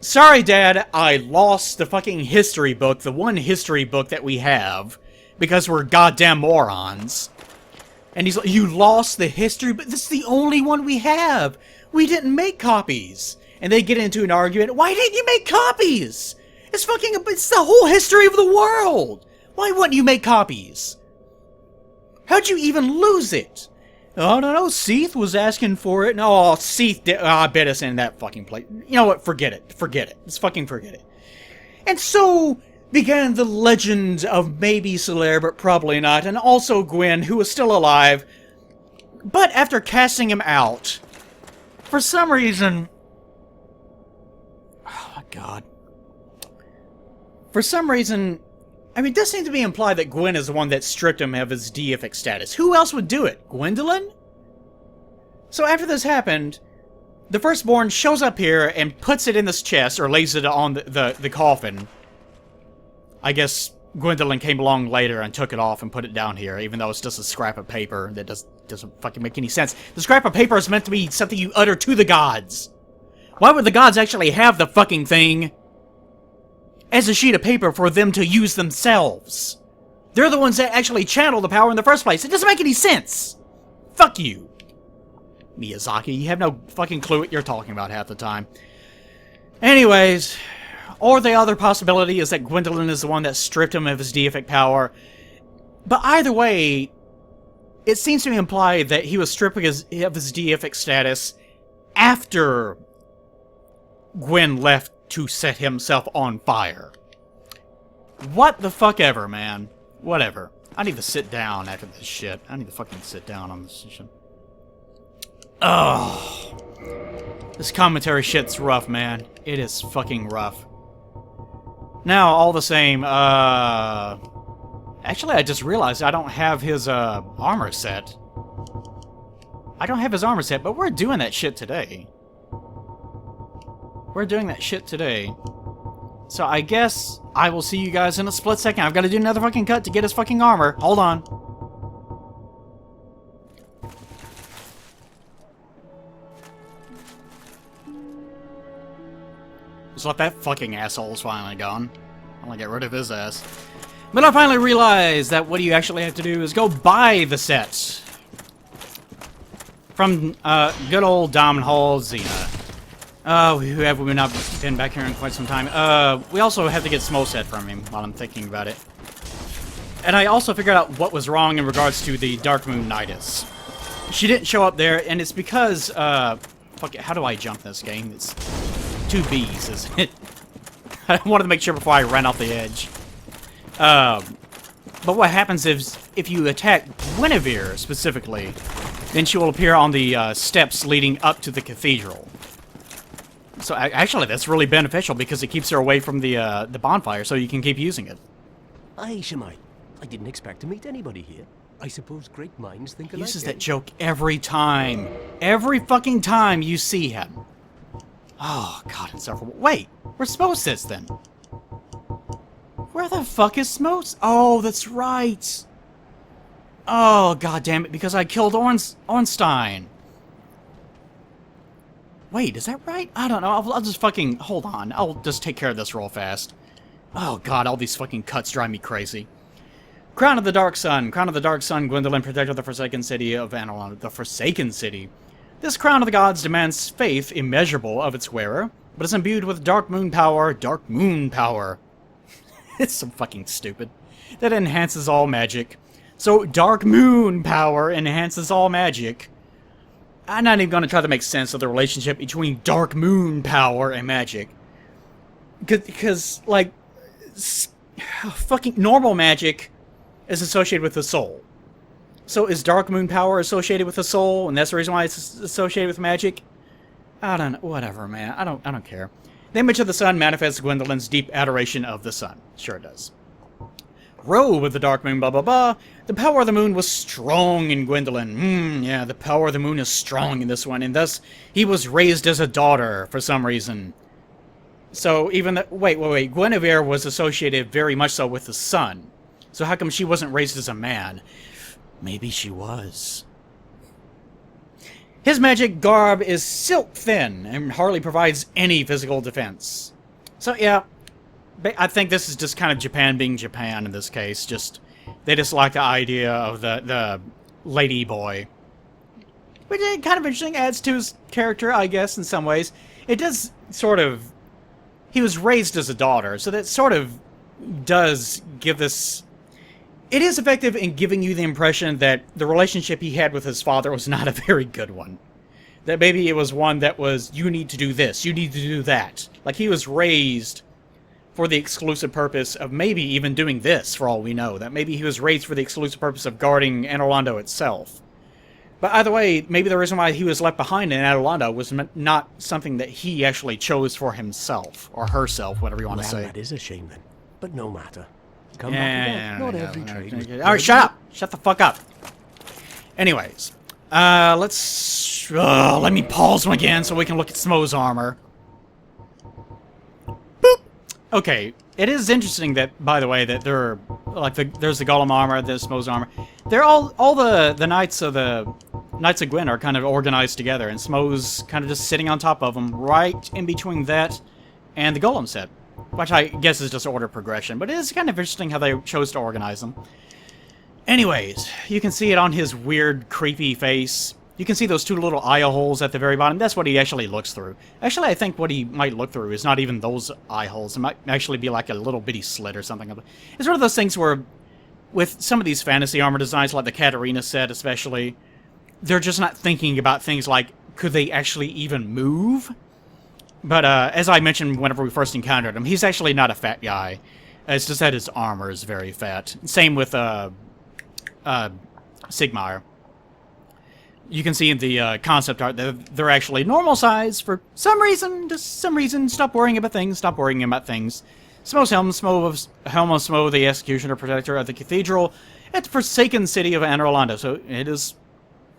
sorry, Dad, I lost the fucking history book, the one history book that we have, because we're goddamn morons. And he's like, you lost the history, but this is the only one we have. We didn't make copies. And they get into an argument. Why didn't you make copies? It's the whole history of the world. Why wouldn't you make copies? How'd you even lose it? Oh, no, Seath was asking for it. No, Seath I bet it's in that fucking place. You know what? Forget it. Let's fucking forget it. And so began the legend of maybe Solaire, but probably not, and also Gwyn, who was still alive. But after casting him out, for some reason... Oh my god. For some reason... I mean, it does seem to be implied that Gwyn is the one that stripped him of his deific status. Who else would do it? Gwyndolin? So after this happened, the firstborn shows up here and puts it in this chest, or lays it on the coffin. I guess Gwyndolin came along later and took it off and put it down here, even though it's just a scrap of paper that doesn't fucking make any sense. The scrap of paper is meant to be something you utter to the gods. Why would the gods actually have the fucking thing as a sheet of paper for them to use themselves? They're the ones that actually channel the power in the first place. It doesn't make any sense. Fuck you, Miyazaki. You have no fucking clue what you're talking about half the time. Anyways, or the other possibility is that Gwyndolin is the one that stripped him of his deific power. But either way, it seems to imply that he was stripping of his deific status after Gwyn left to set himself on fire. What the fuck ever, man. Whatever. I need to sit down after this shit. I need to fucking sit down on this shit. Oh, this commentary shit's rough, man. It is fucking rough. Now, all the same, actually, I just realized I don't have his, armor set. I don't have his armor set, but we're doing that shit today. We're doing that shit today. So I guess I will see you guys in a split second. I've got to do another fucking cut to get his fucking armor. Hold on. Just let that fucking asshole's finally gone. I want to get rid of his ass. But I finally realized that what you actually have to do is go buy the sets. From, good old Diamond Hall Xena. Who have we not been back here in quite some time? We also have to get Smo set from him while I'm thinking about it. And I also figured out what was wrong in regards to the Dark Moon Nidus. She didn't show up there, and it's because, fuck it, how do I jump this game? It's 2 Bs, isn't it? I wanted to make sure before I ran off the edge. But what happens is, if you attack Gwynevere specifically, then she will appear on the steps leading up to the cathedral. So actually, that's really beneficial because it keeps her away from the bonfire, so you can keep using it. Aye, Shemai. I didn't expect to meet anybody here. I suppose great minds think alike. He uses that joke every time. Every fucking time you see him. Oh, God, insufferable. Wait, where's Smo sits then? Where the fuck is Smo? Oh, that's right. Oh, god damn it, because I killed Ornstein. Wait, is that right? I don't know. I'll just fucking... Hold on. I'll just take care of this real fast. Oh, God, all these fucking cuts drive me crazy. Crown of the Dark Sun. Crown of the Dark Sun, Gwyndolin, protector of the Forsaken City of Anor. The Forsaken City. This crown of the gods demands faith immeasurable of its wearer, but is imbued with dark moon power. Dark moon power. It's so fucking stupid. That enhances all magic. So, dark moon power enhances all magic. I'm not even going to try to make sense of the relationship between dark moon power and magic. Because, like, fucking normal magic is associated with the soul. So is dark moon power associated with the soul, and that's the reason why it's associated with magic? I don't know. Whatever, man. I don't care. The image of the sun manifests Gwyndolin's deep adoration of the sun. Sure it does. Robe of the dark moon, blah blah blah. The power of the moon was strong in Gwyndolin. Yeah, the power of the moon is strong in this one, and thus he was raised as a daughter for some reason. So even the wait. Gwynevere was associated very much so with the sun. So how come she wasn't raised as a man? Maybe she was. His magic garb is silk thin and hardly provides any physical defense. So yeah, I think this is just kind of Japan being Japan in this case. They just like the idea of the lady boy. Which is kind of interesting, adds to his character, I guess, in some ways. It does sort of... He was raised as a daughter, so that sort of does give this... It is effective in giving you the impression that the relationship he had with his father was not a very good one. That maybe it was one that was, you need to do this, you need to do that. Like, he was raised for the exclusive purpose of maybe even doing this, for all we know. That maybe he was raised for the exclusive purpose of guarding Anor Londo itself. But either way, maybe the reason why he was left behind in Anor Londo was not something that he actually chose for himself, or herself, whatever you want to say. That is a shame then, but no matter. Come yeah, back again. Not every trade. Alright, shut up! Shut the fuck up! Anyways, let's... let me pause him again so we can look at Smo's armor. Boop! Okay, it is interesting that, by the way, that there are, there's the Golem armor, there's Smo's armor. They're all the Knights of Gwyn are kind of organized together, and Smo's kind of just sitting on top of them, right in between that and the Golem set. Which I guess is just order progression, but it is kind of interesting how they chose to organize them. Anyways, you can see it on his weird, creepy face. You can see those 2 little eye holes at the very bottom. That's what he actually looks through. Actually, I think what he might look through is not even those eye holes. It might actually be like a little bitty slit or something. It's one of those things where, with some of these fantasy armor designs, like the Katarina set especially, they're just not thinking about things like, could they actually even move? But as I mentioned whenever we first encountered him, he's actually not a fat guy. It's just that his armor is very fat. Same with Sigmar. You can see in the concept art that they're actually normal size for some reason. Just some reason. Stop worrying about things. Stop worrying about things. Smo's Helm of Smo, the Executioner Protector of the Cathedral at the Forsaken City of Anor Londo. So it is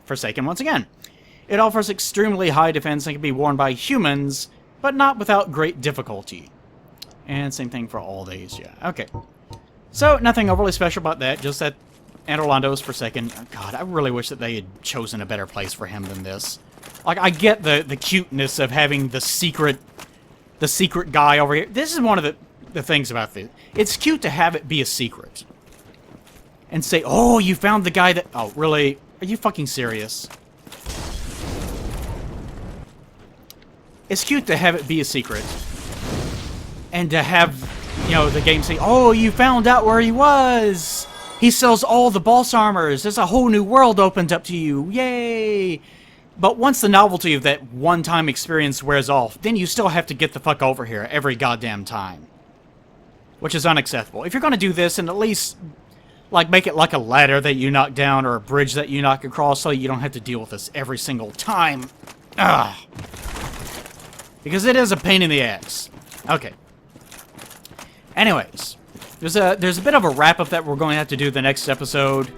Forsaken once again. It offers extremely high defense and can be worn by humans, but not without great difficulty. And same thing for all these, yeah. Okay. So, nothing overly special about that, just that Anor Londo is Forsaken. Oh, God, I really wish that they had chosen a better place for him than this. Like, I get the cuteness of having the secret guy over here. This is one of the things about this. It's cute to have it be a secret. And say, oh, you found the guy that... Oh, really? Are you fucking serious? It's cute to have it be a secret. And to have, you know, the game say, oh, you found out where he was! He sells all the boss armors! There's a whole new world opened up to you! Yay! But once the novelty of that one-time experience wears off, then you still have to get the fuck over here every goddamn time. Which is unacceptable. If you're gonna do this, and at least, like, make it like a ladder that you knock down, or a bridge that you knock across, so you don't have to deal with this every single time. Ugh. Because it is a pain in the ass. Okay. Anyways, there's a bit of a wrap-up that we're going to have to do the next episode.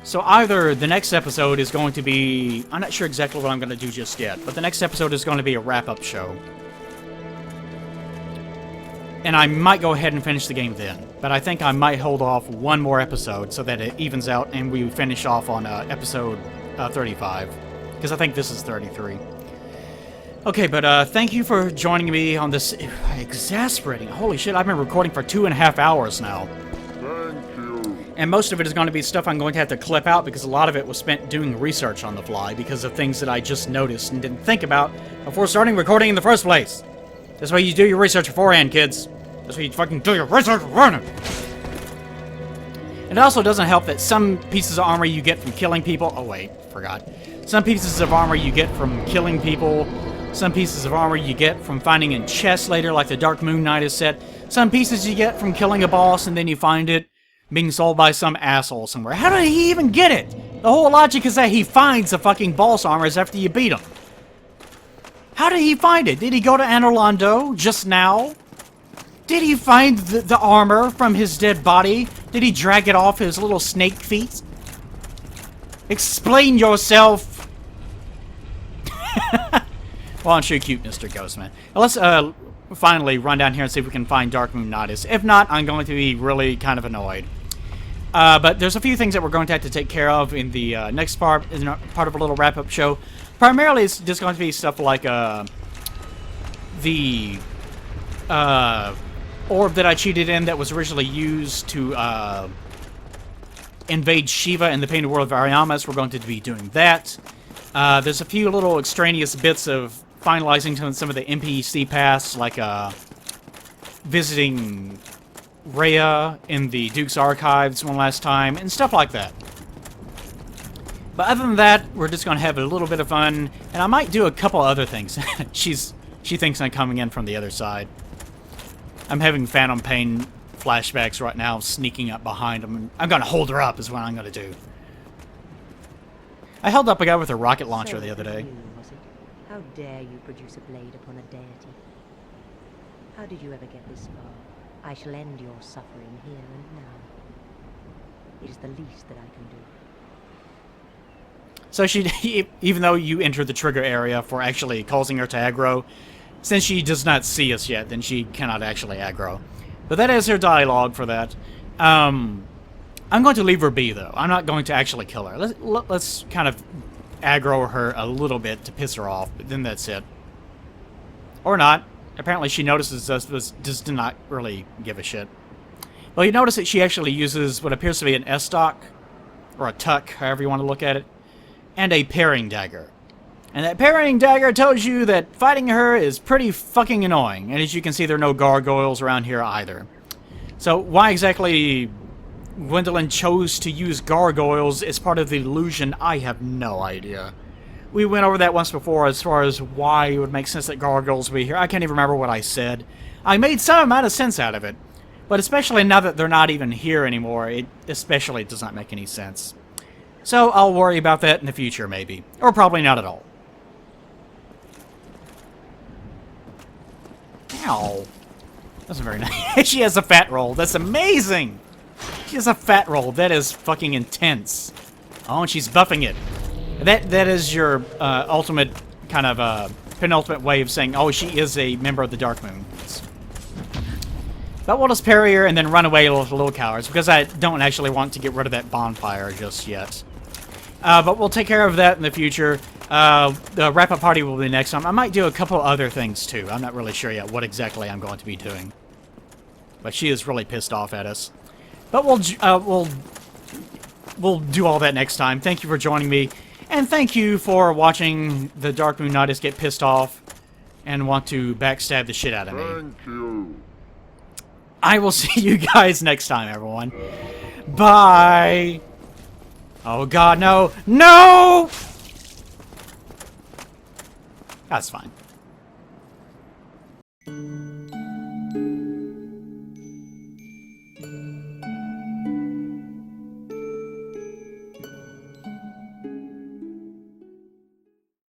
So either the next episode is going to be... I'm not sure exactly what I'm going to do just yet, but the next episode is going to be a wrap-up show. And I might go ahead and finish the game then. But I think I might hold off one more episode so that it evens out and we finish off on episode 35. Because I think this is 33. Okay, but thank you for joining me on this exasperating... Holy shit, I've been recording for 2.5 hours now. Thank you. And most of it is going to be stuff I'm going to have to clip out because a lot of it was spent doing research on the fly because of things that I just noticed and didn't think about before starting recording in the first place. That's why you do your research beforehand, kids. That's why you fucking do your research beforehand. And it also doesn't help that some pieces of armor you get from killing people... Oh, wait, forgot. Some pieces of armor you get from killing people... Some pieces of armor you get from finding in chests later, like the Dark Moon Knight has said. Some pieces you get from killing a boss, and then you find it being sold by some asshole somewhere. How did he even get it? The whole logic is that he finds the fucking boss armors after you beat him. How did he find it? Did he go to Anor Londo just now? Did he find the armor from his dead body? Did he drag it off his little snake feet? Explain yourself! Well, I'm sure cute, Mr. Ghostman. Now let's finally run down here and see if we can find Dark Moon Nodus. If not, I'm going to be really kind of annoyed. But there's a few things that we're going to have to take care of in the next part, part of a little wrap-up show. Primarily, it's just going to be stuff like the orb that I cheated in that was originally used to invade Shiva in the Painted World of Ariamis. We're going to be doing that. There's a few little extraneous bits of finalizing some of the NPC paths, like visiting Rhea in the Duke's Archives one last time, and stuff like that. But other than that, we're just going to have a little bit of fun, and I might do a couple other things. She thinks I'm coming in from the other side. I'm having Phantom Pain flashbacks right now, sneaking up behind him, and I'm going to hold her up is what I'm going to do. I held up a guy with a rocket launcher the other day. Was it? How dare you produce a blade upon a deity? How did you ever get this far? I shall end your suffering here and now. It is the least that I can do. So she, even though you enter the trigger area for actually causing her to aggro, since she does not see us yet, then she cannot actually aggro. But that is her dialogue for that. I'm going to leave her be, though. I'm not going to actually kill her. Let's kind of aggro her a little bit to piss her off, but then that's it. Or not. Apparently she notices us, but does not really give a shit. Well, you notice that she actually uses what appears to be an S-stock, or a tuck, however you want to look at it, and a parrying dagger. And that parrying dagger tells you that fighting her is pretty fucking annoying. And as you can see, there are no gargoyles around here either. So why exactly Gwyndolin chose to use gargoyles as part of the illusion, I have no idea. we went over that once before as far as why it would make sense that gargoyles be here. I can't even remember what I said. I made some amount of sense out of it. But especially now that they're not even here anymore, it especially does not make any sense. So I'll worry about that in the future, maybe. Or probably not at all. Ow. That's very nice. She has a fat roll. That's amazing! She has a fat roll. That is fucking intense. Oh, and she's buffing it. That is your ultimate kind of penultimate way of saying, oh, she is a member of the Dark Moon. But we'll just parry her and then run away with little cowards, because I don't actually want to get rid of that bonfire just yet. But we'll take care of that in the future. The wrap-up party will be next time. I might do a couple other things, too. I'm not really sure yet what exactly I'm going to be doing. But she is really pissed off at us. But we'll do all that next time. Thank you for joining me. And thank you for watching the Dark Moon Knights get pissed off and want to backstab the shit out of me. Thank you. I will see you guys next time, everyone. Bye! Oh god, no! No! That's fine.